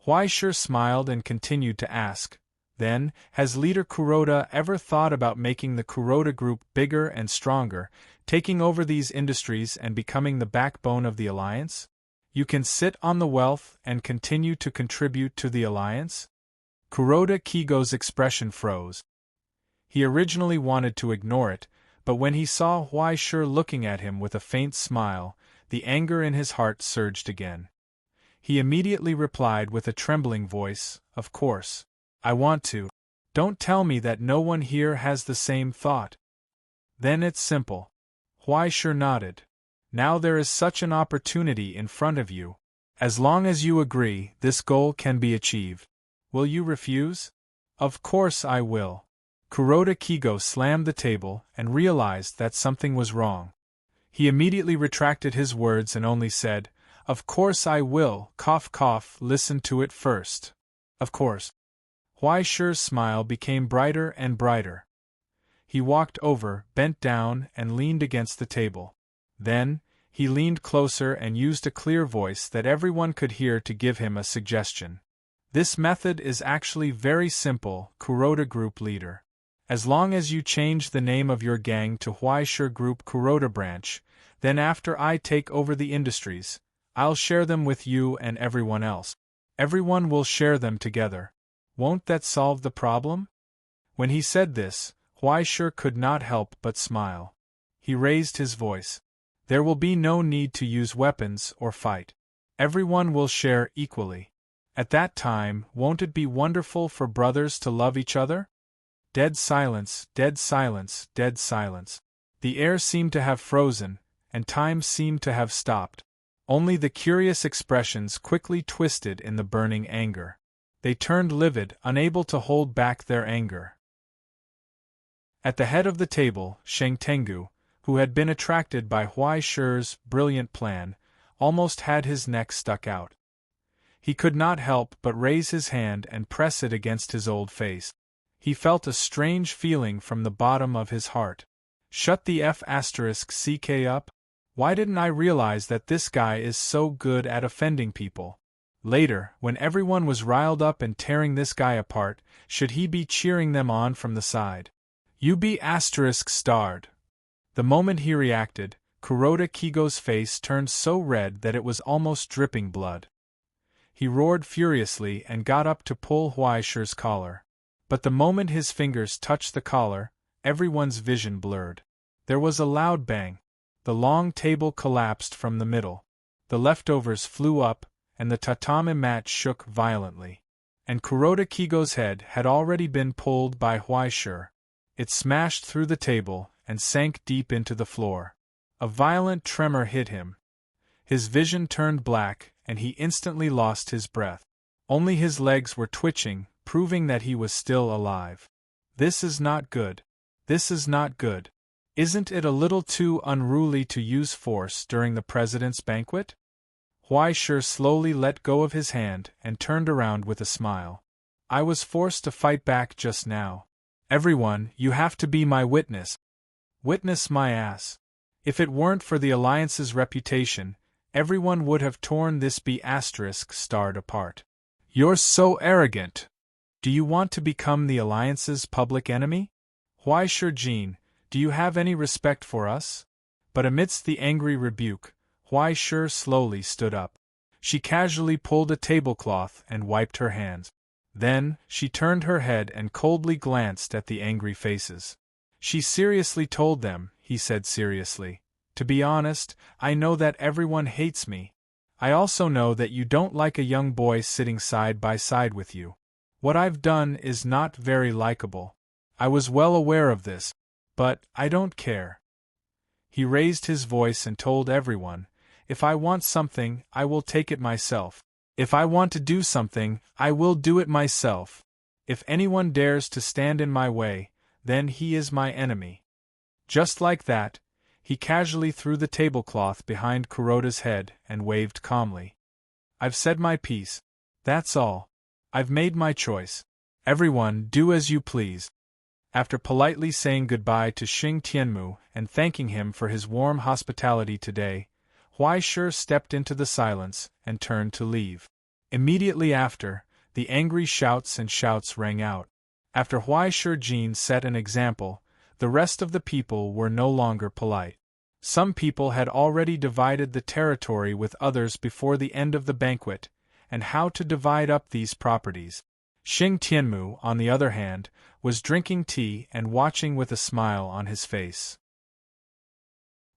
Huaishir smiled and continued to ask. Then, has leader Kuroda ever thought about making the Kuroda Group bigger and stronger, taking over these industries and becoming the backbone of the alliance? You can sit on the wealth and continue to contribute to the alliance? Kuroda Kigo's expression froze. He originally wanted to ignore it, but when he saw Huaishir looking at him with a faint smile, the anger in his heart surged again. He immediately replied with a trembling voice, "Of course. I want to. Don't tell me that no one here has the same thought." "Then it's simple." Huaishir nodded. "Now there is such an opportunity in front of you. As long as you agree, this goal can be achieved. Will you refuse?" "Of course I will." Kuroda Kigo slammed the table and realized that something was wrong. He immediately retracted his words and only said, "Of course I will, cough cough, listen to it first. Of course." Huaishir's smile became brighter and brighter. He walked over, bent down, and leaned against the table. Then, he leaned closer and used a clear voice that everyone could hear to give him a suggestion. This method is actually very simple, Kuroda Group Leader. As long as you change the name of your gang to Huaishur Group Kuroda Branch, then after I take over the industries, I'll share them with you and everyone else. Everyone will share them together. Won't that solve the problem? When he said this, Huaishur could not help but smile. He raised his voice. There will be no need to use weapons or fight. Everyone will share equally. At that time, won't it be wonderful for brothers to love each other? Dead silence, dead silence, dead silence. The air seemed to have frozen, and time seemed to have stopped. Only the curious expressions quickly twisted in the burning anger. They turned livid, unable to hold back their anger. At the head of the table, Sheng Tengu, who had been attracted by Huaishur's brilliant plan, almost had his neck stuck out. He could not help but raise his hand and press it against his old face. He felt a strange feeling from the bottom of his heart. Shut the F***ck up? Why didn't I realize that this guy is so good at offending people? Later, when everyone was riled up and tearing this guy apart, should he be cheering them on from the side? You be *****. The moment he reacted, Kuroda Kigo's face turned so red that it was almost dripping blood. He roared furiously and got up to pull Huaishur's collar. But the moment his fingers touched the collar, everyone's vision blurred. There was a loud bang. The long table collapsed from the middle. The leftovers flew up, and the tatami mat shook violently. And Kuroda Kigo's head had already been pulled by Huaishur. It smashed through the table and sank deep into the floor. A violent tremor hit him. His vision turned black, and he instantly lost his breath. Only his legs were twitching, proving that he was still alive. This is not good. This is not good. Isn't it a little too unruly to use force during the president's banquet? Huaishur slowly let go of his hand and turned around with a smile. I was forced to fight back just now. Everyone, you have to be my witness. Witness my ass. If it weren't for the Alliance's reputation, everyone would have torn this B**** apart. You're so arrogant. Do you want to become the Alliance's public enemy? Huaishur Jin, do you have any respect for us? But amidst the angry rebuke, Huaishur slowly stood up. She casually pulled a tablecloth and wiped her hands. Then, she turned her head and coldly glanced at the angry faces. She seriously told them, he said seriously, to be honest, I know that everyone hates me. I also know that you don't like a young boy sitting side by side with you. What I've done is not very likable. I was well aware of this, but I don't care. He raised his voice and told everyone, if I want something, I will take it myself. If I want to do something, I will do it myself. If anyone dares to stand in my way, then he is my enemy. Just like that, he casually threw the tablecloth behind Kuroda's head and waved calmly. I've said my piece. That's all. I've made my choice. Everyone, do as you please. After politely saying goodbye to Xing Tianmu and thanking him for his warm hospitality today, Huaishur stepped into the silence and turned to leave. Immediately after, the angry shouts and shouts rang out. After Huaishur Jin set an example, the rest of the people were no longer polite. Some people had already divided the territory with others before the end of the banquet, and how to divide up these properties. Xing Tianmu, on the other hand, was drinking tea and watching with a smile on his face.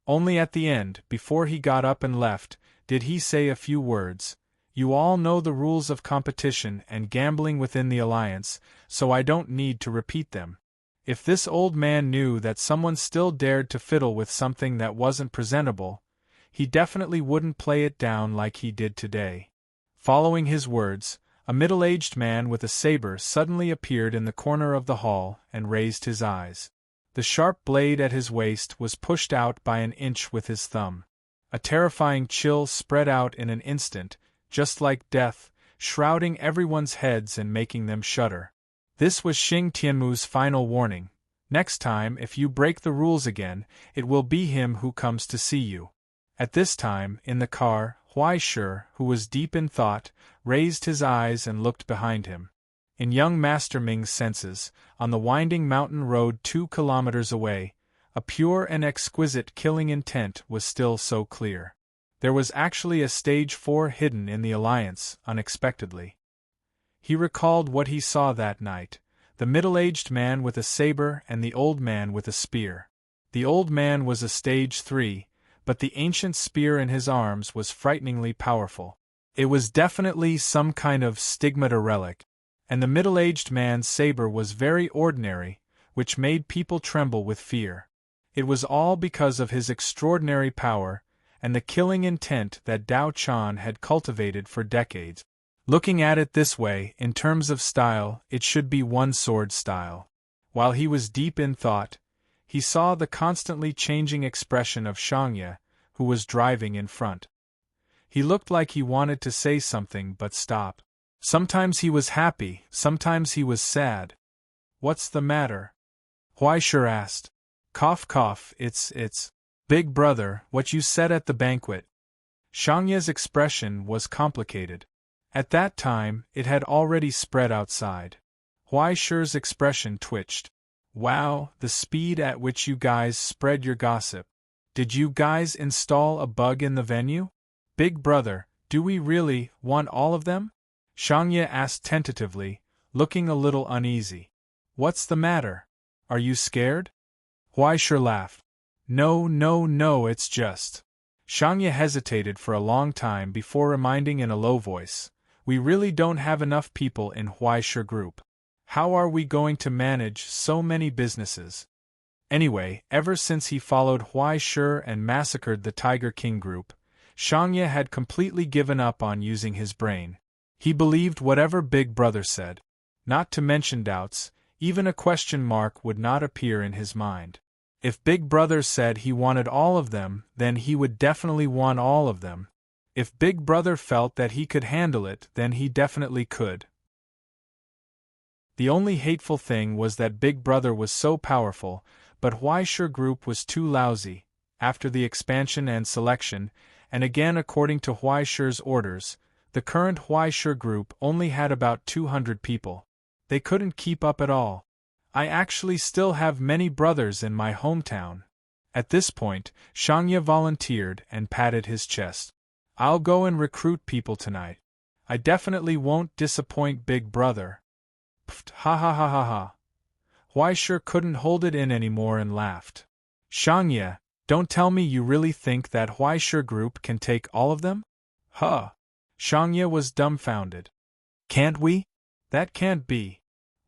Only at the end, before he got up and left, did he say a few words. You all know the rules of competition and gambling within the Alliance, so I don't need to repeat them. If this old man knew that someone still dared to fiddle with something that wasn't presentable, he definitely wouldn't play it down like he did today. Following his words, a middle-aged man with a saber suddenly appeared in the corner of the hall and raised his eyes. The sharp blade at his waist was pushed out by an inch with his thumb. A terrifying chill spread out in an instant, just like death, shrouding everyone's heads and making them shudder. This was Xing Tianmu's final warning. Next time, if you break the rules again, it will be him who comes to see you. At this time, in the car, Huaishur, who was deep in thought, raised his eyes and looked behind him. In young Master Ming's senses, on the winding mountain road 2 kilometers away, a pure and exquisite killing intent was still so clear. There was actually a stage 4 hidden in the alliance, unexpectedly. He recalled what he saw that night, the middle-aged man with a saber and the old man with a spear. The old man was a stage 3, but the ancient spear in his arms was frighteningly powerful. It was definitely some kind of stigmata relic, and the middle-aged man's saber was very ordinary, which made people tremble with fear. It was all because of his extraordinary power, and the killing intent that Dao Chan had cultivated for decades. Looking at it this way, in terms of style, it should be one-sword style. While he was deep in thought, he saw the constantly changing expression of Shangye, who was driving in front. He looked like he wanted to say something but stopped. Sometimes he was happy, sometimes he was sad. "What's the matter?" Huaishur asked. "Cough cough, it's Big brother, what you said at the banquet." Shangye's expression was complicated. At that time, it had already spread outside. Huaishur's expression twitched. "Wow, the speed at which you guys spread your gossip. Did you guys install a bug in the venue? Big brother, do we really want all of them?" Shangye asked tentatively, looking a little uneasy. "What's the matter? Are you scared?" Huaishur laughed. No, it's just." Shangye hesitated for a long time before reminding in a low voice, "We really don't have enough people in Huaishur group. How are we going to manage so many businesses?" Anyway, ever since he followed Huaishur and massacred the Tiger King group, Shangye had completely given up on using his brain. He believed whatever Big Brother said. Not to mention doubts, even a question mark would not appear in his mind. If Big Brother said he wanted all of them, then he would definitely want all of them. If Big Brother felt that he could handle it, then he definitely could. The only hateful thing was that Big Brother was so powerful, but Huaishur group was too lousy. After the expansion and selection, and again according to Huaishur's orders, the current Huaishur group only had about 200 people. They couldn't keep up at all. I actually still have many brothers in my hometown. At this point, Shangye volunteered and patted his chest. "I'll go and recruit people tonight. I definitely won't disappoint Big Brother." Pfft, ha ha ha ha ha. Huaishur couldn't hold it in anymore and laughed. "Shangye, don't tell me you really think that Huaishur group can take all of them?" "Huh." Shangye was dumbfounded. "Can't we?" "That can't be."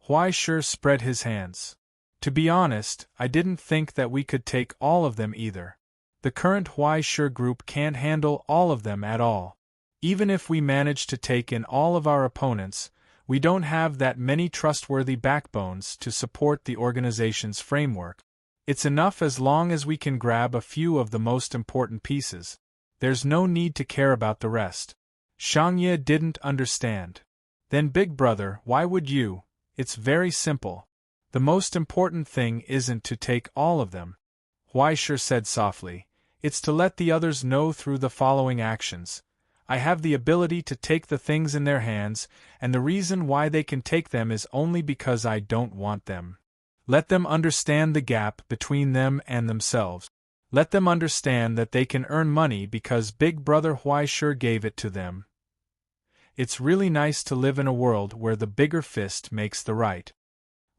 Huaishur spread his hands. "To be honest, I didn't think that we could take all of them either. The current Huaishur group can't handle all of them at all. Even if we manage to take in all of our opponents, we don't have that many trustworthy backbones to support the organization's framework. It's enough as long as we can grab a few of the most important pieces. There's no need to care about the rest." Shangye didn't understand. "Then Big Brother, why would you? It's very simple. The most important thing isn't to take all of them," Huaishur said softly. "It's to let the others know through the following actions. I have the ability to take the things in their hands, and the reason why they can take them is only because I don't want them. Let them understand the gap between them and themselves. Let them understand that they can earn money because Big Brother Huaishur gave it to them. It's really nice to live in a world where the bigger fist makes the right."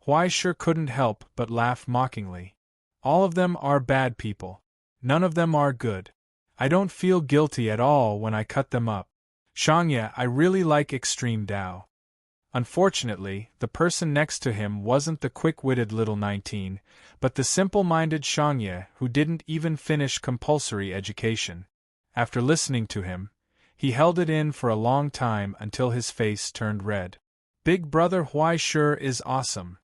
Huaishur couldn't help but laugh mockingly. "All of them are bad people. None of them are good. I don't feel guilty at all when I cut them up. Shangye, I really like extreme Dao." Unfortunately, the person next to him wasn't the quick-witted little 19, but the simple-minded Shangye who didn't even finish compulsory education. After listening to him, he held it in for a long time until his face turned red. Big Brother Huaishur is awesome.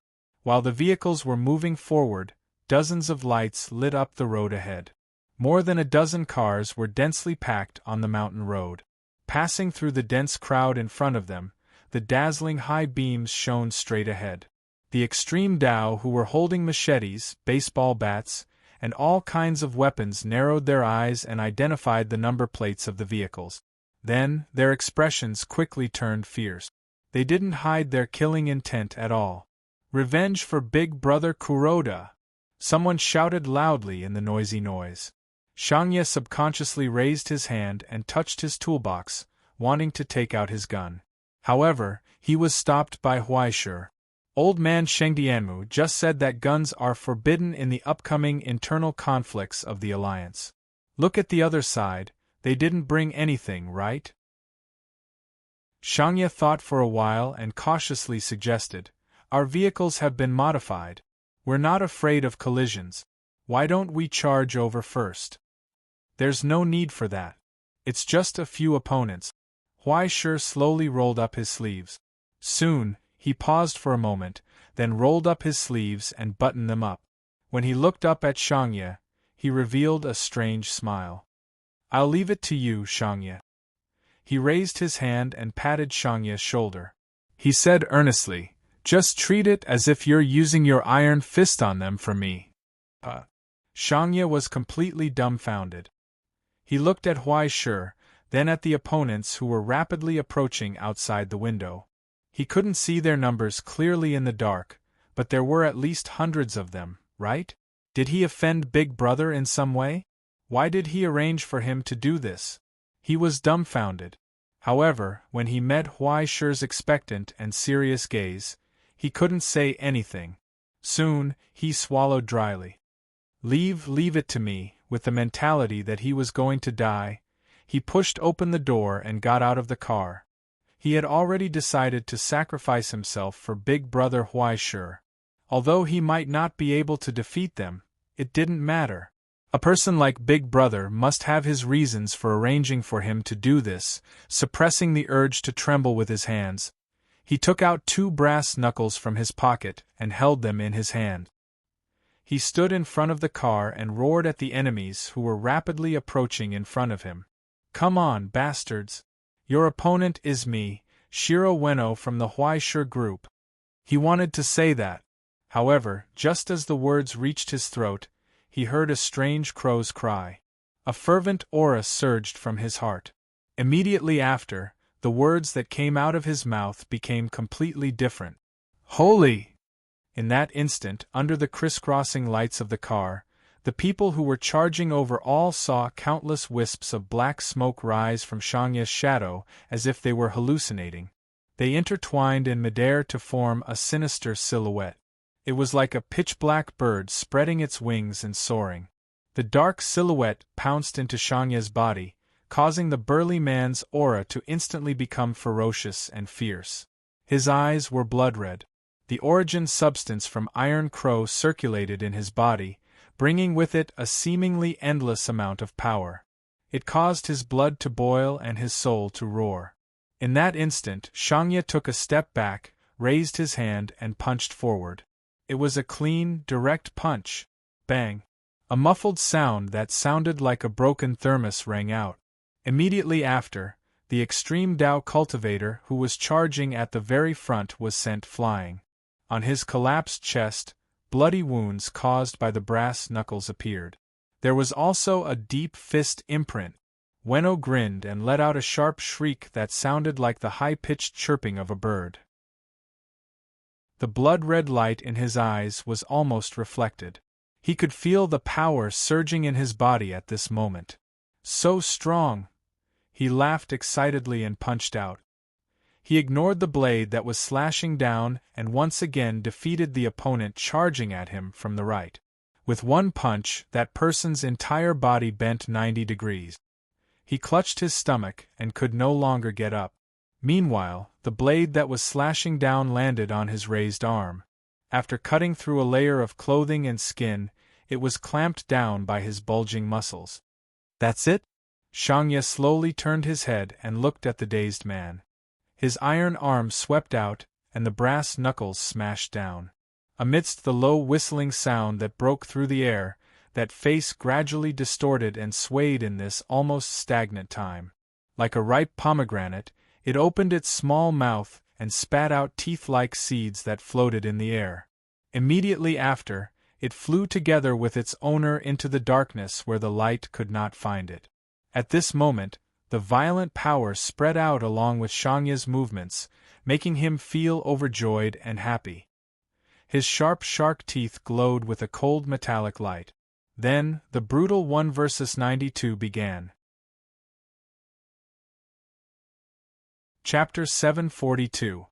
While the vehicles were moving forward, dozens of lights lit up the road ahead. More than a dozen cars were densely packed on the mountain road. Passing through the dense crowd in front of them, the dazzling high beams shone straight ahead. The extreme Dao who were holding machetes, baseball bats, and all kinds of weapons narrowed their eyes and identified the number plates of the vehicles. Then, their expressions quickly turned fierce. They didn't hide their killing intent at all. "Revenge for Big Brother Kuroda!" Someone shouted loudly in the noisy noise. Shangye subconsciously raised his hand and touched his toolbox, wanting to take out his gun. However, he was stopped by Huaishur. "Old man Shengdianmu just said that guns are forbidden in the upcoming internal conflicts of the alliance. Look at the other side, they didn't bring anything, right?" Shangye thought for a while and cautiously suggested, "Our vehicles have been modified. We're not afraid of collisions. Why don't we charge over first?" "There's no need for that. It's just a few opponents." Huaishur slowly rolled up his sleeves. Soon, he paused for a moment, then rolled up his sleeves and buttoned them up. When he looked up at Shangye, he revealed a strange smile. "I'll leave it to you, Shangye." He raised his hand and patted Shangye's shoulder. He said earnestly, "Just treat it as if you're using your iron fist on them for me." Shangye was completely dumbfounded. He looked at Huaishur, then at the opponents who were rapidly approaching outside the window. He couldn't see their numbers clearly in the dark, but there were at least hundreds of them, right? Did he offend Big Brother in some way? Why did he arrange for him to do this? He was dumbfounded. However, when he met Huaishur's expectant and serious gaze, he couldn't say anything. Soon, he swallowed dryly. Leave it to me," with the mentality that he was going to die. He pushed open the door and got out of the car. He had already decided to sacrifice himself for Big Brother Huaishur. Although he might not be able to defeat them, it didn't matter. A person like Big Brother must have his reasons for arranging for him to do this. Suppressing the urge to tremble with his hands, he took out 2 brass knuckles from his pocket and held them in his hand. He stood in front of the car and roared at the enemies who were rapidly approaching in front of him. "Come on, bastards! Your opponent is me, Shiro Ueno from the Huaishur group." He wanted to say that. However, just as the words reached his throat, he heard a strange crow's cry. A fervent aura surged from his heart. Immediately after, the words that came out of his mouth became completely different. "Holy!" In that instant, under the crisscrossing lights of the car, the people who were charging over all saw countless wisps of black smoke rise from Shangye's shadow as if they were hallucinating. They intertwined in midair to form a sinister silhouette. It was like a pitch-black bird spreading its wings and soaring. The dark silhouette pounced into Shangye's body, causing the burly man's aura to instantly become ferocious and fierce. His eyes were blood-red. The origin substance from Iron Crow circulated in his body, bringing with it a seemingly endless amount of power. It caused his blood to boil and his soul to roar. In that instant, Shangye took a step back, raised his hand and punched forward. It was a clean, direct punch. Bang! A muffled sound that sounded like a broken thermos rang out. Immediately after, the extreme Dao cultivator who was charging at the very front was sent flying. On his collapsed chest, bloody wounds caused by the brass knuckles appeared. There was also a deep fist imprint. Ueno grinned and let out a sharp shriek that sounded like the high-pitched chirping of a bird. The blood-red light in his eyes was almost reflected. He could feel the power surging in his body at this moment. So strong! He laughed excitedly and punched out. He ignored the blade that was slashing down and once again defeated the opponent charging at him from the right. With one punch, that person's entire body bent 90 degrees. He clutched his stomach and could no longer get up. Meanwhile, the blade that was slashing down landed on his raised arm. After cutting through a layer of clothing and skin, it was clamped down by his bulging muscles. "That's it?" Shangye slowly turned his head and looked at the dazed man. His iron arm swept out, and the brass knuckles smashed down. Amidst the low whistling sound that broke through the air, that face gradually distorted and swayed in this almost stagnant time. Like a ripe pomegranate, it opened its small mouth and spat out teeth-like seeds that floated in the air. Immediately after, it flew together with its owner into the darkness where the light could not find it. At this moment, The violent power spread out along with Shangya's movements, making him feel overjoyed and happy. His sharp shark teeth glowed with a cold metallic light. Then, the brutal 1 versus 92 began. Chapter 742.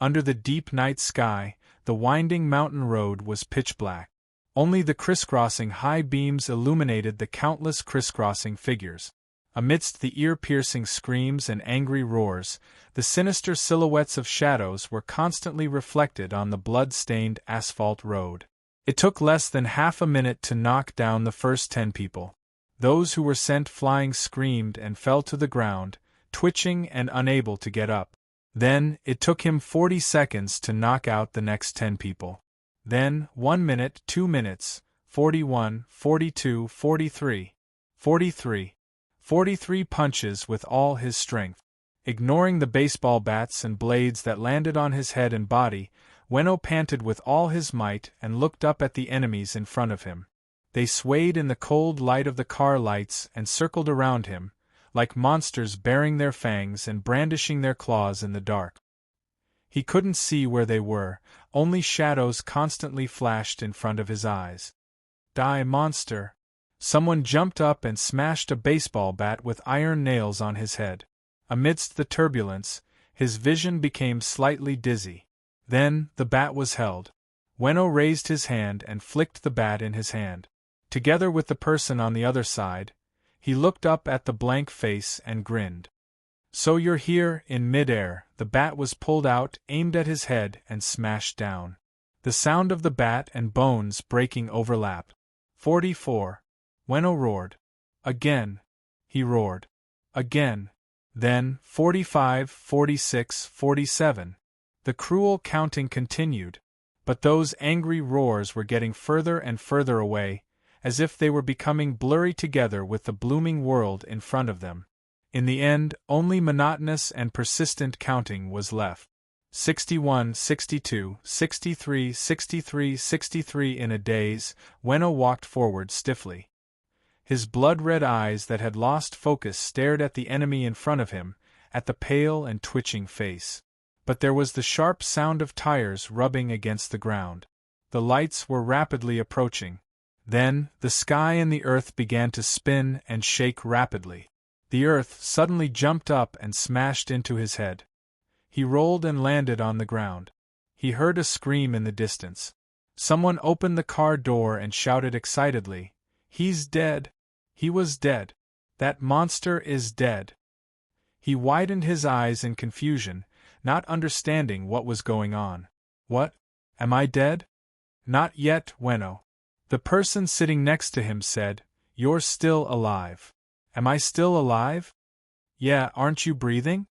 Under the deep night sky, the winding mountain road was pitch black. Only the crisscrossing high beams illuminated the countless crisscrossing figures. Amidst the ear-piercing screams and angry roars, the sinister silhouettes of shadows were constantly reflected on the blood-stained asphalt road. It took less than half a minute to knock down the first 10 people. Those who were sent flying screamed and fell to the ground, twitching and unable to get up. Then, it took him 40 seconds to knock out the next 10 people. Then, 1 minute, 2 minutes, 41, 42, 43, 43. 43 punches with all his strength. Ignoring the baseball bats and blades that landed on his head and body, Ueno panted with all his might and looked up at the enemies in front of him. They swayed in the cold light of the car lights and circled around him, like monsters baring their fangs and brandishing their claws in the dark. He couldn't see where they were, only shadows constantly flashed in front of his eyes. Die, monster! Someone jumped up and smashed a baseball bat with iron nails on his head. Amidst the turbulence, his vision became slightly dizzy. Then, the bat was held. Ueno raised his hand and flicked the bat in his hand. Together with the person on the other side, he looked up at the blank face and grinned. So you're here, in mid-air. The bat was pulled out, aimed at his head, and smashed down. The sound of the bat and bones breaking overlapped. 44. Ueno roared. Again. He roared. Again. Then, 45, 46, 47. The cruel counting continued, but those angry roars were getting further and further away, as if they were becoming blurry together with the blooming world in front of them. In the end, only monotonous and persistent counting was left. 61, 62, 63, 63, 63. In a daze, Ueno walked forward stiffly. His blood-red eyes that had lost focus stared at the enemy in front of him, at the pale and twitching face. But there was the sharp sound of tires rubbing against the ground. The lights were rapidly approaching. Then, the sky and the earth began to spin and shake rapidly. The earth suddenly jumped up and smashed into his head. He rolled and landed on the ground. He heard a scream in the distance. Someone opened the car door and shouted excitedly, "He's dead! He was dead! That monster is dead!" He widened his eyes in confusion, not understanding what was going on. "What? Am I dead?" "Not yet, Ueno." The person sitting next to him said, "You're still alive." "Am I still alive?" "Yeah, aren't you breathing?"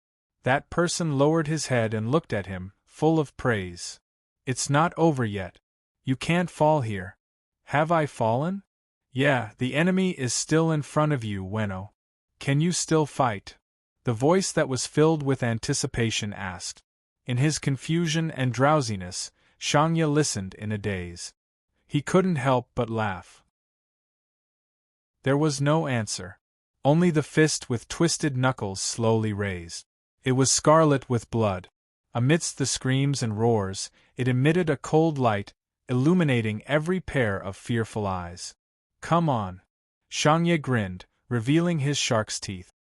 That person lowered his head and looked at him, full of praise. "It's not over yet. You can't fall here." "Have I fallen?" "Yeah, the enemy is still in front of you, Ueno. Can you still fight?" The voice that was filled with anticipation asked. In his confusion and drowsiness, Shangya listened in a daze. He couldn't help but laugh. There was no answer. Only the fist with twisted knuckles slowly raised. It was scarlet with blood. Amidst the screams and roars, it emitted a cold light, illuminating every pair of fearful eyes. "Come on." Shangya grinned, revealing his shark's teeth.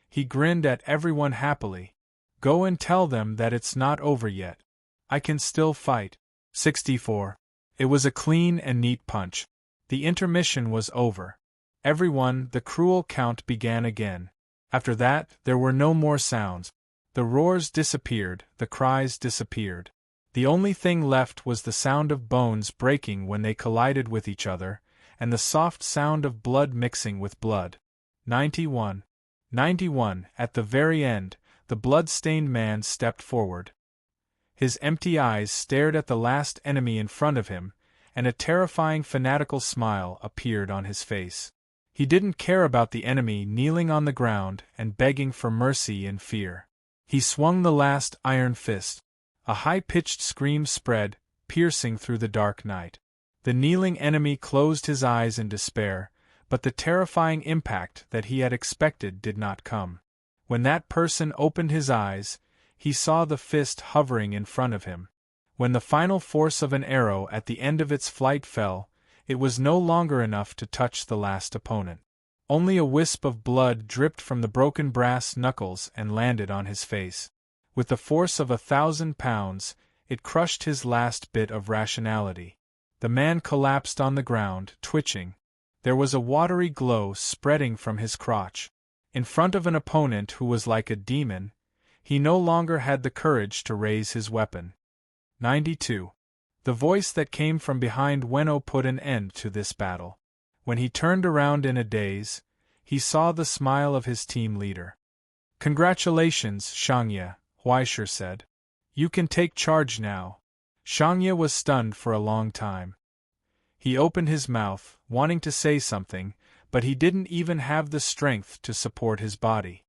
He grinned at everyone happily. "Go and tell them that it's not over yet. I can still fight." 64. It was a clean and neat punch. The intermission was over. Everyone, the cruel count began again. After that, there were no more sounds. The roars disappeared, the cries disappeared. The only thing left was the sound of bones breaking when they collided with each other, and the soft sound of blood mixing with blood. 91. 91. At the very end, the blood-stained man stepped forward. His empty eyes stared at the last enemy in front of him, and a terrifying fanatical smile appeared on his face. He didn't care about the enemy kneeling on the ground and begging for mercy in fear. He swung the last iron fist. A high-pitched scream spread, piercing through the dark night. The kneeling enemy closed his eyes in despair, but the terrifying impact that he had expected did not come. When that person opened his eyes, he saw the fist hovering in front of him. When the final force of an arrow at the end of its flight fell, it was no longer enough to touch the last opponent. Only a wisp of blood dripped from the broken brass knuckles and landed on his face. With the force of 1,000 pounds, it crushed his last bit of rationality. The man collapsed on the ground, twitching. There was a watery glow spreading from his crotch. In front of an opponent who was like a demon, he no longer had the courage to raise his weapon. 92. The voice that came from behind Weno put an end to this battle. When he turned around in a daze, he saw the smile of his team leader. "Congratulations, Shangye," Huaisher said. "You can take charge now." Shangye was stunned for a long time. He opened his mouth, wanting to say something, but he didn't even have the strength to support his body.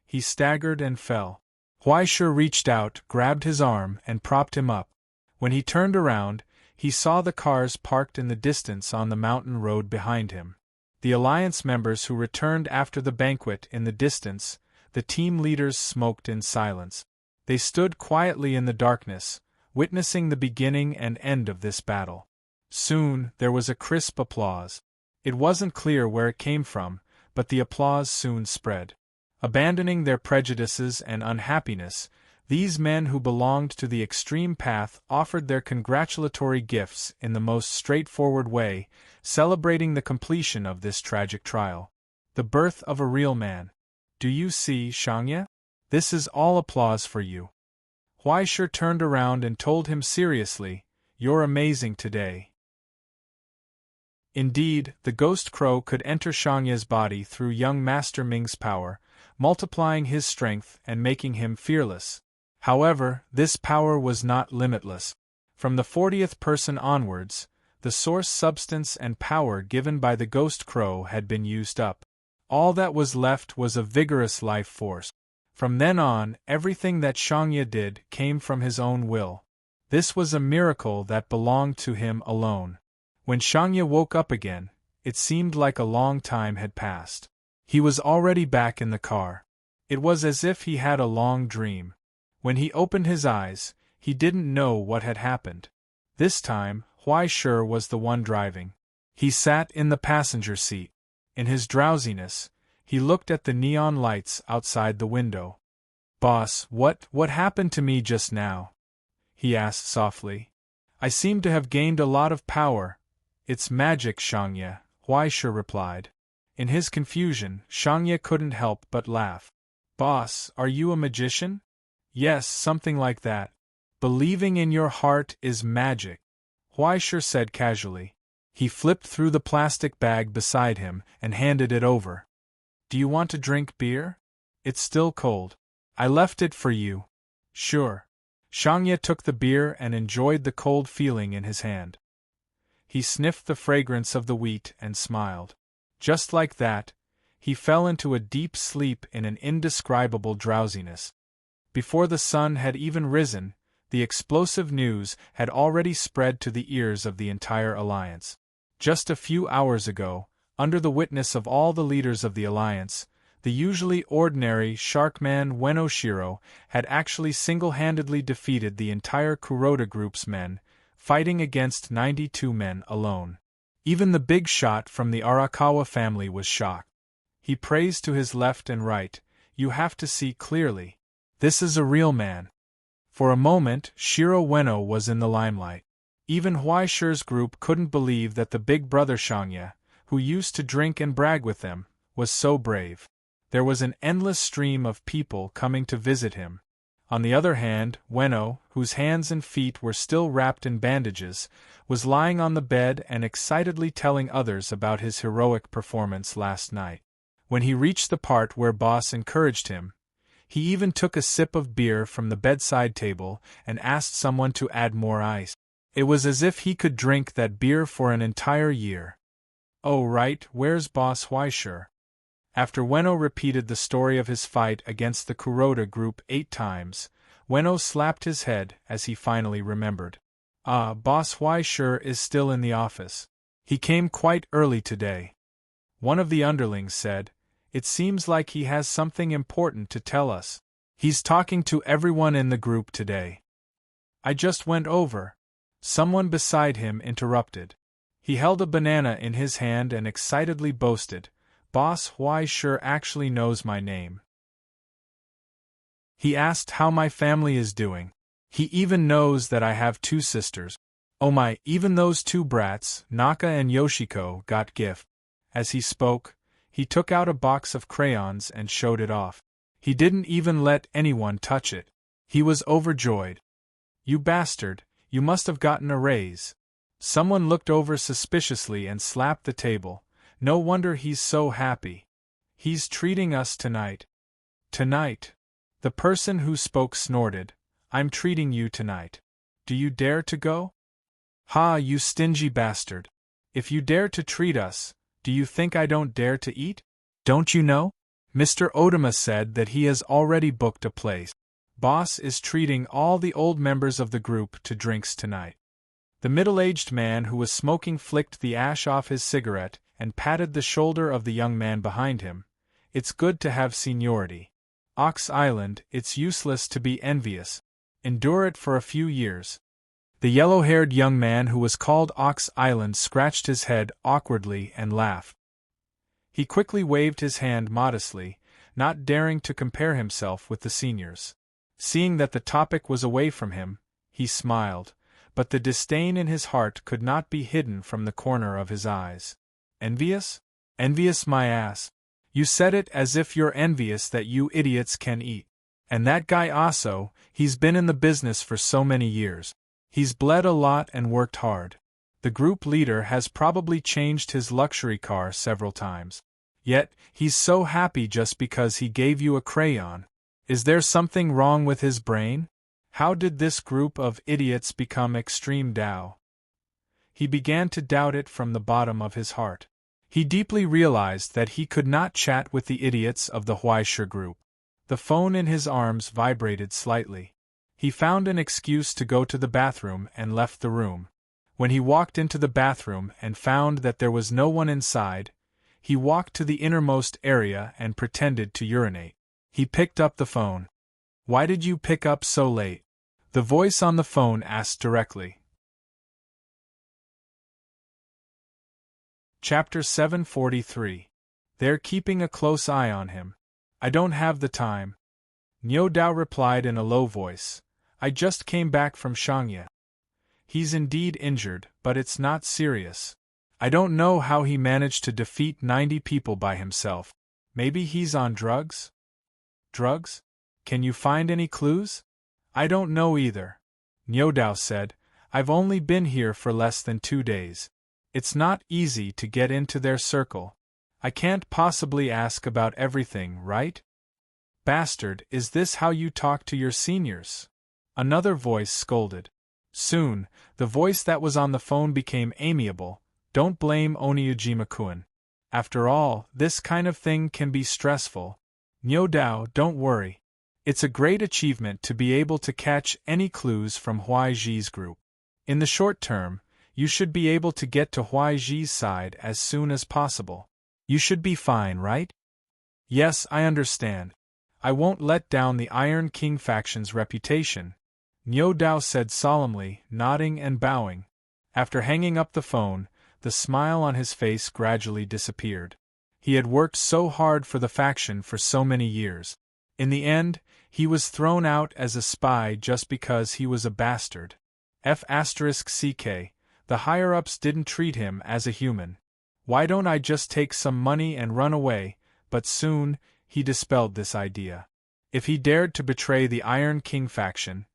He staggered and fell. Huaisher reached out, grabbed his arm, and propped him up. When he turned around, he saw the cars parked in the distance on the mountain road behind him. The Alliance members who returned after the banquet in the distance, the team leaders smoked in silence. They stood quietly in the darkness, witnessing the beginning and end of this battle. Soon, there was a crisp applause. It wasn't clear where it came from, but the applause soon spread. Abandoning their prejudices and unhappiness, these men who belonged to the extreme path offered their congratulatory gifts in the most straightforward way, celebrating the completion of this tragic trial. The birth of a real man. Do you see, Shangye? This is all applause for you. Huaisher turned around and told him seriously, "You're amazing today." Indeed, the ghost crow could enter Shangye's body through young Master Ming's power, multiplying his strength and making him fearless. However, this power was not limitless. From the 40th person onwards, the source substance and power given by the ghost crow had been used up. All that was left was a vigorous life force. From then on, everything that Shangye did came from his own will. This was a miracle that belonged to him alone. When Shangye woke up again, it seemed like a long time had passed. He was already back in the car. It was as if he had a long dream. When he opened his eyes, he didn't know what had happened. This time, Huaisher was the one driving. He sat in the passenger seat. In his drowsiness, he looked at the neon lights outside the window. "Boss, what happened to me just now?" he asked softly. "I seem to have gained a lot of power." "It's magic, Shangye," Huaisher replied. In his confusion, Shangye couldn't help but laugh. "Boss, are you a magician?" "Yes, something like that. Believing in your heart is magic," Huaisher said casually. He flipped through the plastic bag beside him and handed it over. "Do you want to drink beer? It's still cold. I left it for you." "Sure." Shangye took the beer and enjoyed the cold feeling in his hand. He sniffed the fragrance of the wheat and smiled. Just like that, he fell into a deep sleep in an indescribable drowsiness. Before the sun had even risen, the explosive news had already spread to the ears of the entire Alliance. Just a few hours ago, under the witness of all the leaders of the Alliance, the usually ordinary Sharkman Wenoshiro had actually single-handedly defeated the entire Kuroda group's men, fighting against 92 men alone. Even the big shot from the Arakawa family was shocked. He praised to his left and right, "You have to see clearly. This is a real man." For a moment, Shiro Weno was in the limelight. Even Huaisher's group couldn't believe that the big brother Shangye, who used to drink and brag with them, was so brave. There was an endless stream of people coming to visit him. On the other hand, Weno, whose hands and feet were still wrapped in bandages, was lying on the bed and excitedly telling others about his heroic performance last night. When he reached the part where Boss encouraged him, he even took a sip of beer from the bedside table and asked someone to add more ice. It was as if he could drink that beer for an entire year. "Oh right, where's Boss Huaisher?" After Weno repeated the story of his fight against the Kuroda group 8 times, Weno slapped his head as he finally remembered. Boss Huaisher is still in the office. He came quite early today." One of the underlings said, It seems like he has something important to tell us. He's talking to everyone in the group today. I just went over. Someone beside him interrupted. He held a banana in his hand and excitedly boasted, "Boss Huai sure actually knows my name. He asked how my family is doing. He even knows that I have 2 sisters. Oh my, even those 2 brats, Naka and Yoshiko, got gift." As he spoke, he took out a box of crayons and showed it off. He didn't even let anyone touch it. He was overjoyed. "You bastard, you must have gotten a raise." Someone looked over suspiciously and slapped the table. "No wonder he's so happy. He's treating us tonight." "Tonight?" The person who spoke snorted. "I'm treating you tonight. Do you dare to go?" "Ha, you stingy bastard. If you dare to treat us, do you think I don't dare to eat? Don't you know? Mr. Odama said that he has already booked a place. Boss is treating all the old members of the group to drinks tonight." The middle-aged man who was smoking flicked the ash off his cigarette and patted the shoulder of the young man behind him. "It's good to have seniority. Ox Island, it's useless to be envious. Endure it for a few years." The yellow-haired young man who was called Ox Island scratched his head awkwardly and laughed. He quickly waved his hand modestly, not daring to compare himself with the seniors. Seeing that the topic was away from him, he smiled, but the disdain in his heart could not be hidden from the corner of his eyes. "Envious? Envious my ass. You said it as if you're envious that you idiots can eat. And that guy Aso, he's been in the business for so many years. He's bled a lot and worked hard. The group leader has probably changed his luxury car several times. Yet, he's so happy just because he gave you a crayon. Is there something wrong with his brain? How did this group of idiots become extreme Dao?" He began to doubt it from the bottom of his heart. He deeply realized that he could not chat with the idiots of the Huaishe group. The phone in his arms vibrated slightly. He found an excuse to go to the bathroom and left the room. When he walked into the bathroom and found that there was no one inside, he walked to the innermost area and pretended to urinate. He picked up the phone. "Why did you pick up so late?" the voice on the phone asked directly. Chapter 743. They're keeping a close eye on him. "I don't have the time." Niu Dao replied in a low voice. "I just came back from Shangye. He's indeed injured, but it's not serious. I don't know how he managed to defeat 90 people by himself. Maybe he's on drugs?" "Drugs? Can you find any clues?" "I don't know either." Niu Dao said. "I've only been here for less than 2 days. It's not easy to get into their circle. I can't possibly ask about everything, right?" "Bastard, is this how you talk to your seniors?" Another voice scolded. Soon, the voice that was on the phone became amiable. "Don't blame Oniujima-kun. After all, this kind of thing can be stressful. Niu Dao, don't worry. It's a great achievement to be able to catch any clues from Huaiji's group. In the short term, you should be able to get to Huaiji's side as soon as possible. You should be fine, right?" "Yes, I understand. I won't let down the Iron King faction's reputation," Niu Dao said solemnly, nodding and bowing. After hanging up the phone, the smile on his face gradually disappeared. He had worked so hard for the faction for so many years. In the end, he was thrown out as a spy just because he was a bastard. F***ck, the higher-ups didn't treat him as a human. "Why don't I just take some money and run away?" But soon, he dispelled this idea. If he dared to betray the Iron King faction,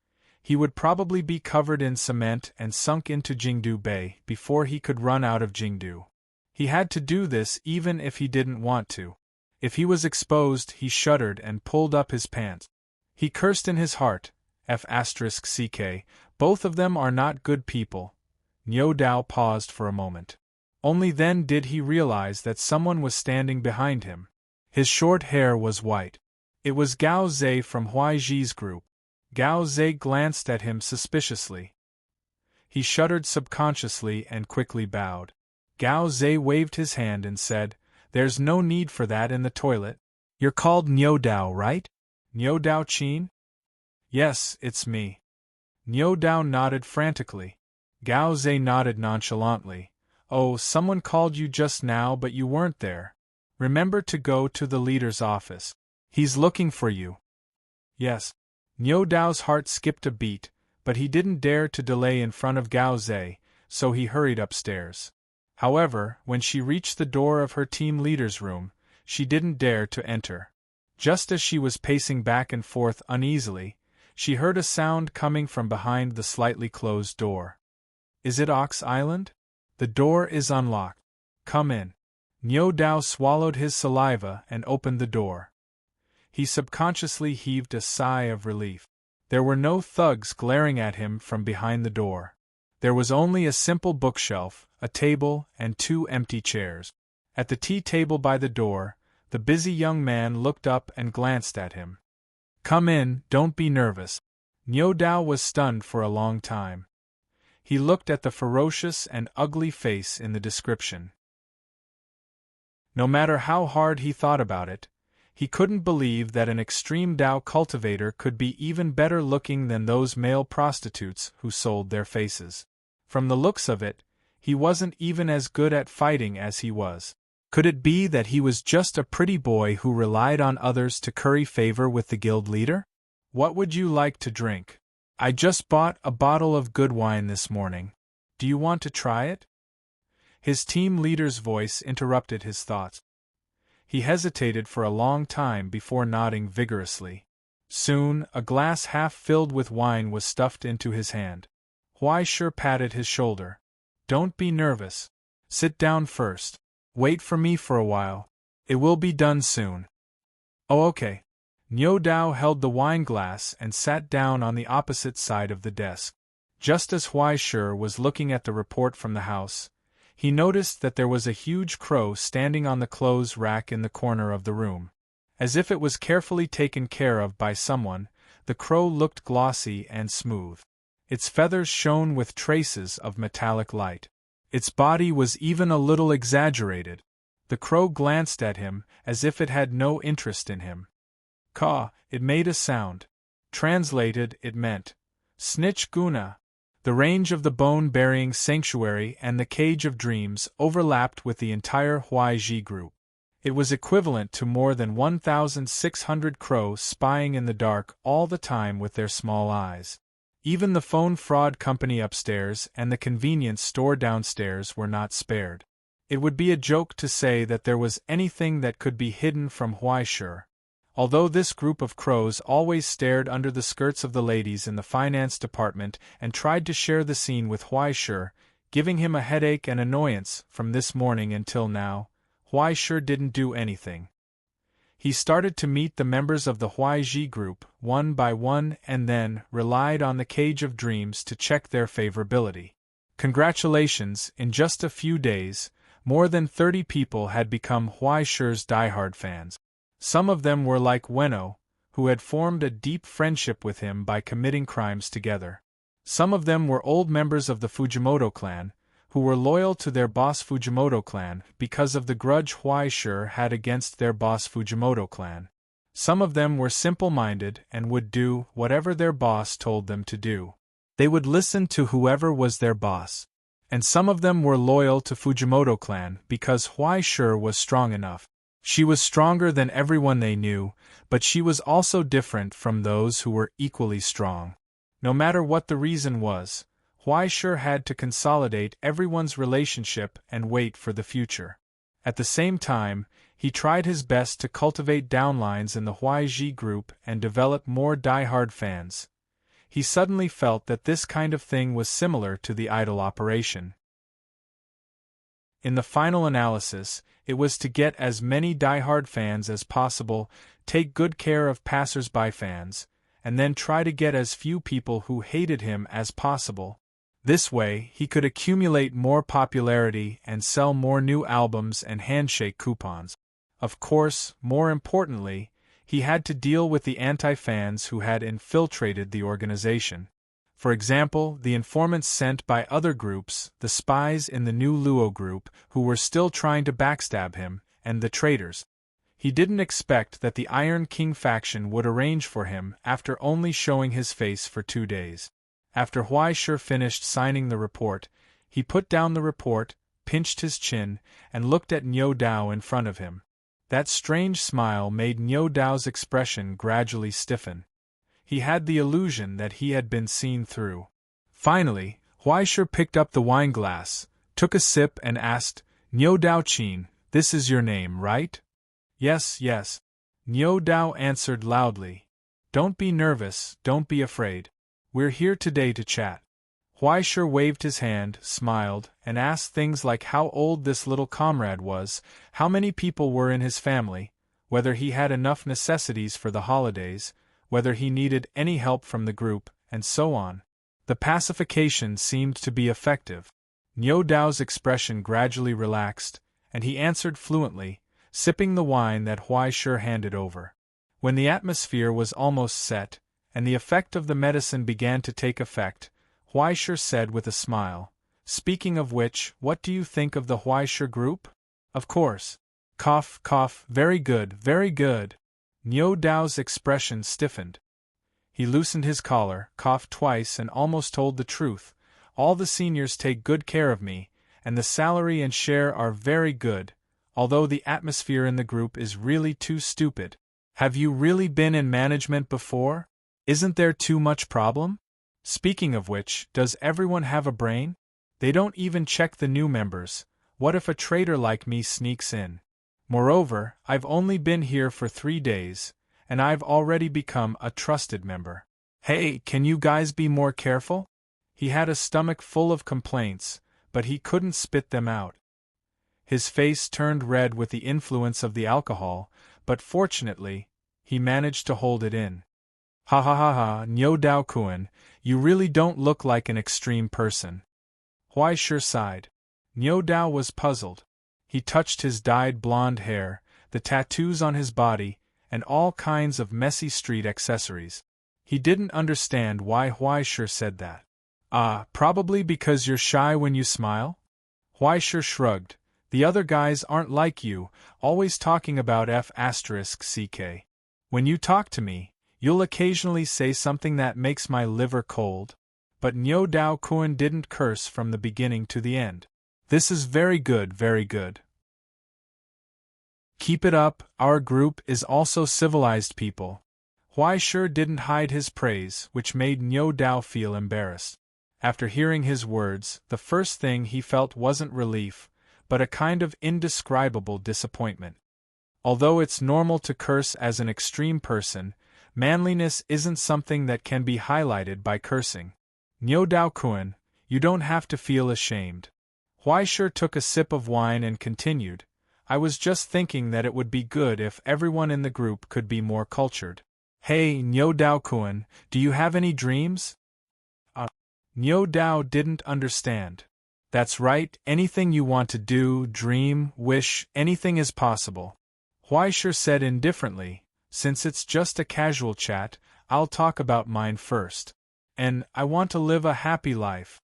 he would probably be covered in cement and sunk into Jingdu Bay before he could run out of Jingdu. He had to do this even if he didn't want to. If he was exposed, he shuddered and pulled up his pants. He cursed in his heart, F***ck, both of them are not good people. Niu Dao paused for a moment. Only then did he realize that someone was standing behind him. His short hair was white. It was Gao Zhe from Huaiji's group. Gao Zhe glanced at him suspiciously. He shuddered subconsciously and quickly bowed. Gao Zhe waved his hand and said, There's no need for that in the toilet. You're called Niu Dao, right? Niu Dao Qin? Yes, it's me. Niu Dao nodded frantically. Gao Zhe nodded nonchalantly. Oh, someone called you just now but you weren't there. Remember to go to the leader's office. He's looking for you. Yes. Niu Dao's heart skipped a beat, but he didn't dare to delay in front of Gao Zhe, so he hurried upstairs. However, when she reached the door of her team leader's room, she didn't dare to enter. Just as she was pacing back and forth uneasily, she heard a sound coming from behind the slightly closed door. Is it Ox Island? The door is unlocked. Come in. Niu Dao swallowed his saliva and opened the door. He subconsciously heaved a sigh of relief. There were no thugs glaring at him from behind the door. There was only a simple bookshelf, a table, and 2 empty chairs. At the tea table by the door, the busy young man looked up and glanced at him. Come in, don't be nervous. Niu Dao was stunned for a long time. He looked at the ferocious and ugly face in the description. No matter how hard he thought about it, he couldn't believe that an extreme Dao cultivator could be even better looking than those male prostitutes who sold their faces. From the looks of it, he wasn't even as good at fighting as he was. Could it be that he was just a pretty boy who relied on others to curry favor with the guild leader? What would you like to drink? I just bought a bottle of good wine this morning. Do you want to try it? His team leader's voice interrupted his thoughts. He hesitated for a long time before nodding vigorously. Soon, a glass half filled with wine was stuffed into his hand. Huaishur patted his shoulder. Don't be nervous. Sit down first. Wait for me for a while. It will be done soon. Oh, okay. Niu Dao held the wine glass and sat down on the opposite side of the desk. Just as Huaishur was looking at the report from the house, he noticed that there was a huge crow standing on the clothes rack in the corner of the room. As if it was carefully taken care of by someone, the crow looked glossy and smooth. Its feathers shone with traces of metallic light. Its body was even a little exaggerated. The crow glanced at him as if it had no interest in him. Caw, it made a sound. Translated, it meant, Snitch Guna. The range of the bone-burying sanctuary and the cage of dreams overlapped with the entire Huaiji group. It was equivalent to more than 1,600 crows spying in the dark all the time with their small eyes. Even the phone fraud company upstairs and the convenience store downstairs were not spared. It would be a joke to say that there was anything that could be hidden from Huaishur. Although this group of crows always stared under the skirts of the ladies in the finance department and tried to share the scene with Huaishur, giving him a headache and annoyance from this morning until now, Huaishur didn't do anything. He started to meet the members of the Huaiji group one by one and then relied on the Cage of Dreams to check their favorability. Congratulations, in just a few days, more than 30 people had become Huaishur's diehard fans. Some of them were like Weno, who had formed a deep friendship with him by committing crimes together. Some of them were old members of the Fujimoto clan, who were loyal to their boss Fujimoto clan because of the grudge Huaishur had against their boss Fujimoto clan. Some of them were simple-minded and would do whatever their boss told them to do. They would listen to whoever was their boss. And some of them were loyal to Fujimoto clan because Huaishur was strong enough. She was stronger than everyone they knew, but she was also different from those who were equally strong. No matter what the reason was, Huaishur had to consolidate everyone's relationship and wait for the future. At the same time, he tried his best to cultivate downlines in the Huaiji group and develop more diehard fans. He suddenly felt that this kind of thing was similar to the idol operation. In the final analysis, it was to get as many diehard fans as possible, take good care of passers-by fans, and then try to get as few people who hated him as possible. This way, he could accumulate more popularity and sell more new albums and handshake coupons. Of course, more importantly, he had to deal with the anti-fans who had infiltrated the organization. For example, the informants sent by other groups, the spies in the new Luo group, who were still trying to backstab him, and the traitors. He didn't expect that the Iron King faction would arrange for him after only showing his face for 2 days. After Huai Shi finished signing the report, he put down the report, pinched his chin, and looked at Niu Dao in front of him. That strange smile made Niu Dao's expression gradually stiffen. He had the illusion that he had been seen through. Finally, Huai Shi picked up the wine glass, took a sip and asked, "Niu Dao Qin, this is your name, right?" "Yes, yes," Niu Dao answered loudly. "Don't be nervous, don't be afraid. We're here today to chat." Huai Shi waved his hand, smiled, and asked things like how old this little comrade was, how many people were in his family, whether he had enough necessities for the holidays, whether he needed any help from the group, and so on. The pacification seemed to be effective. Niu Dao's expression gradually relaxed, and he answered fluently, sipping the wine that Huai Shi handed over. When the atmosphere was almost set, and the effect of the medicine began to take effect, Huai Shi said with a smile, "Speaking of which, what do you think of the Huai Shi group?" "Of course." Cough, cough, very good, very good. Niu Dao's expression stiffened. He loosened his collar, coughed twice and almost told the truth. "All the seniors take good care of me, and the salary and share are very good, although the atmosphere in the group is really too stupid." "Have you really been in management before? Isn't there too much problem? Speaking of which, does everyone have a brain? They don't even check the new members. What if a traitor like me sneaks in? Moreover, I've only been here for 3 days, and I've already become a trusted member. Hey, can you guys be more careful?" He had a stomach full of complaints, but he couldn't spit them out. His face turned red with the influence of the alcohol, but fortunately, he managed to hold it in. "Ha ha ha ha, Niu Dao Kun, you really don't look like an extreme person." Huai Shi sighed. Niu Dao was puzzled. He touched his dyed blonde hair, the tattoos on his body, and all kinds of messy street accessories. He didn't understand why Huai Shi said that. Probably because you're shy when you smile?" Huai Shi shrugged. "The other guys aren't like you, always talking about F***ck. When you talk to me, you'll occasionally say something that makes my liver cold." But Niu Dao Kun didn't curse from the beginning to the end. "This is very good, very good. Keep it up, our group is also civilized people." Huai Shi didn't hide his praise, which made Niu Dao feel embarrassed. After hearing his words, the first thing he felt wasn't relief, but a kind of indescribable disappointment. Although it's normal to curse as an extreme person, manliness isn't something that can be highlighted by cursing. "Niu Dao Kun, you don't have to feel ashamed." Huai Shi took a sip of wine and continued, "I was just thinking that it would be good if everyone in the group could be more cultured. Hey, Niu Dao Kun, do you have any dreams?" Niu Dao didn't understand. "That's right, anything you want to do, dream, wish, anything is possible." Huai Shi said indifferently, "Since it's just a casual chat, I'll talk about mine first. And I want to live a happy life."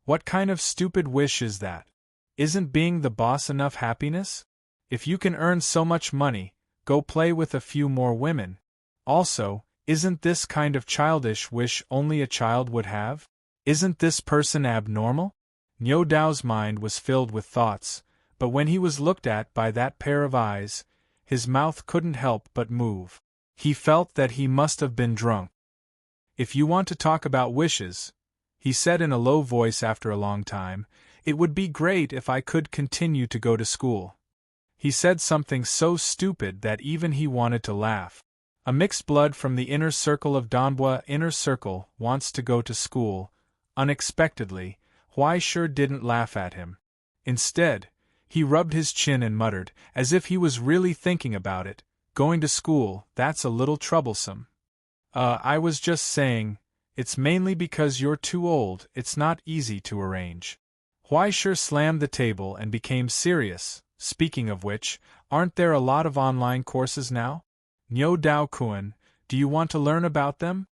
"What kind of stupid wish is that? Isn't being the boss enough happiness? If you can earn so much money, go play with a few more women. Also, isn't this kind of childish wish only a child would have? Isn't this person abnormal?" Niu Dao's mind was filled with thoughts, but when he was looked at by that pair of eyes, his mouth couldn't help but move. He felt that he must have been drunk. "If you want to talk about wishes," he said in a low voice after a long time, "it would be great if I could continue to go to school." He said something so stupid that even he wanted to laugh. A mixed blood from the inner circle of Donbua inner circle wants to go to school. Unexpectedly, Huai Shi didn't laugh at him. Instead, he rubbed his chin and muttered, as if he was really thinking about it, "Going to school, that's a little troublesome." I was just saying, it's mainly because you're too old, it's not easy to arrange." Huai Shi slammed the table and became serious. "Speaking of which, aren't there a lot of online courses now? Niu Dao Kun, do you want to learn about them?"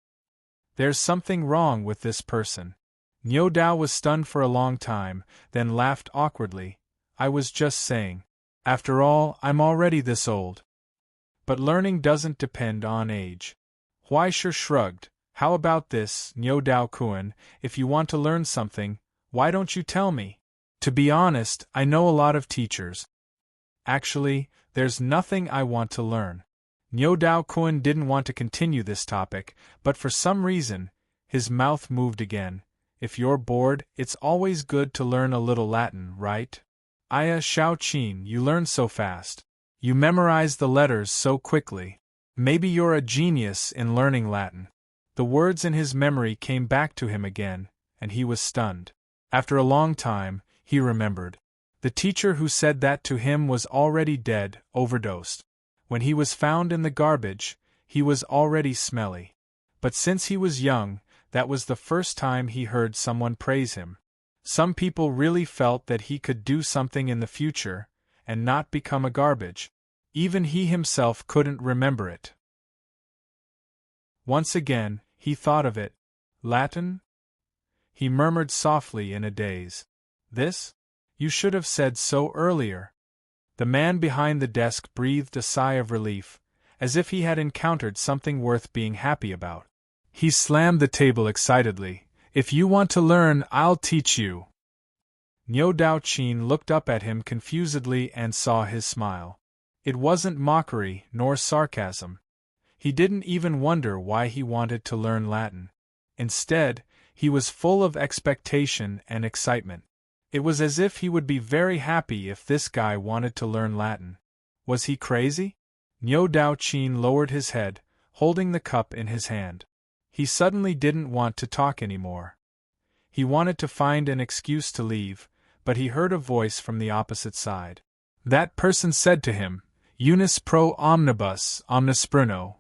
There's something wrong with this person. Niu Dao was stunned for a long time, then laughed awkwardly. "I was just saying." After all, I'm already this old. But learning doesn't depend on age. Huaishir shrugged. How about this, Niu Dao Kuan, if you want to learn something, why don't you tell me? To be honest, I know a lot of teachers. Actually, there's nothing I want to learn. Niu Dao Kuan didn't want to continue this topic, but for some reason, his mouth moved again. If you're bored, it's always good to learn a little Latin, right? Aya Xiaoqin, you learn so fast. You memorize the letters so quickly. Maybe you're a genius in learning Latin. The words in his memory came back to him again, and he was stunned. After a long time, he remembered. The teacher who said that to him was already dead, overdosed. When he was found in the garbage, he was already smelly. But since he was young, that was the first time he heard someone praise him. Some people really felt that he could do something in the future, and not become a garbage. Even he himself couldn't remember it. Once again, he thought of it. Latin? He murmured softly in a daze. This? You should have said so earlier. The man behind the desk breathed a sigh of relief, as if he had encountered something worth being happy about. He slammed the table excitedly. If you want to learn, I'll teach you. Niu Dao Qin looked up at him confusedly and saw his smile. It wasn't mockery nor sarcasm. He didn't even wonder why he wanted to learn Latin. Instead, he was full of expectation and excitement. It was as if he would be very happy if this guy wanted to learn Latin. Was he crazy? Niu Dao Qin lowered his head, holding the cup in his hand. He suddenly didn't want to talk anymore. He wanted to find an excuse to leave, but he heard a voice from the opposite side. That person said to him, Unis pro omnibus, omnispruno.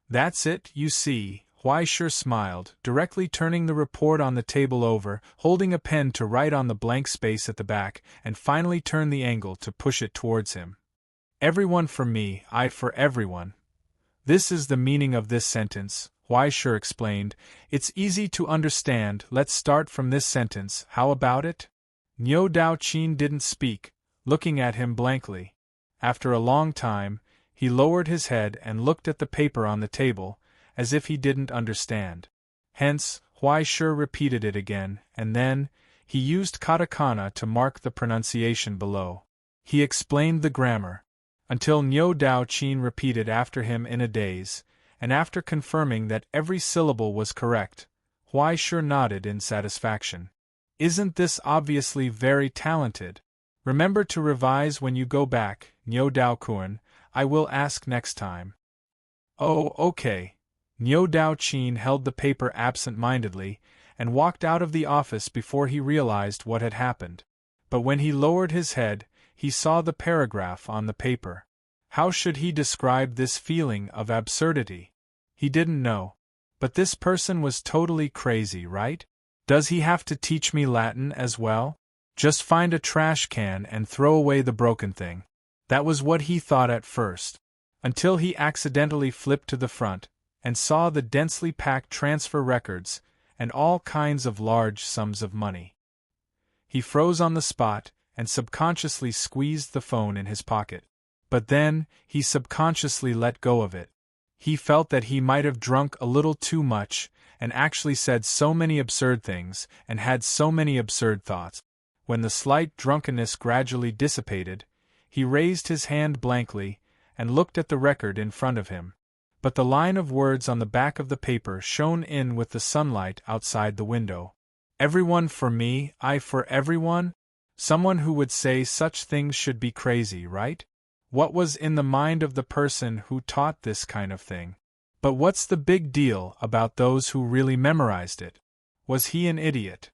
That's it, you see. Huaishir smiled, directly turning the report on the table over, holding a pen to write on the blank space at the back, and finally turned the angle to push it towards him. Everyone for me, I for everyone. This is the meaning of this sentence, Huaishir explained. It's easy to understand. Let's start from this sentence. How about it? Niu Dao Qin didn't speak, looking at him blankly. After a long time, he lowered his head and looked at the paper on the table, as if he didn't understand. Hence, Huaishir repeated it again, and then, he used katakana to mark the pronunciation below. He explained the grammar, until Niu Dao Qin repeated after him in a daze, and after confirming that every syllable was correct, Huaishir nodded in satisfaction. Isn't this obviously very talented? Remember to revise when you go back, Niu Dao Kuan. I will ask next time. Oh, okay. Niu Dao Qin held the paper absent-mindedly, and walked out of the office before he realized what had happened. But when he lowered his head, he saw the paragraph on the paper. How should he describe this feeling of absurdity? He didn't know. But this person was totally crazy, right? Does he have to teach me Latin as well? Just find a trash can and throw away the broken thing. That was what he thought at first, until he accidentally flipped to the front, and saw the densely packed transfer records, and all kinds of large sums of money. He froze on the spot, and subconsciously squeezed the phone in his pocket. But then, he subconsciously let go of it. He felt that he might have drunk a little too much, and actually said so many absurd things, and had so many absurd thoughts. When the slight drunkenness gradually dissipated, he raised his hand blankly, and looked at the record in front of him. But the line of words on the back of the paper shone in with the sunlight outside the window. Everyone for me, I for everyone? Someone who would say such things should be crazy, right? What was in the mind of the person who taught this kind of thing? But what's the big deal about those who really memorized it? Was he an idiot?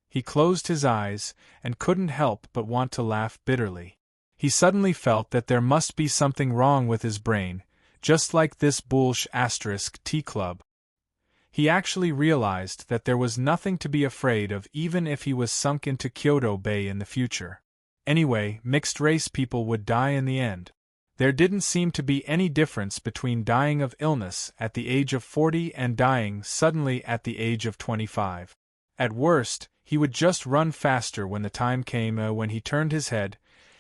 He closed his eyes, and couldn't help but want to laugh bitterly. He suddenly felt that there must be something wrong with his brain, just like this *T club. He actually realized that there was nothing to be afraid of even if he was sunk into Kyoto Bay in the future. Anyway, mixed-race people would die in the end. There didn't seem to be any difference between dying of illness at the age of 40 and dying suddenly at the age of 25. At worst, he would just run faster when the time came. When he turned his head,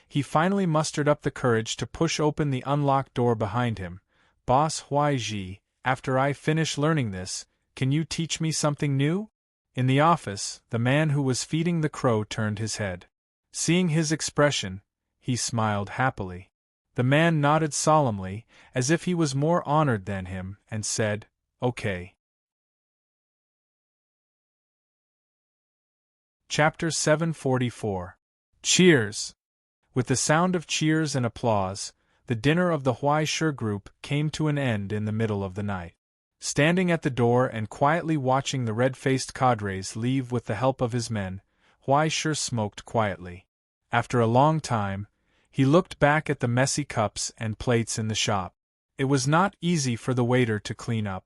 he finally mustered up the courage to push open the unlocked door behind him. Boss Huai, after I finish learning this, can you teach me something new? In the office, the man who was feeding the crow turned his head. Seeing his expression, he smiled happily. The man nodded solemnly, as if he was more honored than him, and said, "Okay." Chapter 744. Cheers! With the sound of cheers and applause, the dinner of the Huai Shi group came to an end in the middle of the night. Standing at the door and quietly watching the red-faced cadres leave with the help of his men, Huai Shi smoked quietly. After a long time, he looked back at the messy cups and plates in the shop. It was not easy for the waiter to clean up.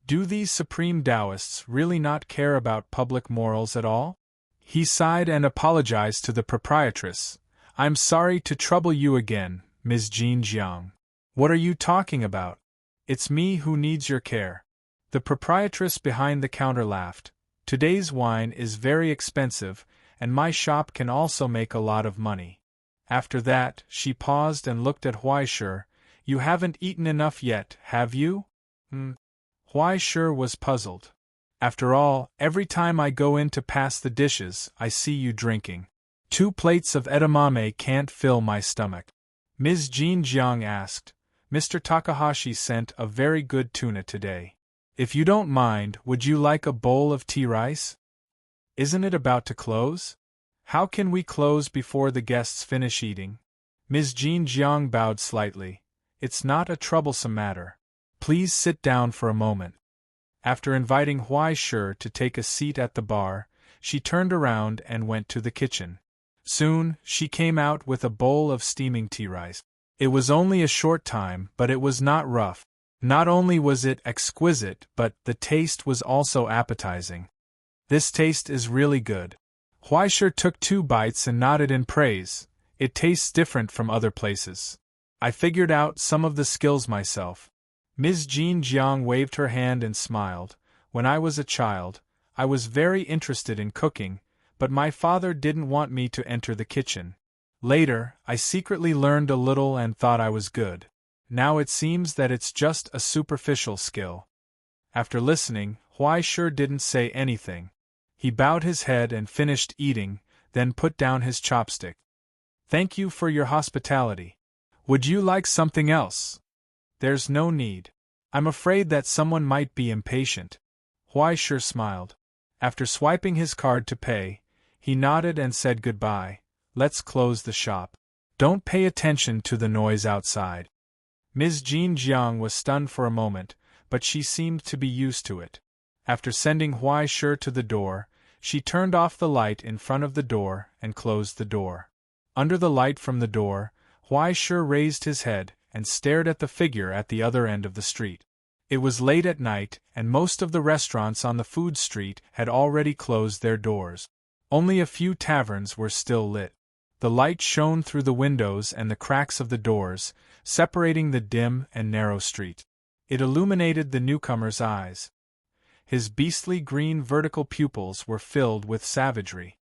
Do these supreme Taoists really not care about public morals at all? He sighed and apologized to the proprietress. "I'm sorry to trouble you again, Ms. Jean Jiang. What are you talking about? It's me who needs your care." The proprietress behind the counter laughed. "Today's wine is very expensive, and my shop can also make a lot of money." After that, she paused and looked at Huai Shi. "You haven't eaten enough yet, have you?" Huai Shi was puzzled. "After all, every time I go in to pass the dishes, I see you drinking. 2 plates of edamame can't fill my stomach." Ms. Jean Jiang asked, "Mr. Takahashi sent a very good tuna today. If you don't mind, would you like a bowl of tea rice? Isn't it about to close? How can we close before the guests finish eating?" Ms. Jean Jiang bowed slightly. "It's not a troublesome matter. Please sit down for a moment." After inviting Huai Shi to take a seat at the bar, she turned around and went to the kitchen. Soon, she came out with a bowl of steaming tea rice. It was only a short time, but it was not rough. Not only was it exquisite, but the taste was also appetizing. "This taste is really good." Huai Shi took 2 bites and nodded in praise. "It tastes different from other places. I figured out some of the skills myself." Ms. Jean Jiang waved her hand and smiled. "When I was a child, I was very interested in cooking, but my father didn't want me to enter the kitchen. Later, I secretly learned a little and thought I was good. Now it seems that it's just a superficial skill." After listening, Huai Shi didn't say anything. He bowed his head and finished eating, then put down his chopstick. "Thank you for your hospitality. Would you like something else?" "There's no need. I'm afraid that someone might be impatient." Huai Shi smiled. After swiping his card to pay, he nodded and said goodbye. "Let's close the shop. Don't pay attention to the noise outside." Ms. Jean Jiang was stunned for a moment, but she seemed to be used to it. After sending Huai Shi to the door, she turned off the light in front of the door and closed the door. Under the light from the door, Huai Shi raised his head and stared at the figure at the other end of the street. It was late at night, and most of the restaurants on the food street had already closed their doors. Only a few taverns were still lit. The light shone through the windows and the cracks of the doors, separating the dim and narrow street. It illuminated the newcomer's eyes. His beastly green vertical pupils were filled with savagery.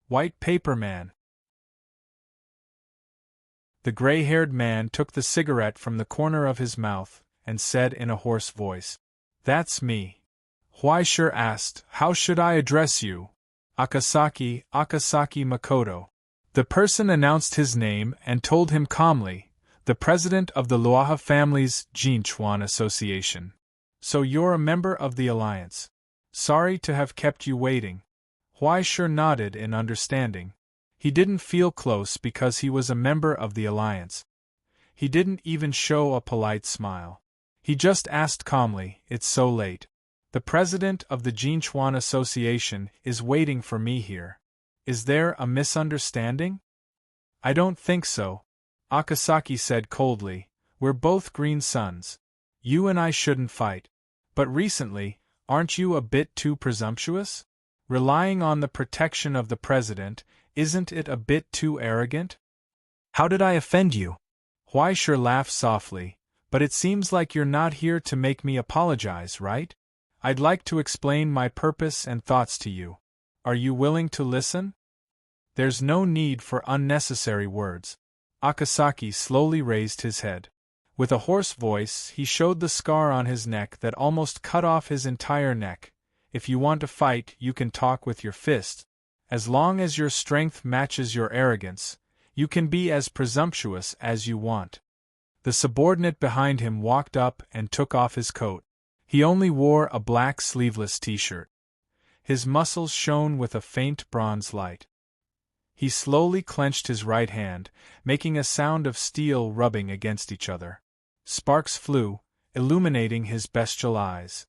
"White paper man." The gray-haired man took the cigarette from the corner of his mouth and said in a hoarse voice, "That's me." Huai Shi asked, "How should I address you?" "Akasaki, Akasaki Makoto." The person announced his name and told him calmly, "The president of the Luaha family's Jinchuan Association. So you're a member of the alliance. Sorry to have kept you waiting." Huai Shi nodded in understanding. He didn't feel close because he was a member of the alliance. He didn't even show a polite smile. He just asked calmly, "It's so late. The president of the Jinchuan Association is waiting for me here. Is there a misunderstanding?" "I don't think so," Akasaki said coldly. "We're both green suns. You and I shouldn't fight. But recently, aren't you a bit too presumptuous? Relying on the protection of the president, isn't it a bit too arrogant?" "How did I offend you?" Huai Shi laughed softly. "But it seems like you're not here to make me apologize, right? I'd like to explain my purpose and thoughts to you." Are you willing to listen? There's no need for unnecessary words. Akasaki slowly raised his head. With a hoarse voice, he showed the scar on his neck that almost cut off his entire neck. If you want to fight, you can talk with your fists. As long as your strength matches your arrogance, you can be as presumptuous as you want. The subordinate behind him walked up and took off his coat. He only wore a black sleeveless t-shirt. His muscles shone with a faint bronze light. He slowly clenched his right hand, making a sound of steel rubbing against each other. Sparks flew, illuminating his bestial eyes.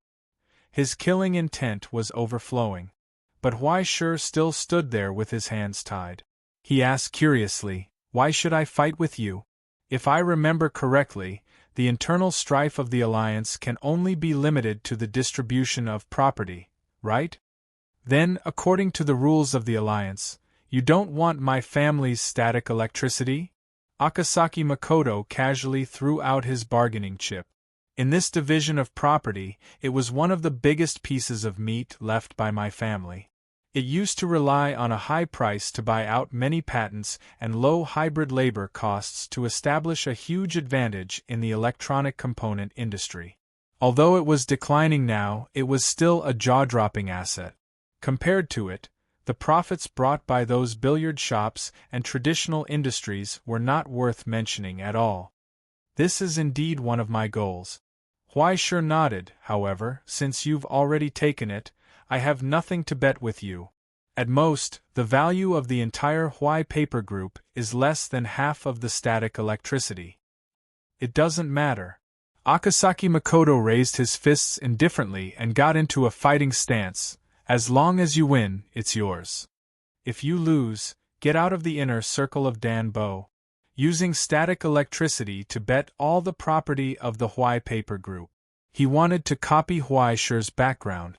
His killing intent was overflowing. But Huaishur still stood there with his hands tied. He asked curiously, "Why should I fight with you? If I remember correctly, the internal strife of the Alliance can only be limited to the distribution of property, right? Then, according to the rules of the Alliance, you don't want my family's static electricity?" Akasaki Makoto casually threw out his bargaining chip. In this division of property, it was one of the biggest pieces of meat left by my family. It used to rely on a high price to buy out many patents and low hybrid labor costs to establish a huge advantage in the electronic component industry. Although it was declining now, it was still a jaw-dropping asset. Compared to it, the profits brought by those billiard shops and traditional industries were not worth mentioning at all. This is indeed one of my goals. Huaishur nodded, however, since you've already taken it, I have nothing to bet with you. At most, the value of the entire Hui paper group is less than half of the static electricity. It doesn't matter. Akasaki Makoto raised his fists indifferently and got into a fighting stance. As long as you win, it's yours. If you lose, get out of the inner circle of Danbo. Using static electricity to bet all the property of the Hui paper group. He wanted to copy Huaishur's background.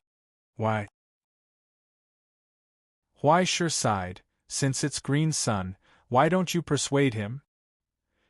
Why? Huaishur sighed. Since it's Green Sun, why don't you persuade him?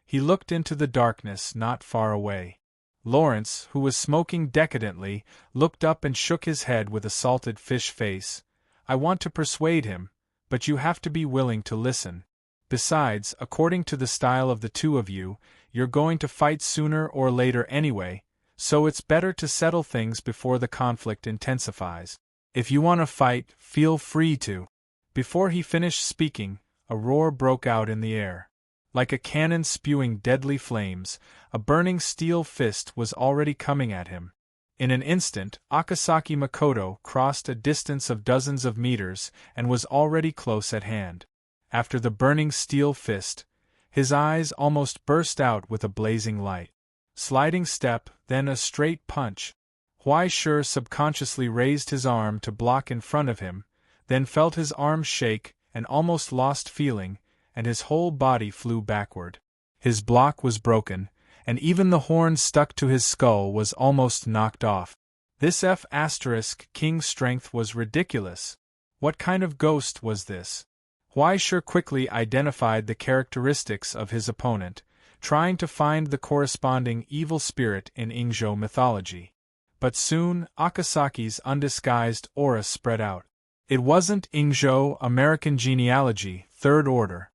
He looked into the darkness not far away. Lawrence, who was smoking decadently, looked up and shook his head with a salted fish face. I want to persuade him, but you have to be willing to listen. Besides, according to the style of the two of you, you're going to fight sooner or later anyway, so it's better to settle things before the conflict intensifies. If you want to fight, feel free to. Before he finished speaking, a roar broke out in the air. Like a cannon spewing deadly flames, a burning steel fist was already coming at him. In an instant, Akasaki Makoto crossed a distance of dozens of meters and was already close at hand. After the burning steel fist, his eyes almost burst out with a blazing light. Sliding step, then a straight punch. Huaishur subconsciously raised his arm to block in front of him, then felt his arm shake and almost lost feeling, and his whole body flew backward. His block was broken, and even the horn stuck to his skull was almost knocked off. This F***king strength was ridiculous. What kind of ghost was this? Huaishur quickly identified the characteristics of his opponent, trying to find the corresponding evil spirit in Ingzhou mythology. But soon, Akasaki's undisguised aura spread out. It wasn't Ingzhou American genealogy, third order.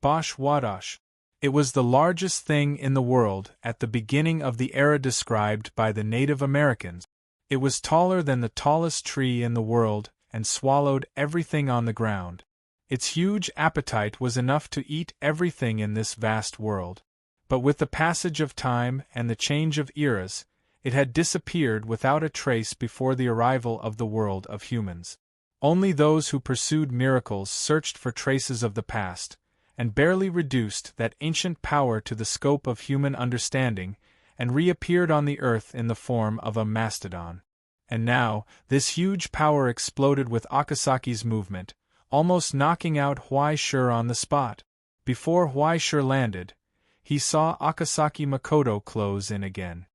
Bosh Wadash. It was the largest thing in the world at the beginning of the era described by the Native Americans. It was taller than the tallest tree in the world and swallowed everything on the ground. Its huge appetite was enough to eat everything in this vast world. But with the passage of time and the change of eras, it had disappeared without a trace before the arrival of the world of humans. Only those who pursued miracles searched for traces of the past, and barely reduced that ancient power to the scope of human understanding, and reappeared on the earth in the form of a mastodon. And now, this huge power exploded with Akasaki's movement, almost knocking out Huaishur on the spot. Before Huaishur landed, he saw Akasaki Makoto close in again.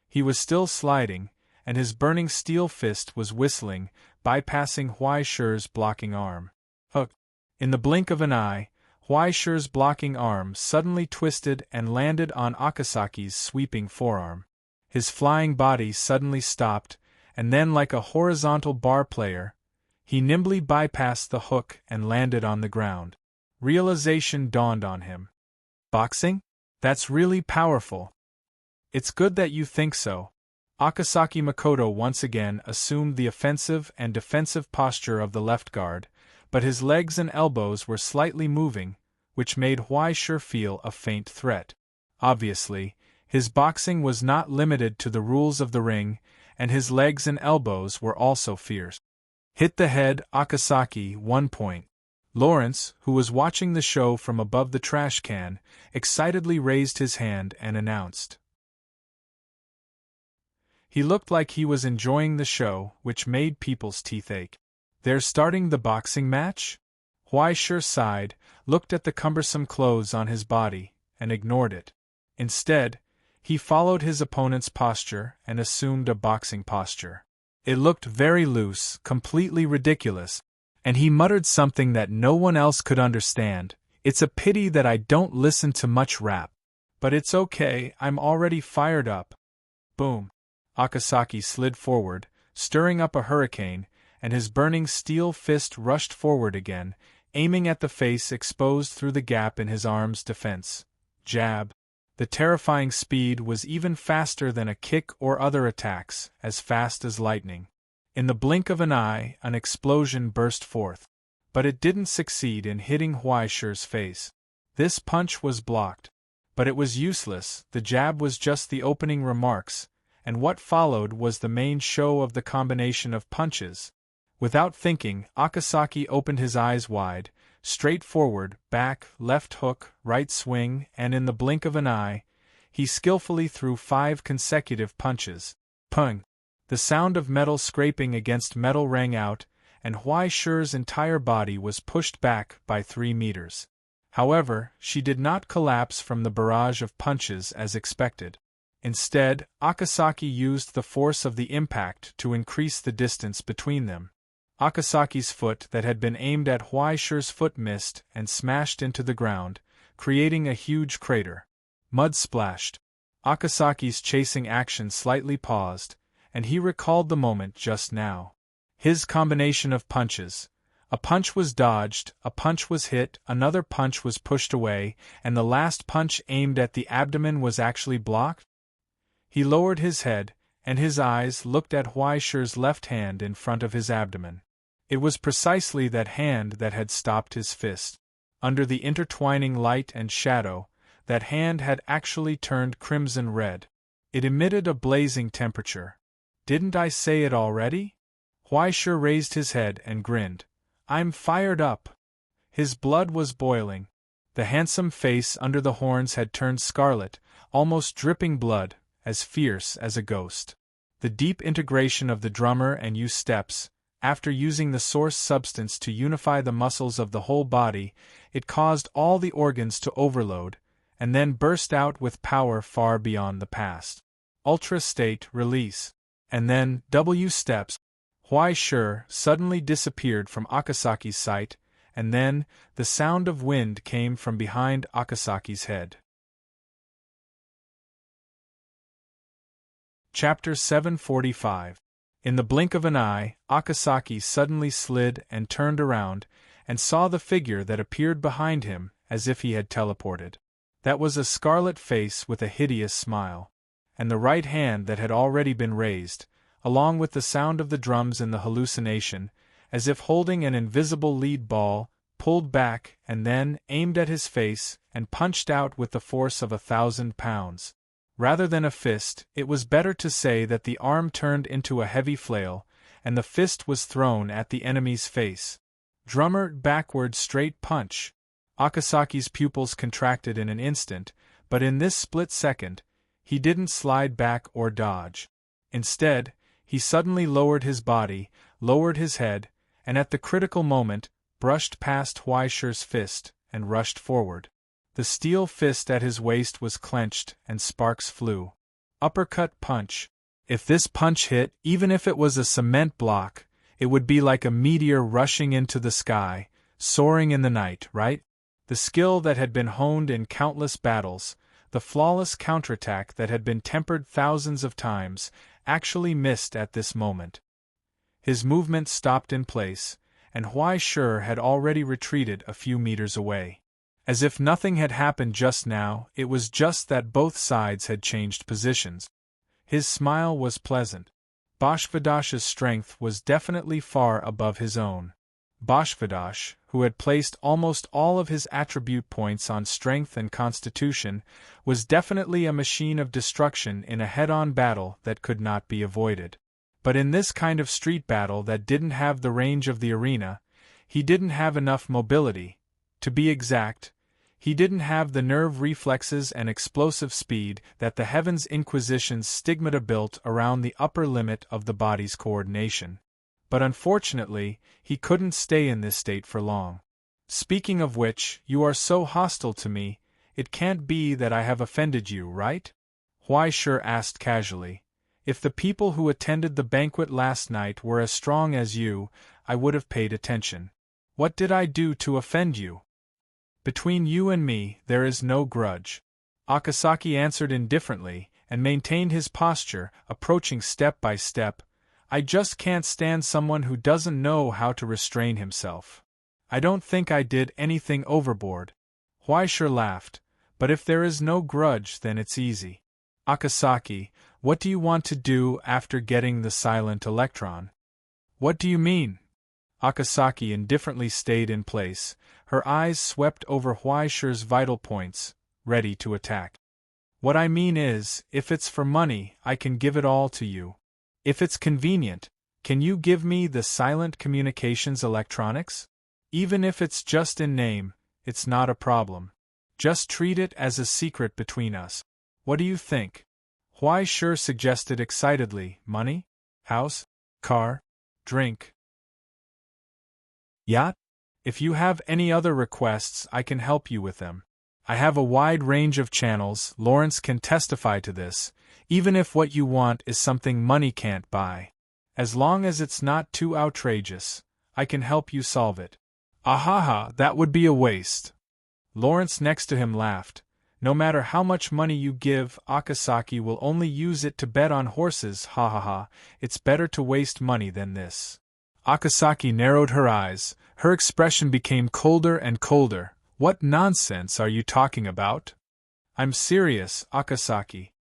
He was still sliding, and his burning steel fist was whistling, bypassing Huaishur's blocking arm. Hook! In the blink of an eye, Huaishur's blocking arm suddenly twisted and landed on Akasaki's sweeping forearm. His flying body suddenly stopped, and then like a horizontal bar player, He nimbly bypassed the hook and landed on the ground. Realization dawned on him. Boxing? That's really powerful. It's good that you think so. Akasaki Makoto once again assumed the offensive and defensive posture of the left guard, but his legs and elbows were slightly moving, which made Huaishur feel a faint threat. Obviously, his boxing was not limited to the rules of the ring, and his legs and elbows were also fierce. Hit the head, Akasaki, 1 point. Lawrence, who was watching the show from above the trash can, excitedly raised his hand and announced. He looked like he was enjoying the show, which made people's teeth ache. They're starting the boxing match? Huaishur sighed, looked at the cumbersome clothes on his body, and ignored it. Instead, he followed his opponent's posture and assumed a boxing posture. It looked very loose, completely ridiculous, and he muttered something that no one else could understand. It's a pity that I don't listen to much rap. But it's okay, I'm already fired up. Boom. Akasaki slid forward, stirring up a hurricane, and his burning steel fist rushed forward again, aiming at the face exposed through the gap in his arm's defense. Jab. The terrifying speed was even faster than a kick or other attacks, as fast as lightning. In the blink of an eye, an explosion burst forth. But it didn't succeed in hitting Huaishur's face. This punch was blocked. But it was useless, the jab was just the opening remarks, and what followed was the main show of the combination of punches. Without thinking, Akasaki opened his eyes wide, straight forward, back, left hook, right swing, and in the blink of an eye, he skillfully threw 5 consecutive punches. Pung! The sound of metal scraping against metal rang out, and Huaishur's entire body was pushed back by 3 meters. However, she did not collapse from the barrage of punches as expected. Instead, Akasaki used the force of the impact to increase the distance between them. Akasaki's foot that had been aimed at Huaishur's foot missed and smashed into the ground, creating a huge crater. Mud splashed. Akasaki's chasing action slightly paused, and he recalled the moment just now. His combination of punches. A punch was dodged, a punch was hit, another punch was pushed away, and the last punch aimed at the abdomen was actually blocked? He lowered his head, and his eyes looked at Huaishur's left hand in front of his abdomen. It was precisely that hand that had stopped his fist. Under the intertwining light and shadow, that hand had actually turned crimson red. It emitted a blazing temperature. Didn't I say it already? Huaishur raised his head and grinned. I'm fired up. His blood was boiling. The handsome face under the horns had turned scarlet, almost dripping blood, as fierce as a ghost. The deep integration of the drummer and you steps, after using the source substance to unify the muscles of the whole body, it caused all the organs to overload, and then burst out with power far beyond the past. Ultra state release. And then, W steps. Huaishur suddenly disappeared from Akasaki's sight, and then, the sound of wind came from behind Akasaki's head. Chapter 745. In the blink of an eye, Akasaki suddenly slid and turned around, and saw the figure that appeared behind him, as if he had teleported. That was a scarlet face with a hideous smile. And the right hand that had already been raised, along with the sound of the drums in the hallucination, as if holding an invisible lead ball, pulled back and then aimed at his face and punched out with the force of 1,000 pounds. Rather than a fist, it was better to say that the arm turned into a heavy flail, and the fist was thrown at the enemy's face. Drummer backward straight punch. Akasaki's pupils contracted in an instant, but in this split second, he didn't slide back or dodge. Instead, he suddenly lowered his body, lowered his head, and at the critical moment, brushed past Huaishur's fist, and rushed forward. The steel fist at his waist was clenched, and sparks flew. Uppercut punch. If this punch hit, even if it was a cement block, it would be like a meteor rushing into the sky, soaring in the night, right? The skill that had been honed in countless battles, the flawless counterattack that had been tempered thousands of times, actually missed at this moment. His movement stopped in place, and Huai Shi had already retreated a few meters away. As if nothing had happened just now, it was just that both sides had changed positions. His smile was pleasant. Bashvadash's strength was definitely far above his own. Bashvadash, who had placed almost all of his attribute points on strength and constitution, was definitely a machine of destruction in a head-on battle that could not be avoided. But in this kind of street battle that didn't have the range of the arena, he didn't have enough mobility. To be exact, he didn't have the nerve reflexes and explosive speed that the Heaven's Inquisition's stigmata built around the upper limit of the body's coordination. But unfortunately, he couldn't stay in this state for long. Speaking of which, you are so hostile to me, it can't be that I have offended you, right? Huai Shi asked casually. If the people who attended the banquet last night were as strong as you, I would have paid attention. What did I do to offend you? Between you and me, there is no grudge. Akasaki answered indifferently, and maintained his posture, approaching step by step. I just can't stand someone who doesn't know how to restrain himself. I don't think I did anything overboard. Huai Shi laughed, but if there is no grudge then it's easy. Akasaki, what do you want to do after getting the silent electron? What do you mean? Akasaki indifferently stayed in place, her eyes swept over Huai Shi's vital points, ready to attack. What I mean is, if it's for money, I can give it all to you. If it's convenient, can you give me the silent communications electronics? Even if it's just in name, it's not a problem. Just treat it as a secret between us. What do you think? Huai Shi suggested excitedly. Money? House? Car? Drink? Yacht? If you have any other requests, I can help you with them. I have a wide range of channels, Lawrence can testify to this, even if what you want is something money can't buy. As long as it's not too outrageous, I can help you solve it. Ahaha, that would be a waste. Lawrence next to him laughed. No matter how much money you give, Akasaki will only use it to bet on horses, ha ha ha, it's better to waste money than this. Akasaki narrowed her eyes, her expression became colder and colder. What nonsense are you talking about? I'm serious, Akasaki.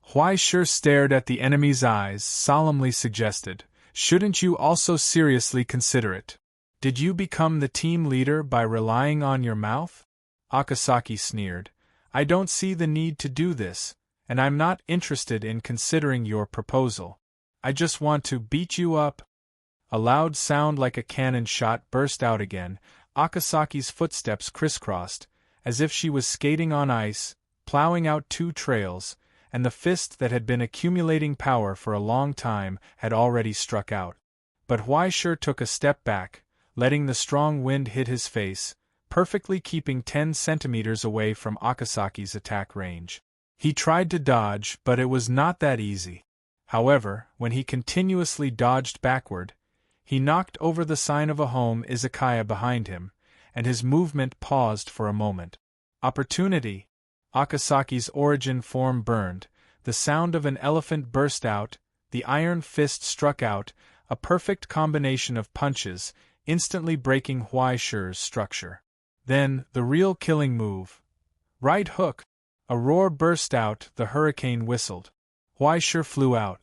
Huai Shi stared at the enemy's eyes, solemnly suggested, shouldn't you also seriously consider it? Did you become the team leader by relying on your mouth? Akasaki sneered. I don't see the need to do this, and I'm not interested in considering your proposal. I just want to beat you up. A loud sound like a cannon shot burst out again. Akasaki's footsteps crisscrossed, as if she was skating on ice, plowing out two trails, and the fist that had been accumulating power for a long time had already struck out. But Huai Shi took a step back, letting the strong wind hit his face, perfectly keeping 10 centimeters away from Akasaki's attack range. He tried to dodge, but it was not that easy. However, when he continuously dodged backward, he knocked over the sign of a home izakaya behind him, and his movement paused for a moment. Opportunity! Akasaki's origin form burned, the sound of an elephant burst out, the iron fist struck out, a perfect combination of punches, instantly breaking Huai Shi's structure. Then, the real killing move. Right hook! A roar burst out, the hurricane whistled. Huai Shi flew out.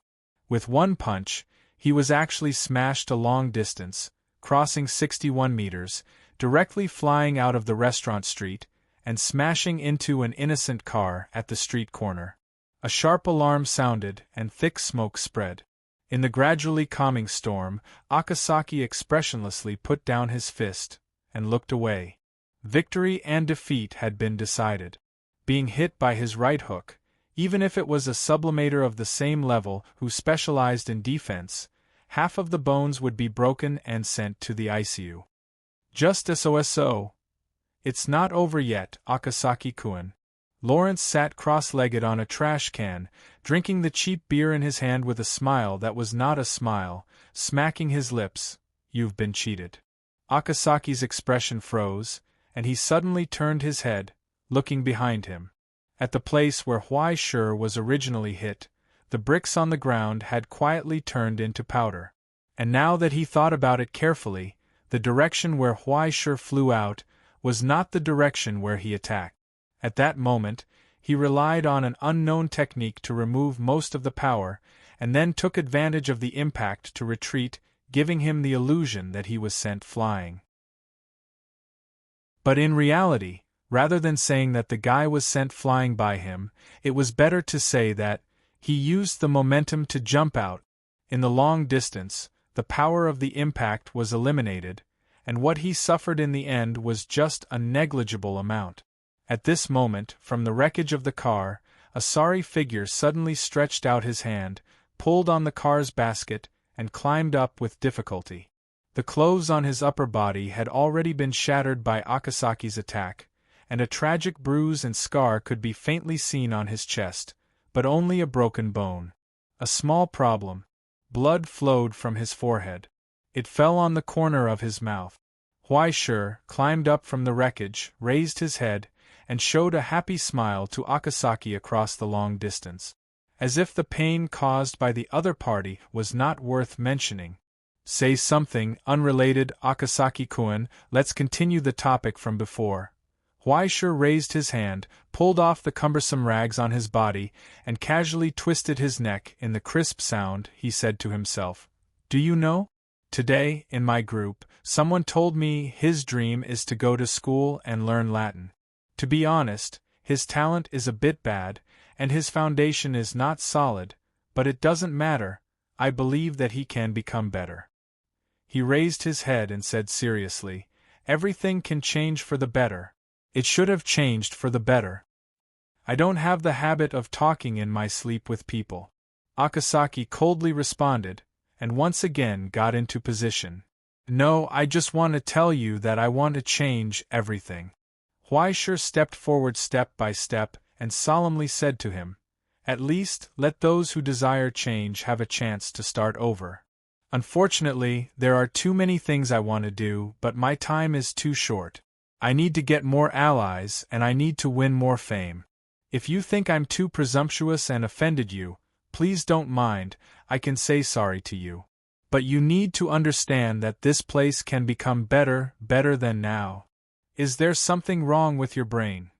With one punch, he was actually smashed a long distance, crossing 61 meters, directly flying out of the restaurant street, and smashing into an innocent car at the street corner. A sharp alarm sounded, and thick smoke spread. In the gradually calming storm, Akasaki expressionlessly put down his fist, and looked away. Victory and defeat had been decided. Being hit by his right hook, even if it was a sublimator of the same level who specialized in defense, half of the bones would be broken and sent to the ICU. Just so. It's not over yet, Akasaki-kun. Lawrence sat cross-legged on a trash can, drinking the cheap beer in his hand with a smile that was not a smile, smacking his lips. You've been cheated. Akasaki's expression froze, and he suddenly turned his head, looking behind him. At the place where Huai Shi was originally hit, the bricks on the ground had quietly turned into powder. And now that he thought about it carefully, the direction where Huai Shi flew out was not the direction where he attacked. At that moment, he relied on an unknown technique to remove most of the power, and then took advantage of the impact to retreat, giving him the illusion that he was sent flying. But in reality, rather than saying that the guy was sent flying by him, it was better to say that he used the momentum to jump out. In the long distance, the power of the impact was eliminated, and what he suffered in the end was just a negligible amount. At this moment, from the wreckage of the car, a sorry figure suddenly stretched out his hand, pulled on the car's basket, and climbed up with difficulty. The clothes on his upper body had already been shattered by Akasaki's attack, and a tragic bruise and scar could be faintly seen on his chest, but only a broken bone. A small problem. Blood flowed from his forehead. It fell on the corner of his mouth. Huai Shi climbed up from the wreckage, raised his head, and showed a happy smile to Akasaki across the long distance. As if the pain caused by the other party was not worth mentioning. Say something unrelated, Akasaki-kun, let's continue the topic from before. Huai Shi raised his hand, pulled off the cumbersome rags on his body, and casually twisted his neck in the crisp sound. He said to himself, "Do you know? Today, in my group, someone told me his dream is to go to school and learn Latin. To be honest, his talent is a bit bad, and his foundation is not solid, but it doesn't matter, I believe that he can become better." He raised his head and said seriously, "Everything can change for the better. It should have changed for the better. I don't have the habit of talking in my sleep with people." Akasaki coldly responded, and once again got into position. "No, I just want to tell you that I want to change everything." Huai Shi stepped forward step by step and solemnly said to him, "At least, let those who desire change have a chance to start over. Unfortunately, there are too many things I want to do, but my time is too short. I need to get more allies, and I need to win more fame. If you think I'm too presumptuous and offended you, please don't mind, I can say sorry to you. But you need to understand that this place can become better than now. Is there something wrong with your brain?"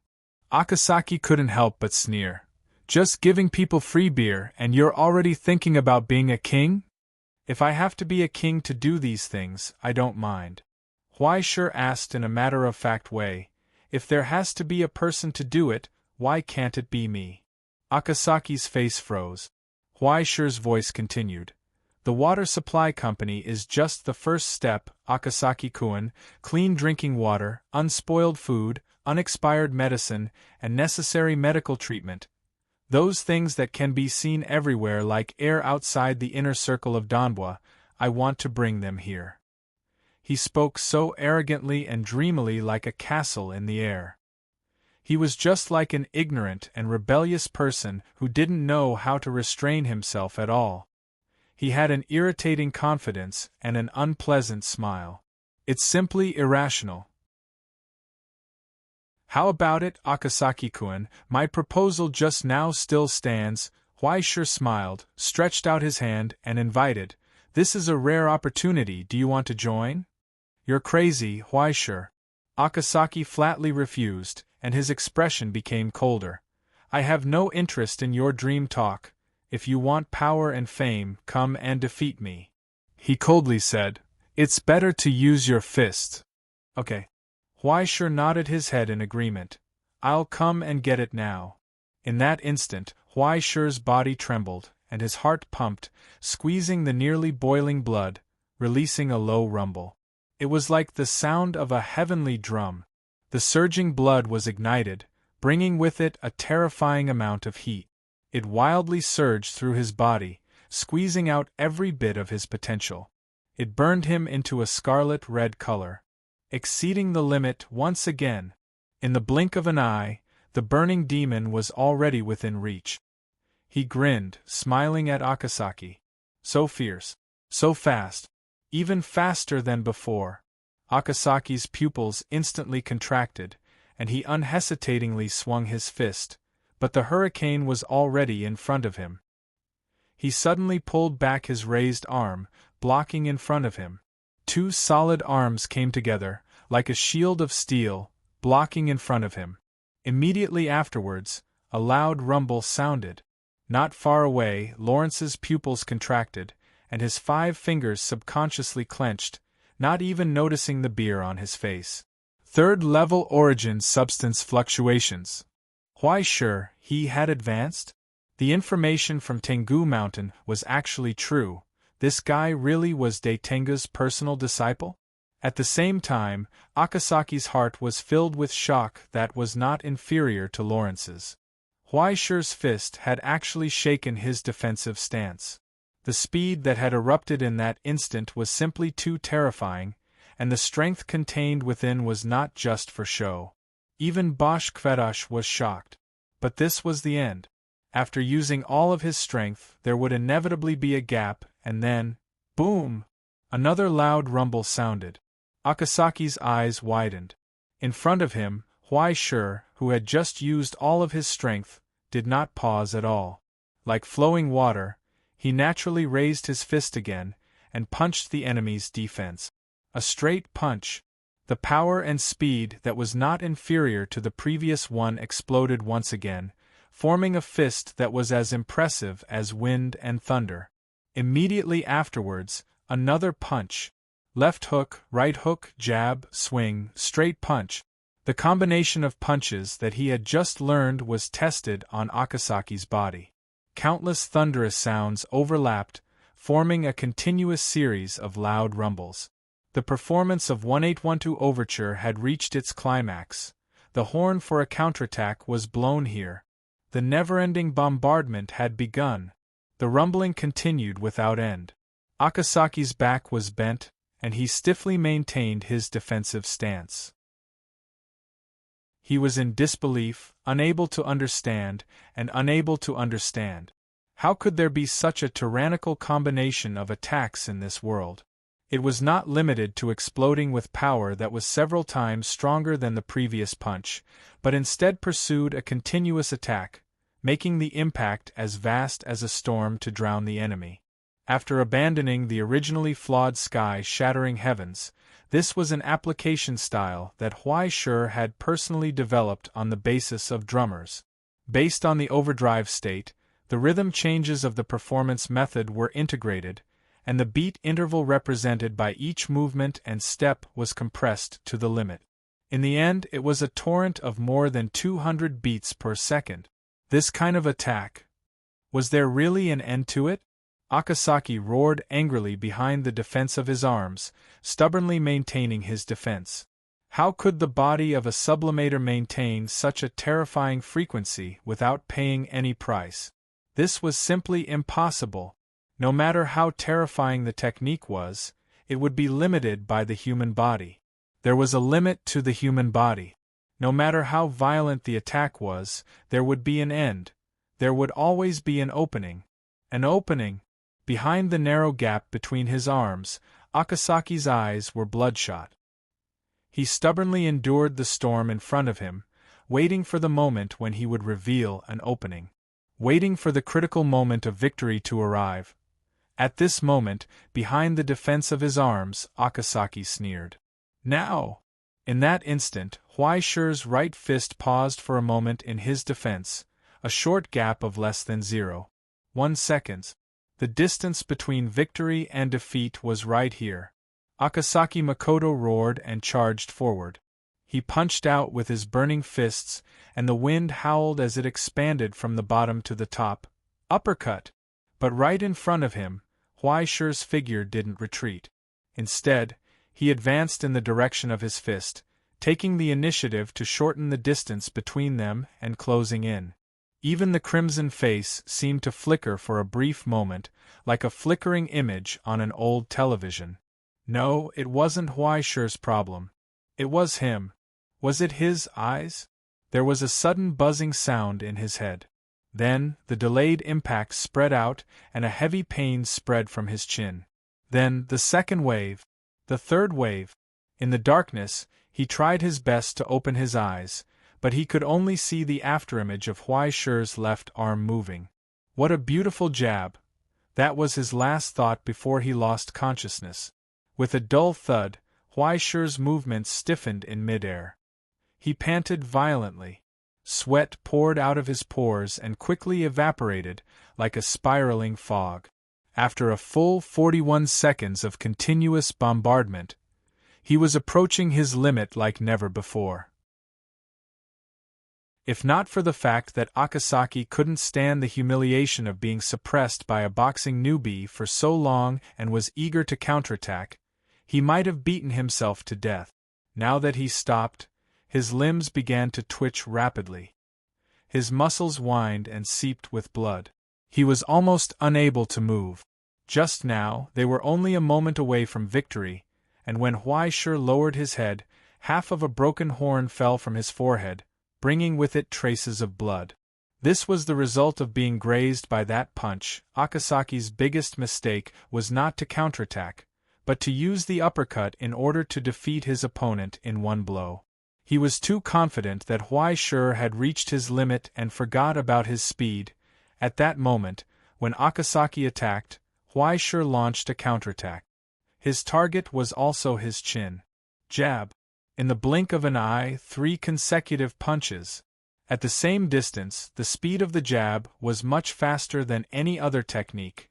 Akasaki couldn't help but sneer. "Just giving people free beer and you're already thinking about being a king? If I have to be a king to do these things, I don't mind." Huai Shi asked in a matter-of-fact way, "If there has to be a person to do it, why can't it be me?" Akasaki's face froze. Huai Shi's voice continued. "The water supply company is just the first step, Akasaki-kun. Clean drinking water, unspoiled food, unexpired medicine, and necessary medical treatment. Those things that can be seen everywhere like air outside the inner circle of Donbua, I want to bring them here." He spoke so arrogantly and dreamily like a castle in the air. He was just like an ignorant and rebellious person who didn't know how to restrain himself at all. He had an irritating confidence and an unpleasant smile. It's simply irrational. "How about it, Akasaki-kun? My proposal just now still stands." Huai Shi smiled, stretched out his hand, and invited, "This is a rare opportunity, do you want to join?" "You're crazy, Huai Shi." Akasaki flatly refused, and his expression became colder. "I have no interest in your dream talk. If you want power and fame, come and defeat me." He coldly said, "It's better to use your fists." "Okay." Huai Shi nodded his head in agreement. "I'll come and get it now." In that instant, Huai Shi's body trembled, and his heart pumped, squeezing the nearly boiling blood, releasing a low rumble. It was like the sound of a heavenly drum. The surging blood was ignited, bringing with it a terrifying amount of heat. It wildly surged through his body, squeezing out every bit of his potential. It burned him into a scarlet-red color. Exceeding the limit once again. In the blink of an eye, the burning demon was already within reach. He grinned, smiling at Akasaki. So fierce. So fast. Even faster than before. Akasaki's pupils instantly contracted, and he unhesitatingly swung his fist, but the hurricane was already in front of him. He suddenly pulled back his raised arm, blocking in front of him. Two solid arms came together, like a shield of steel, blocking in front of him. Immediately afterwards, a loud rumble sounded. Not far away, Lawrence's pupils contracted, and his 5 fingers subconsciously clenched, not even noticing the beer on his face. Third-level origin substance fluctuations. Why sure, he had advanced? The information from Tengu Mountain was actually true. This guy really was Daitenga's personal disciple? At the same time, Akasaki's heart was filled with shock that was not inferior to Lawrence's. Huaishi's fist had actually shaken his defensive stance. The speed that had erupted in that instant was simply too terrifying, and the strength contained within was not just for show. Even Bosch Kvedash was shocked. But this was the end. After using all of his strength, there would inevitably be a gap, and then, boom! Another loud rumble sounded. Akasaki's eyes widened. In front of him, Huaishi, who had just used all of his strength, did not pause at all. Like flowing water, he naturally raised his fist again, and punched the enemy's defense. A straight punch. The power and speed that was not inferior to the previous one exploded once again, forming a fist that was as impressive as wind and thunder. Immediately afterwards, another punch. Left hook, right hook, jab, swing, straight punch. The combination of punches that he had just learned was tested on Akasaki's body. Countless thunderous sounds overlapped, forming a continuous series of loud rumbles. The performance of 1812 Overture had reached its climax. The horn for a counterattack was blown here. The never-ending bombardment had begun. The rumbling continued without end. Akasaki's back was bent, and he stiffly maintained his defensive stance. He was in disbelief, unable to understand, and unable to understand. How could there be such a tyrannical combination of attacks in this world? It was not limited to exploding with power that was several times stronger than the previous punch, but instead pursued a continuous attack, making the impact as vast as a storm to drown the enemy. After abandoning the originally flawed sky-shattering heavens, this was an application style that Huaishi had personally developed on the basis of drummers. Based on the overdrive state, the rhythm changes of the performance method were integrated, and the beat interval represented by each movement and step was compressed to the limit. In the end, it was a torrent of more than 200 beats per second. This kind of attack. Was there really an end to it? Akasaki roared angrily behind the defense of his arms, stubbornly maintaining his defense. How could the body of a sublimator maintain such a terrifying frequency without paying any price? This was simply impossible. No matter how terrifying the technique was, it would be limited by the human body. There was a limit to the human body. No matter how violent the attack was, there would be an end. There would always be an opening. An opening! Behind the narrow gap between his arms, Akasaki's eyes were bloodshot. He stubbornly endured the storm in front of him, waiting for the moment when he would reveal an opening. Waiting for the critical moment of victory to arrive. At this moment, behind the defense of his arms, Akasaki sneered. Now! In that instant, Huaishi's right fist paused for a moment in his defense, a short gap of less than 0.1 seconds. The distance between victory and defeat was right here. Akasaki Makoto roared and charged forward. He punched out with his burning fists, and the wind howled as it expanded from the bottom to the top. Uppercut! But right in front of him, Huaishi's figure didn't retreat. Instead, he advanced in the direction of his fist, taking the initiative to shorten the distance between them and closing in. Even the crimson face seemed to flicker for a brief moment, like a flickering image on an old television. No, it wasn't Huaishi's problem. It was him. Was it his eyes? There was a sudden buzzing sound in his head. Then, the delayed impact spread out, and a heavy pain spread from his chin. Then, the second wave. The third wave. In the darkness, he tried his best to open his eyes, but he could only see the afterimage of Huaishi's left arm moving. What a beautiful jab! That was his last thought before he lost consciousness. With a dull thud, Huaishi's movements stiffened in midair. He panted violently. Sweat poured out of his pores and quickly evaporated, like a spiraling fog. After a full 41 seconds of continuous bombardment, he was approaching his limit like never before. If not for the fact that Akasaki couldn't stand the humiliation of being suppressed by a boxing newbie for so long and was eager to counterattack, he might have beaten himself to death. Now that he stopped, his limbs began to twitch rapidly. His muscles whined and seeped with blood. He was almost unable to move. Just now, they were only a moment away from victory, and when Huaishi lowered his head, half of a broken horn fell from his forehead, bringing with it traces of blood. This was the result of being grazed by that punch. Akasaki's biggest mistake was not to counterattack, but to use the uppercut in order to defeat his opponent in one blow. He was too confident that Huaishi had reached his limit and forgot about his speed. At that moment, when Akasaki attacked, Huaishi launched a counterattack. His target was also his chin. Jab. In the blink of an eye, 3 consecutive punches. At the same distance, the speed of the jab was much faster than any other technique.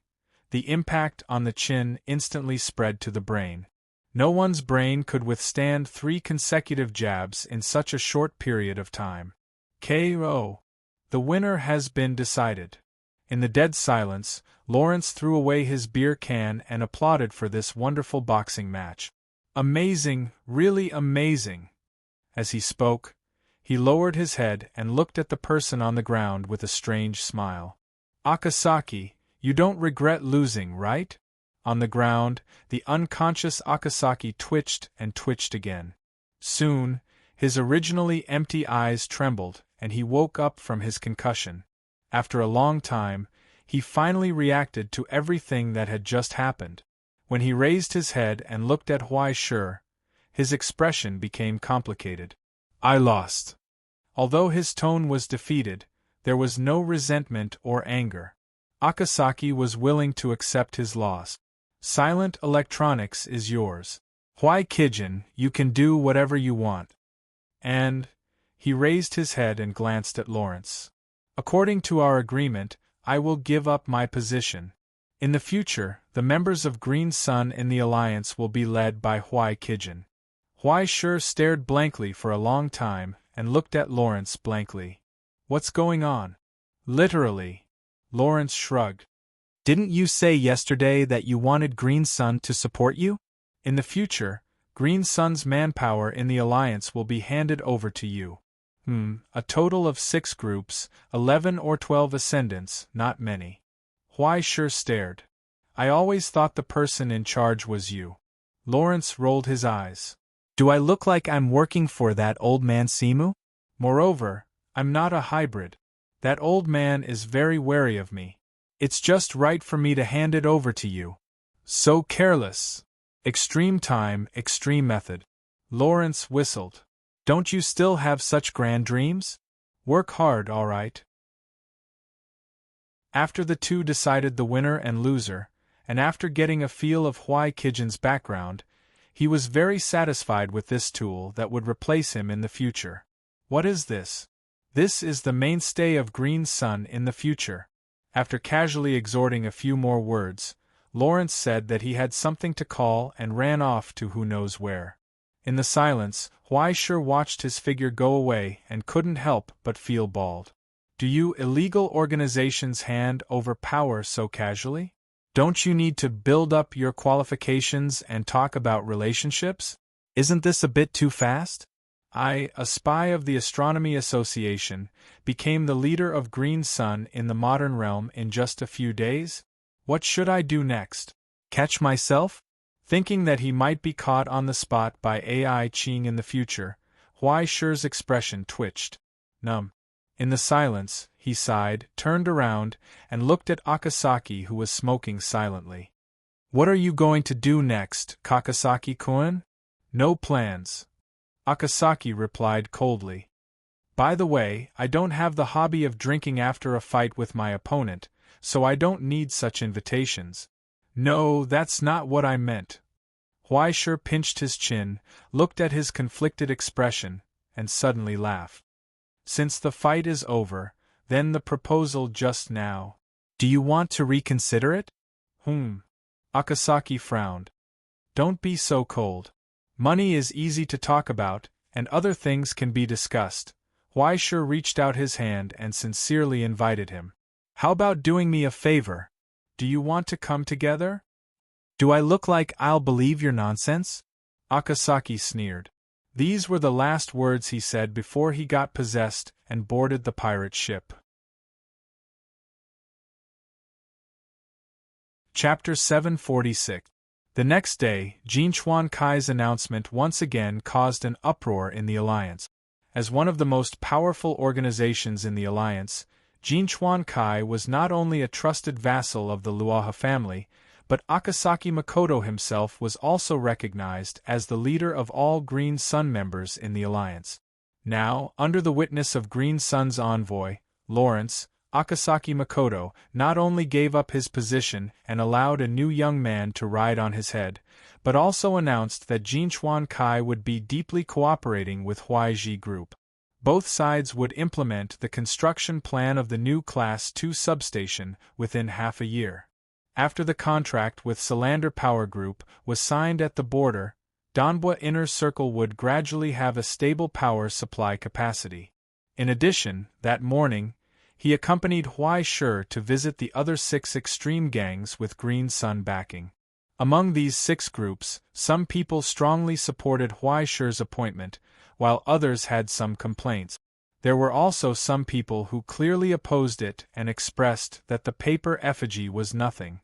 The impact on the chin instantly spread to the brain. No one's brain could withstand 3 consecutive jabs in such a short period of time. KO. The winner has been decided. In the dead silence, Lawrence threw away his beer can and applauded for this wonderful boxing match. Amazing, really amazing. As he spoke, he lowered his head and looked at the person on the ground with a strange smile. Akasaki, you don't regret losing, right? On the ground, the unconscious Akasaki twitched and twitched again. Soon, his originally empty eyes trembled, and he woke up from his concussion. After a long time, he finally reacted to everything that had just happened. When he raised his head and looked at Huaishi, his expression became complicated. I lost. Although his tone was defeated, there was no resentment or anger. Akasaki was willing to accept his loss. Silent electronics is yours. Huaikijin, you can do whatever you want. And, he raised his head and glanced at Lawrence. According to our agreement, I will give up my position. In the future, the members of Green Sun in the Alliance will be led by Huaikijin. Huaishi stared blankly for a long time and looked at Lawrence blankly. What's going on? Literally. Lawrence shrugged. Didn't you say yesterday that you wanted Green Sun to support you? In the future, Green Sun's manpower in the Alliance will be handed over to you. A total of 6 groups, 11 or 12 ascendants, not many. Huaishi stared. I always thought the person in charge was you. Lawrence rolled his eyes. Do I look like I'm working for that old man Simu? Moreover, I'm not a hybrid. That old man is very wary of me. It's just right for me to hand it over to you. So careless. Extreme time, extreme method. Lawrence whistled. Don't you still have such grand dreams? Work hard, all right. After the two decided the winner and loser, and after getting a feel of Huaikijin's background, he was very satisfied with this tool that would replace him in the future. What is this? This is the mainstay of Green Sun in the future. After casually exhorting a few more words, Lawrence said that he had something to call and ran off to who knows where. In the silence, Huaishi watched his figure go away and couldn't help but feel bald. Do you illegal organizations hand over power so casually? Don't you need to build up your qualifications and talk about relationships? Isn't this a bit too fast? I, a spy of the Astronomy Association, became the leader of Green Sun in the modern realm in just a few days? What should I do next? Catch myself? Thinking that he might be caught on the spot by AI Qing in the future, Huaishi's expression twitched. Numb. In the silence, he sighed, turned around, and looked at Akasaki, who was smoking silently. What are you going to do next, Kakasaki-kun? No plans. Akasaki replied coldly. By the way, I don't have the hobby of drinking after a fight with my opponent, so I don't need such invitations. No, that's not what I meant. Huaishir pinched his chin, looked at his conflicted expression, and suddenly laughed. Since the fight is over, then the proposal just now. Do you want to reconsider it? Akasaki frowned. Don't be so cold. Money is easy to talk about, and other things can be discussed. Huaishir reached out his hand and sincerely invited him. How about doing me a favor? Do you want to come together? Do I look like I'll believe your nonsense? Akasaki sneered. These were the last words he said before he got possessed and boarded the pirate ship. Chapter 746. The next day, Jinchuan Kai's announcement once again caused an uproar in the Alliance. As one of the most powerful organizations in the Alliance, Jinchuan Kai was not only a trusted vassal of the Luaha family, but Akasaki Makoto himself was also recognized as the leader of all Green Sun members in the Alliance. Now, under the witness of Green Sun's envoy, Lawrence, Akasaki Makoto not only gave up his position and allowed a new young man to ride on his head, but also announced that Jinchuan Kai would be deeply cooperating with Huaiji Group. Both sides would implement the construction plan of the new Class 2 substation within half a year. After the contract with Solander Power Group was signed at the border, Donbua Inner Circle would gradually have a stable power supply capacity. In addition, that morning, he accompanied Huaishir to visit the other 6 extreme gangs with Green Sun backing. Among these 6 groups, some people strongly supported Huaishir's appointment, while others had some complaints. There were also some people who clearly opposed it and expressed that the paper effigy was nothing.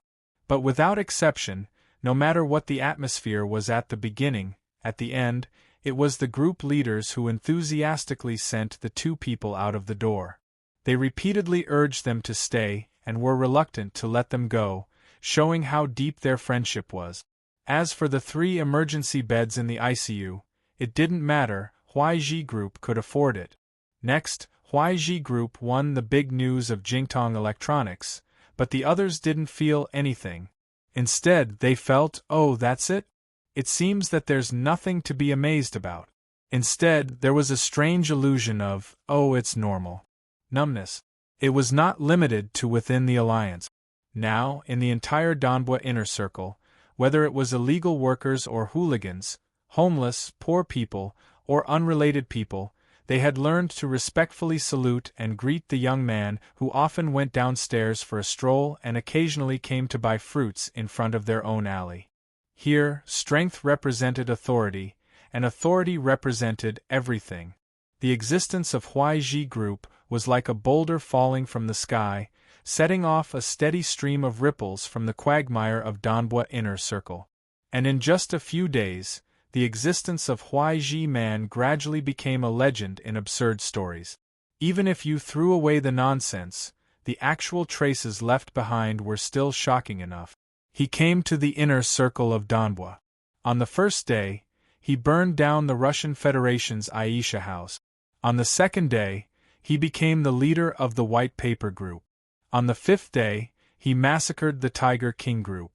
But without exception, no matter what the atmosphere was at the beginning, at the end, it was the group leaders who enthusiastically sent the 2 people out of the door. They repeatedly urged them to stay and were reluctant to let them go, showing how deep their friendship was. As for the 3 emergency beds in the ICU, it didn't matter, Huaiji Group could afford it. Next, Huaiji Group won the big news of Jingtong Electronics, but the others didn't feel anything. Instead, they felt, oh, that's it? It seems that there's nothing to be amazed about. Instead, there was a strange illusion of, oh, it's normal. Numbness. It was not limited to within the Alliance. Now, in the entire Donbua Inner Circle, whether it was illegal workers or hooligans, homeless, poor people, or unrelated people, they had learned to respectfully salute and greet the young man who often went downstairs for a stroll and occasionally came to buy fruits in front of their own alley. Here, strength represented authority, and authority represented everything. The existence of Huaiji Group was like a boulder falling from the sky, setting off a steady stream of ripples from the quagmire of Donbua Inner Circle. And in just a few days, the existence of Huaiji Man gradually became a legend in absurd stories. Even if you threw away the nonsense, the actual traces left behind were still shocking enough. He came to the inner circle of Donbua. On the first day, he burned down the Russian Federation's Aisha House. On the second day, he became the leader of the White Paper Group. On the 5th day, he massacred the Tiger King Group.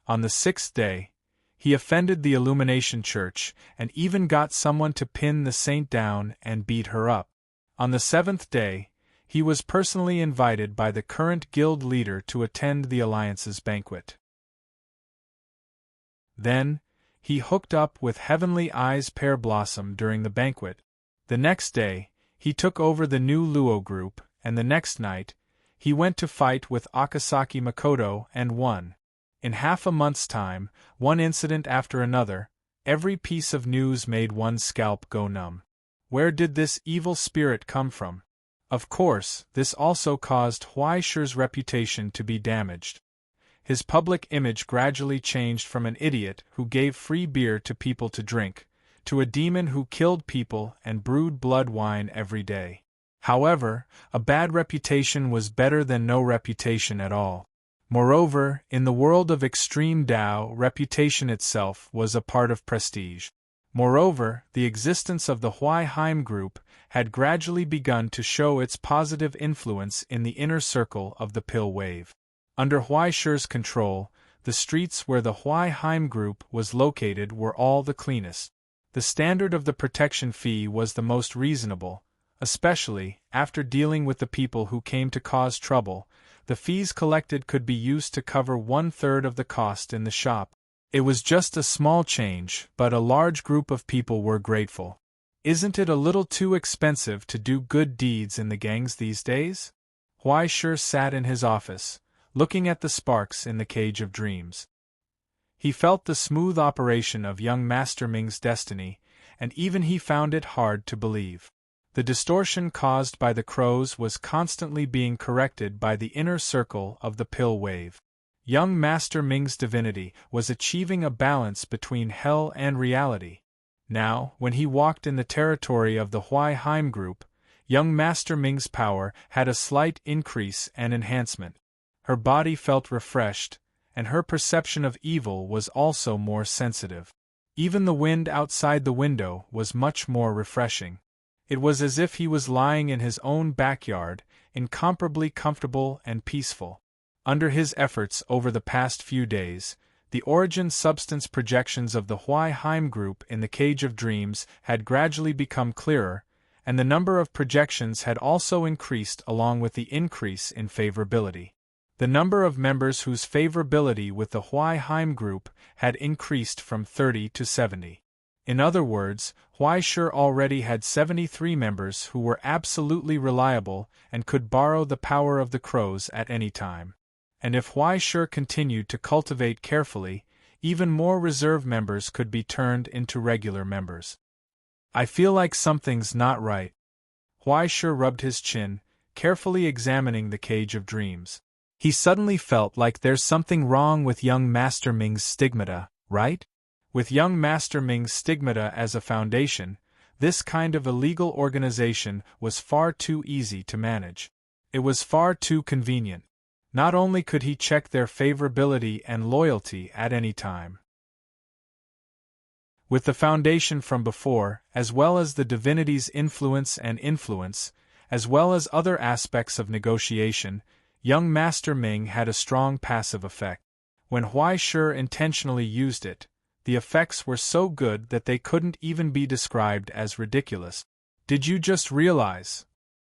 On the 6th day, he offended the Illumination Church and even got someone to pin the saint down and beat her up. On the 7th day, he was personally invited by the current guild leader to attend the Alliance's banquet. Then, he hooked up with Heavenly Eyes Pear Blossom during the banquet. The next day, he took over the new Luo group, and the next night, he went to fight with Akasaki Makoto and won. In half a month's time, one incident after another, every piece of news made one's scalp go numb. Where did this evil spirit come from? Of course, this also caused Huaishir's reputation to be damaged. His public image gradually changed from an idiot who gave free beer to people to drink, to a demon who killed people and brewed blood wine every day. However, a bad reputation was better than no reputation at all. Moreover, in the world of extreme Tao, reputation itself was a part of prestige. Moreover, the existence of the Huaihai Group had gradually begun to show its positive influence in the inner circle of the Pill Wave. Under Huaishi's control, the streets where the Huai-Heim group was located were all the cleanest. The standard of the protection fee was the most reasonable, especially, after dealing with the people who came to cause trouble. The fees collected could be used to cover 1/3 of the cost in the shop. It was just a small change, but a large group of people were grateful. Isn't it a little too expensive to do good deeds in the gangs these days? Huaishi sat in his office, looking at the sparks in the cage of dreams. He felt the smooth operation of young Master Ming's destiny, and even he found it hard to believe. The distortion caused by the crows was constantly being corrected by the inner circle of the pill wave. Young Master Ming's divinity was achieving a balance between hell and reality. Now, when he walked in the territory of the Huai-Heim group, young Master Ming's power had a slight increase and enhancement. Her body felt refreshed, and her perception of evil was also more sensitive. Even the wind outside the window was much more refreshing. It was as if he was lying in his own backyard, incomparably comfortable and peaceful. Under his efforts over the past few days, the origin substance projections of the Huai-Heim group in the Cage of Dreams had gradually become clearer, and the number of projections had also increased along with the increase in favorability. The number of members whose favorability with the Huai-Heim group had increased from 30 to 70. In other words, Huaishi already had 73 members who were absolutely reliable and could borrow the power of the crows at any time. And if Huaishi continued to cultivate carefully, even more reserve members could be turned into regular members. I feel like something's not right. Huaishi rubbed his chin, carefully examining the Cage of Dreams. He suddenly felt like there's something wrong with young Master Ming's stigmata, right? With young Master Ming's stigmata as a foundation, this kind of illegal organization was far too easy to manage. It was far too convenient. Not only could he check their favorability and loyalty at any time. With the foundation from before, as well as the divinity's influence, as well as other aspects of negotiation, young Master Ming had a strong passive effect. When Huaishi intentionally used it, the effects were so good that they couldn't even be described as ridiculous. Did you just realize?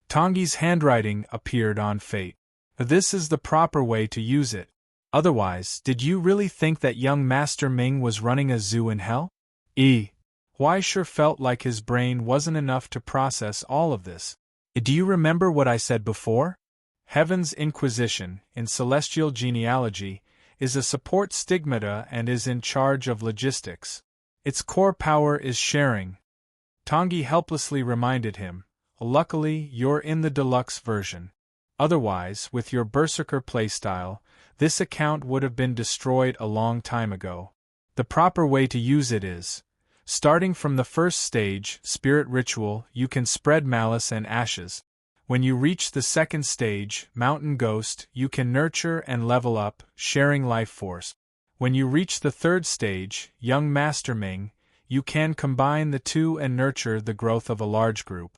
Tongyi's handwriting appeared on Fate. This is the proper way to use it. Otherwise, did you really think that young Master Ming was running a zoo in hell? Huaishi felt like his brain wasn't enough to process all of this. Do you remember what I said before? Heaven's Inquisition, in celestial genealogy, is a support stigmata and is in charge of logistics. Its core power is sharing. Tongyi helplessly reminded him. Luckily, you're in the deluxe version. Otherwise, with your berserker playstyle, this account would have been destroyed a long time ago. The proper way to use it is, starting from the first stage, Spirit Ritual, you can spread malice and ashes. When you reach the second stage, Mountain Ghost, you can nurture and level up, sharing life force. When you reach the third stage, Young Master Ming, you can combine the two and nurture the growth of a large group.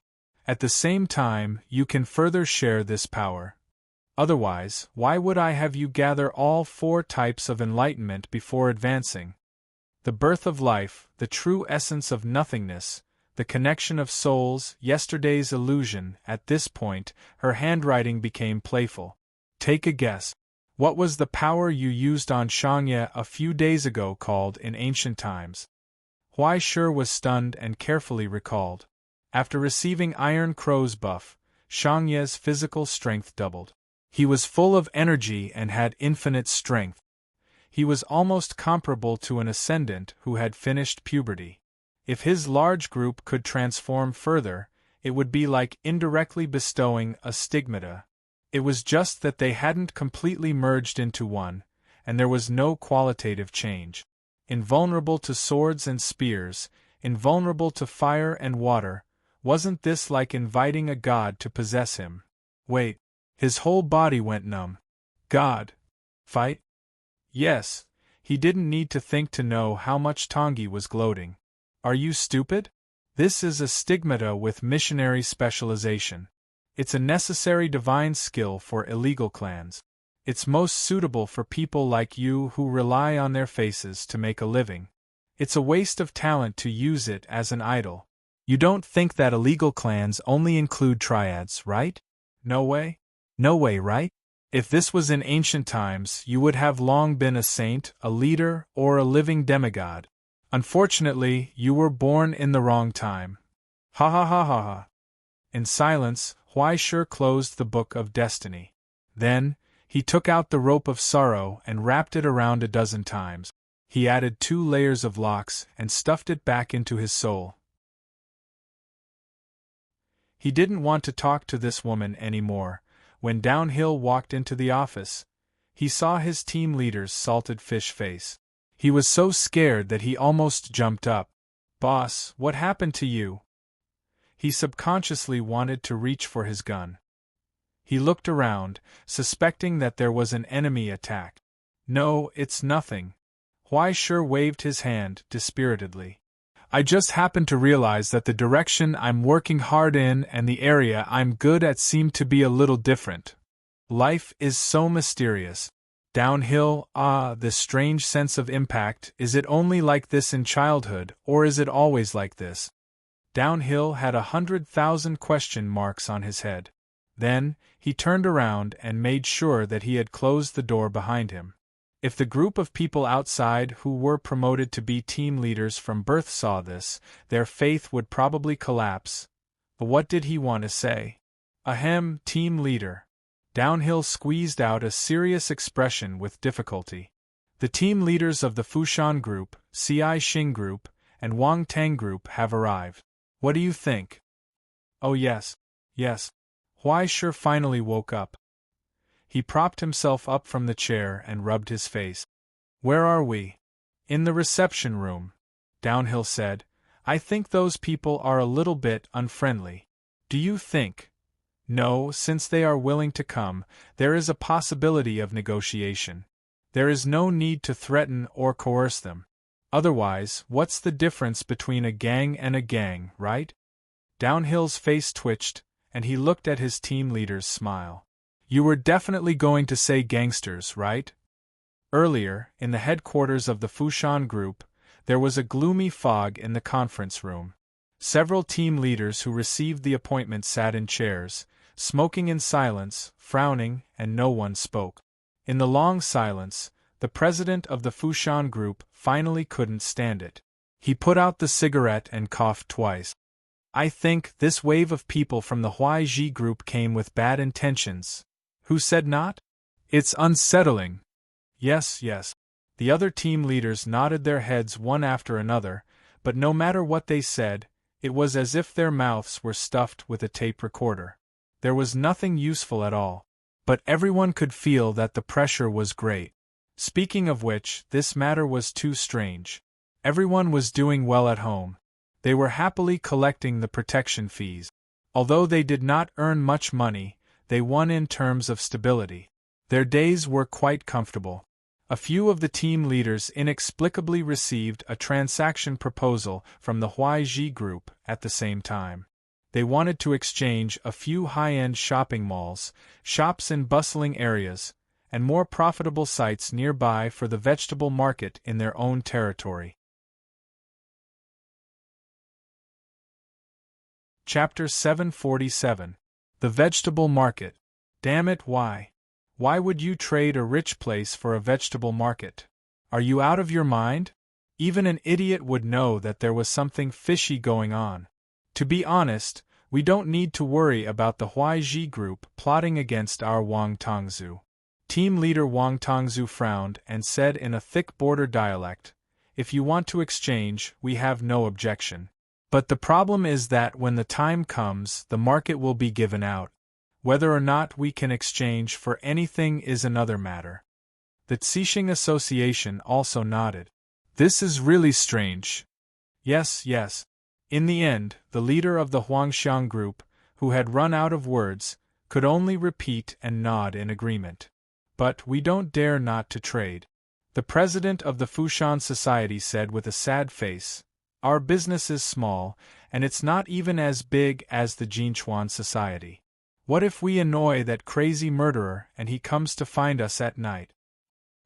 At the same time, you can further share this power. Otherwise, why would I have you gather all 4 types of enlightenment before advancing? The birth of life, the true essence of nothingness, the connection of souls, yesterday's illusion. At this point, her handwriting became playful. Take a guess. What was the power you used on Shangye a few days ago called in ancient times? Huaishi was stunned and carefully recalled. After receiving Iron Crow's buff, Shangye's physical strength doubled. He was full of energy and had infinite strength. He was almost comparable to an ascendant who had finished puberty. If his large group could transform further, it would be like indirectly bestowing a stigmata. It was just that they hadn't completely merged into one, and there was no qualitative change. Invulnerable to swords and spears, invulnerable to fire and water, wasn't this like inviting a god to possess him? Wait. His whole body went numb. God. Fight? Yes, he didn't need to think to know how much Tongyi was gloating. Are you stupid? This is a stigmata with missionary specialization. It's a necessary divine skill for illegal clans. It's most suitable for people like you who rely on their faces to make a living. It's a waste of talent to use it as an idol. You don't think that illegal clans only include triads, right? No way? No way, right? If this was in ancient times, you would have long been a saint, a leader, or a living demigod. Unfortunately, you were born in the wrong time. Ha ha ha ha ha. In silence, Huaishur closed the Book of Destiny. Then, he took out the rope of sorrow and wrapped it around a dozen times. He added 2 layers of locks and stuffed it back into his soul. He didn't want to talk to this woman anymore. When Downhill walked into the office, he saw his team leader's salted fish face. He was so scared that he almost jumped up. "Boss, what happened to you?" He subconsciously wanted to reach for his gun. He looked around, suspecting that there was an enemy attack. "No, it's nothing." Huaishur waved his hand dispiritedly. "I just happened to realize that the direction I'm working hard in and the area I'm good at seem to be a little different. Life is so mysterious. Downhill, this strange sense of impact, is it only like this in childhood, or is it always like this?" Downhill had 100,000 question marks on his head. Then, he turned around and made sure that he had closed the door behind him. If the group of people outside who were promoted to be team leaders from birth saw this, their faith would probably collapse. But what did he want to say? Ahem, team leader. Downhill squeezed out a serious expression with difficulty. The team leaders of the Fushan Group, Ci Xing Group, and Wang Tang Group have arrived. What do you think? Oh yes. Huaishur finally woke up. He propped himself up from the chair and rubbed his face. "Where are we?" "In the reception room," Downhill said. "I think those people are a little bit unfriendly." "Do you think?" "No, since they are willing to come, there is a possibility of negotiation. There is no need to threaten or coerce them. Otherwise, what's the difference between a gang and a gang, right?" Downhill's face twitched, and he looked at his team leader's smile. "You were definitely going to say gangsters, right?" Earlier, in the headquarters of the Fushan Group, there was a gloomy fog in the conference room. Several team leaders who received the appointment sat in chairs, smoking in silence, frowning, and no one spoke. In the long silence, the president of the Fushan Group finally couldn't stand it. He put out the cigarette and coughed twice. "I think this wave of people from the Huaiji Group came with bad intentions." "Who said not?" "It's unsettling." Yes. The other team leaders nodded their heads one after another, but no matter what they said, it was as if their mouths were stuffed with a tape recorder. There was nothing useful at all. But everyone could feel that the pressure was great. Speaking of which, this matter was too strange. Everyone was doing well at home. They were happily collecting the protection fees. Although they did not earn much money, they won in terms of stability. Their days were quite comfortable. A few of the team leaders inexplicably received a transaction proposal from the Huaiji Group at the same time. They wanted to exchange a few high-end shopping malls, shops in bustling areas, and more profitable sites nearby for the vegetable market in their own territory. Chapter 747. The Vegetable Market. Damn it, why? Why would you trade a rich place for a vegetable market? Are you out of your mind? Even an idiot would know that there was something fishy going on. To be honest, we don't need to worry about the Huaiji Group plotting against our Wang Tongzu. Team leader Wang Tongzu frowned and said in a thick border dialect, "If you want to exchange, we have no objection. But the problem is that when the time comes, the market will be given out. Whether or not we can exchange for anything is another matter." The Xixing Association also nodded. "This is really strange." Yes. In the end, the leader of the Huangxiang Group, who had run out of words, could only repeat and nod in agreement. "But we don't dare not to trade," the president of the Fushan Society said with a sad face. "Our business is small, and it's not even as big as the Jinchuan Society." What if we annoy that crazy murderer and he comes to find us at night?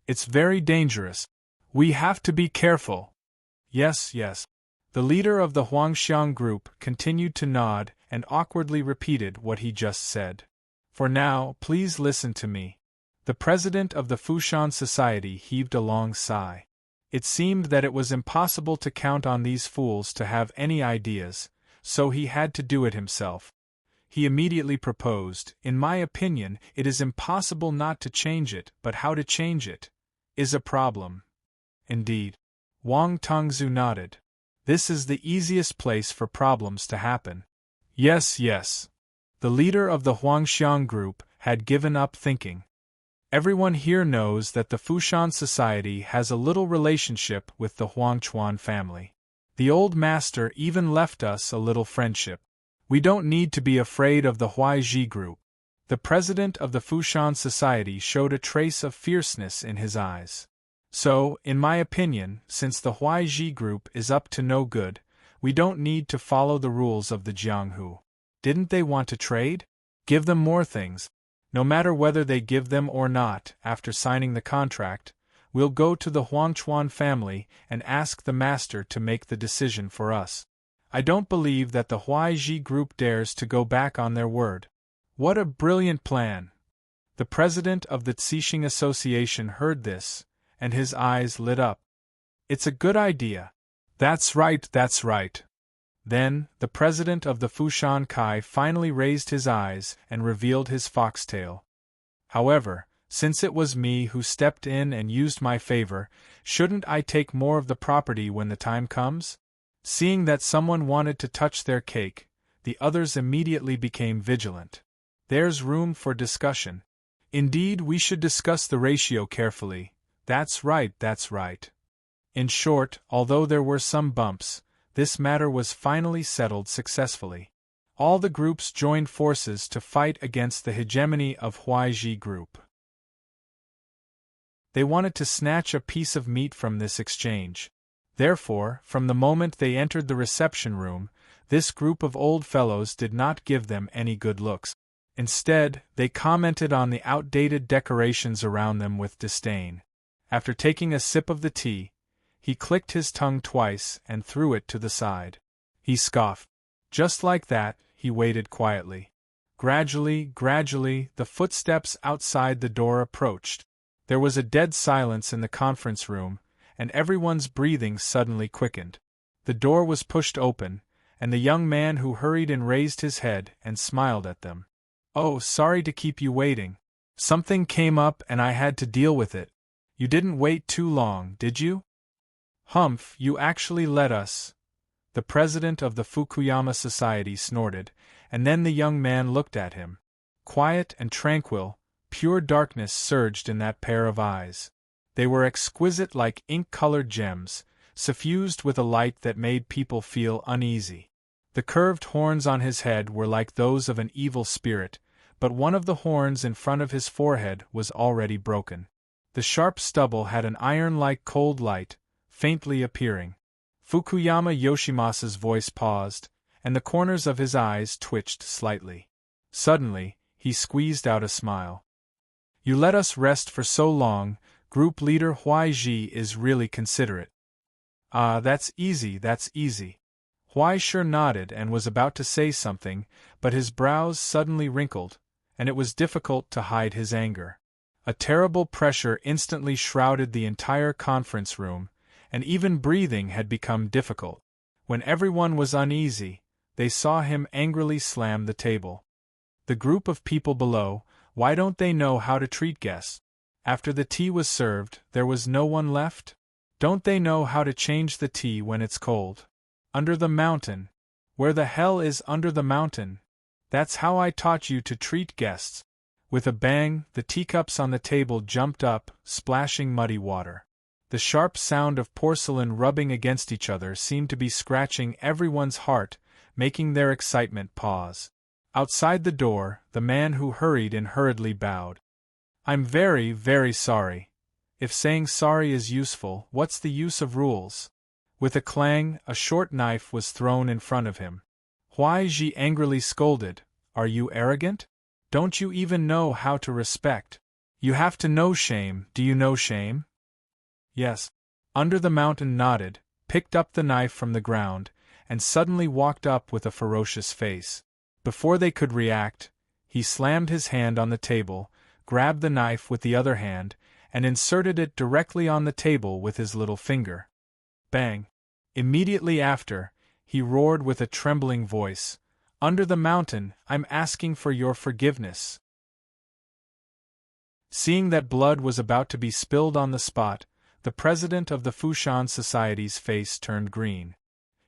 It's very dangerous. We have to be careful. Yes, yes. The leader of the Huangxiang group continued to nod and awkwardly repeated what he just said. For now, please listen to me. The president of the Fushan Society heaved a long sigh. It seemed that it was impossible to count on these fools to have any ideas, so he had to do it himself. He immediately proposed, "In my opinion, it is impossible not to change it, but how to change it is a problem." Indeed. Wang Tongzu nodded. This is the easiest place for problems to happen. Yes, yes. The leader of the Huangxiang group had given up thinking. Everyone here knows that the Fushan Society has a little relationship with the Huangchuan family. The old master even left us a little friendship. We don't need to be afraid of the Huaiji group. The president of the Fushan Society showed a trace of fierceness in his eyes. So, in my opinion, since the Huaiji group is up to no good, we don't need to follow the rules of the Jianghu. Didn't they want to trade? Give them more things. No matter whether they give them or not, after signing the contract, we'll go to the Huangchuan family and ask the master to make the decision for us. I don't believe that the Huaiji group dares to go back on their word. What a brilliant plan! The president of the Cixing Association heard this, and his eyes lit up. It's a good idea. That's right, that's right. Then, the president of the Fushan Kai finally raised his eyes and revealed his foxtail. However, since it was me who stepped in and used my favor, shouldn't I take more of the property when the time comes? Seeing that someone wanted to touch their cake, the others immediately became vigilant. There's room for discussion. Indeed, we should discuss the ratio carefully. That's right, that's right. In short, although there were some bumps, this matter was finally settled successfully. All the groups joined forces to fight against the hegemony of Huaiji group. They wanted to snatch a piece of meat from this exchange. Therefore, from the moment they entered the reception room, this group of old fellows did not give them any good looks. Instead, they commented on the outdated decorations around them with disdain. After taking a sip of the tea, he clicked his tongue twice and threw it to the side. He scoffed. Just like that, he waited quietly. Gradually, the footsteps outside the door approached. There was a dead silence in the conference room, and everyone's breathing suddenly quickened. The door was pushed open, and the young man who hurried in raised his head and smiled at them. "Oh, sorry to keep you waiting. Something came up and I had to deal with it. You didn't wait too long, did you?" "Humph, you actually let us." The president of the Fukuyama Society snorted, and then the young man looked at him. Quiet and tranquil, pure darkness surged in that pair of eyes. They were exquisite like ink-colored gems, suffused with a light that made people feel uneasy. The curved horns on his head were like those of an evil spirit, but one of the horns in front of his forehead was already broken. The sharp stubble had an iron-like cold light, faintly appearing. Fukuyama Yoshimasa's voice paused, and the corners of his eyes twitched slightly. Suddenly, he squeezed out a smile. "You let us rest for so long, Group Leader Huaiji is really considerate." "Ah, that's easy, that's easy." Huaishir nodded and was about to say something, but his brows suddenly wrinkled, and it was difficult to hide his anger. A terrible pressure instantly shrouded the entire conference room, and even breathing had become difficult. When everyone was uneasy, they saw him angrily slam the table. The group of people below, why don't they know how to treat guests? After the tea was served, there was no one left? Don't they know how to change the tea when it's cold? Under the mountain. Where the hell is under the mountain? That's how I taught you to treat guests. With a bang, the teacups on the table jumped up, splashing muddy water. The sharp sound of porcelain rubbing against each other seemed to be scratching everyone's heart, making their excitement pause. Outside the door, the man who hurried in hurriedly bowed. "I'm very, very sorry. If saying sorry is useful, what's the use of rules?" With a clang, a short knife was thrown in front of him. Huaiji angrily scolded, "Are you arrogant? Don't you even know how to respect? You have to know shame. Do you know shame? Yes. Under the Mountain nodded, picked up the knife from the ground, and suddenly walked up with a ferocious face. Before they could react, he slammed his hand on the table, grabbed the knife with the other hand, and inserted it directly on the table with his little finger. Bang! Immediately after, he roared with a trembling voice, "Under the Mountain, I'm asking for your forgiveness." Seeing that blood was about to be spilled on the spot, the president of the Fushan Society's face turned green.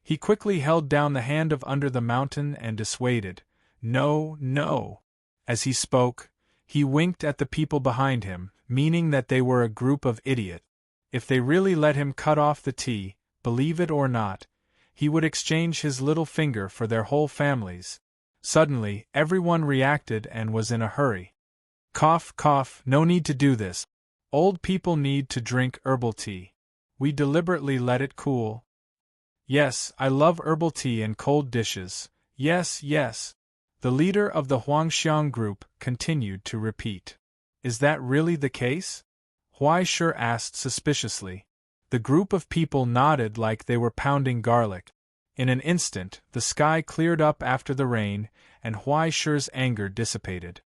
He quickly held down the hand of Under the Mountain and dissuaded, "No, no." As he spoke, he winked at the people behind him, meaning that they were a group of idiots. If they really let him cut off the tea, believe it or not, he would exchange his little finger for their whole families. Suddenly, everyone reacted and was in a hurry. Cough, cough, no need to do this. Old people need to drink herbal tea. We deliberately let it cool. Yes, I love herbal tea and cold dishes. Yes, yes. The leader of the Huangxiang group continued to repeat. Is that really the case? Huaishur asked suspiciously. The group of people nodded like they were pounding garlic. In an instant, the sky cleared up after the rain, and Huaishur's anger dissipated.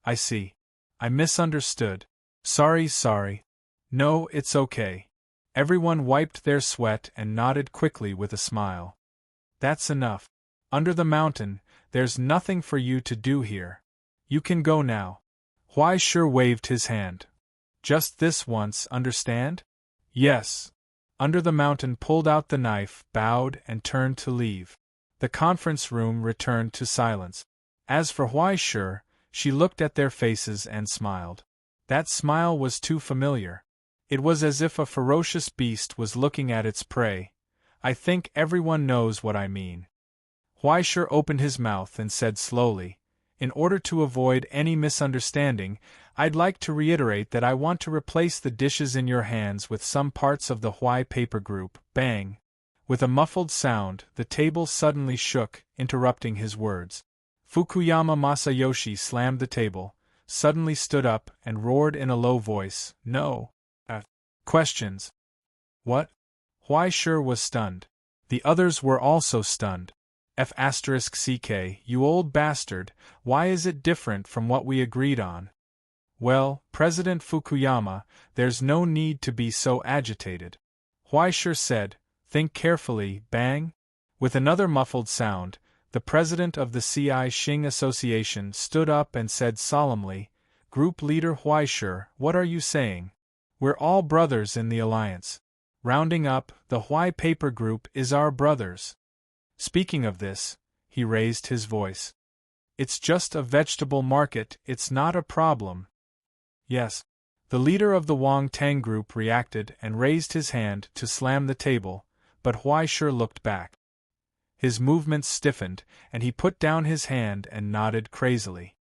I see. I misunderstood. Sorry. No, it's okay. Everyone wiped their sweat and nodded quickly with a smile. That's enough. Under the Mountain, there's nothing for you to do here. You can go now. Huaishur waved his hand. Just this once, understand? Yes. Under the Mountain pulled out the knife, bowed, and turned to leave. The conference room returned to silence. As for Huaishur, she looked at their faces and smiled. That smile was too familiar. It was as if a ferocious beast was looking at its prey. I think everyone knows what I mean. Huaishur opened his mouth and said slowly, "In order to avoid any misunderstanding, I'd like to reiterate that I want to replace the dishes in your hands with some parts of the Huai paper group." Bang! With a muffled sound, the table suddenly shook, interrupting his words. Fukuyama Masayoshi slammed the table, suddenly stood up, and roared in a low voice, "No! Questions." What? Huaishur was stunned. The others were also stunned. F***ck, you old bastard, why is it different from what we agreed on? Well, President Fukuyama, there's no need to be so agitated. Huaishur said, "Think carefully." Bang! With another muffled sound, the president of the CI Xing Association stood up and said solemnly, "Group leader Huaishur, what are you saying? We're all brothers in the alliance. Rounding up, the Huai paper group is our brothers. Speaking of this," he raised his voice, "it's just a vegetable market, it's not a problem." Yes. The leader of the Wang Tang group reacted and raised his hand to slam the table, but Huaishur looked back. His movements stiffened, and he put down his hand and nodded crazily.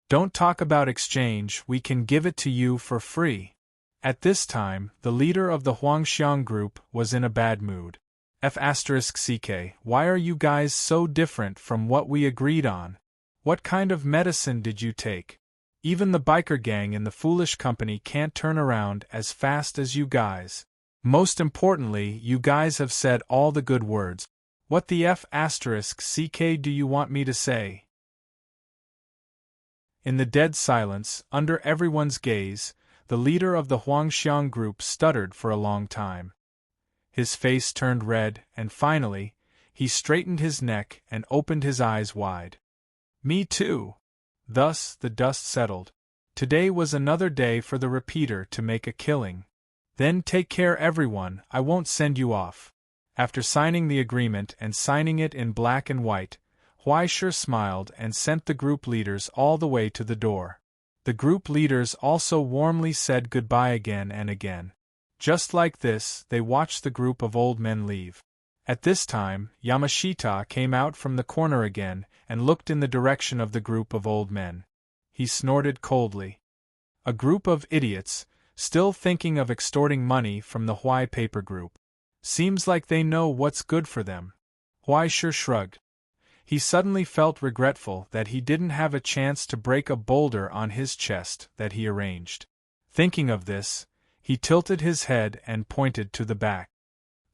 "Don't talk about exchange, we can give it to you for free." At this time, the leader of the Huangxiang group was in a bad mood. F***ck, why are you guys so different from what we agreed on? What kind of medicine did you take? Even the biker gang in the foolish company can't turn around as fast as you guys. Most importantly, you guys have said all the good words. What the F***ck do you want me to say? In the dead silence, under everyone's gaze, the leader of the Huangxiang group stuttered for a long time. His face turned red, and finally, he straightened his neck and opened his eyes wide. "Me too." Thus the dust settled. Today was another day for the repeater to make a killing. "Then take care everyone, I won't send you off." After signing the agreement and signing it in black and white, Huaishur smiled and sent the group leaders all the way to the door. The group leaders also warmly said goodbye again and again. Just like this, they watched the group of old men leave. At this time, Yamashita came out from the corner again and looked in the direction of the group of old men. He snorted coldly. A group of idiots, still thinking of extorting money from the Huai paper group. Seems like they know what's good for them. Huaishur shrugged. He suddenly felt regretful that he didn't have a chance to break a boulder on his chest that he arranged. Thinking of this, he tilted his head and pointed to the back.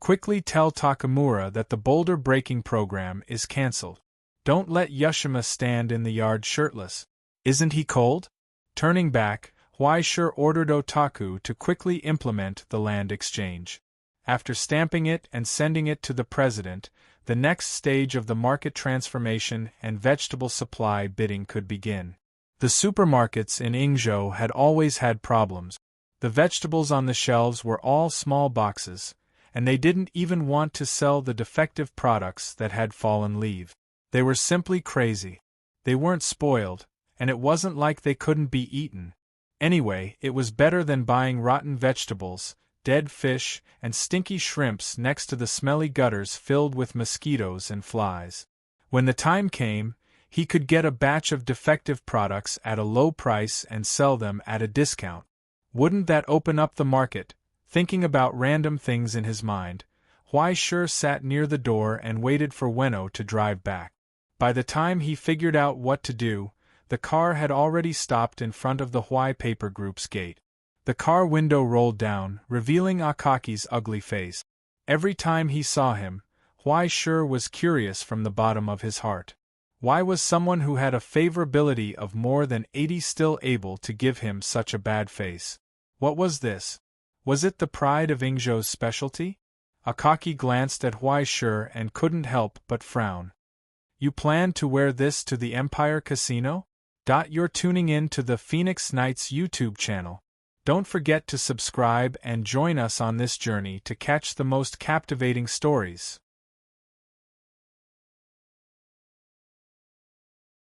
Quickly tell Takamura that the boulder breaking program is cancelled. Don't let Yushima stand in the yard shirtless. Isn't he cold? Turning back, Huaishur ordered Otaku to quickly implement the land exchange. After stamping it and sending it to the president, the next stage of the market transformation and vegetable supply bidding could begin. The supermarkets in Ingzhou had always had problems. The vegetables on the shelves were all small boxes, and they didn't even want to sell the defective products that had fallen leave. They were simply crazy. They weren't spoiled, and it wasn't like they couldn't be eaten. Anyway, it was better than buying rotten vegetables, dead fish, and stinky shrimps next to the smelly gutters filled with mosquitoes and flies. When the time came, he could get a batch of defective products at a low price and sell them at a discount. Wouldn't that open up the market? Thinking about random things in his mind, Huaishur sat near the door and waited for Ueno to drive back. By the time he figured out what to do, the car had already stopped in front of the Huai Paper Group's gate. The car window rolled down, revealing Akaki's ugly face. Every time he saw him, Huaishur was curious from the bottom of his heart. Why was someone who had a favorability of more than 80 still able to give him such a bad face? What was this? Was it the pride of Ingzhou's specialty? Akaki glanced at Huaishur and couldn't help but frown. You plan to wear this to the Empire Casino? You're tuning in to the Phoenix Knights YouTube channel. Don't forget to subscribe and join us on this journey to catch the most captivating stories.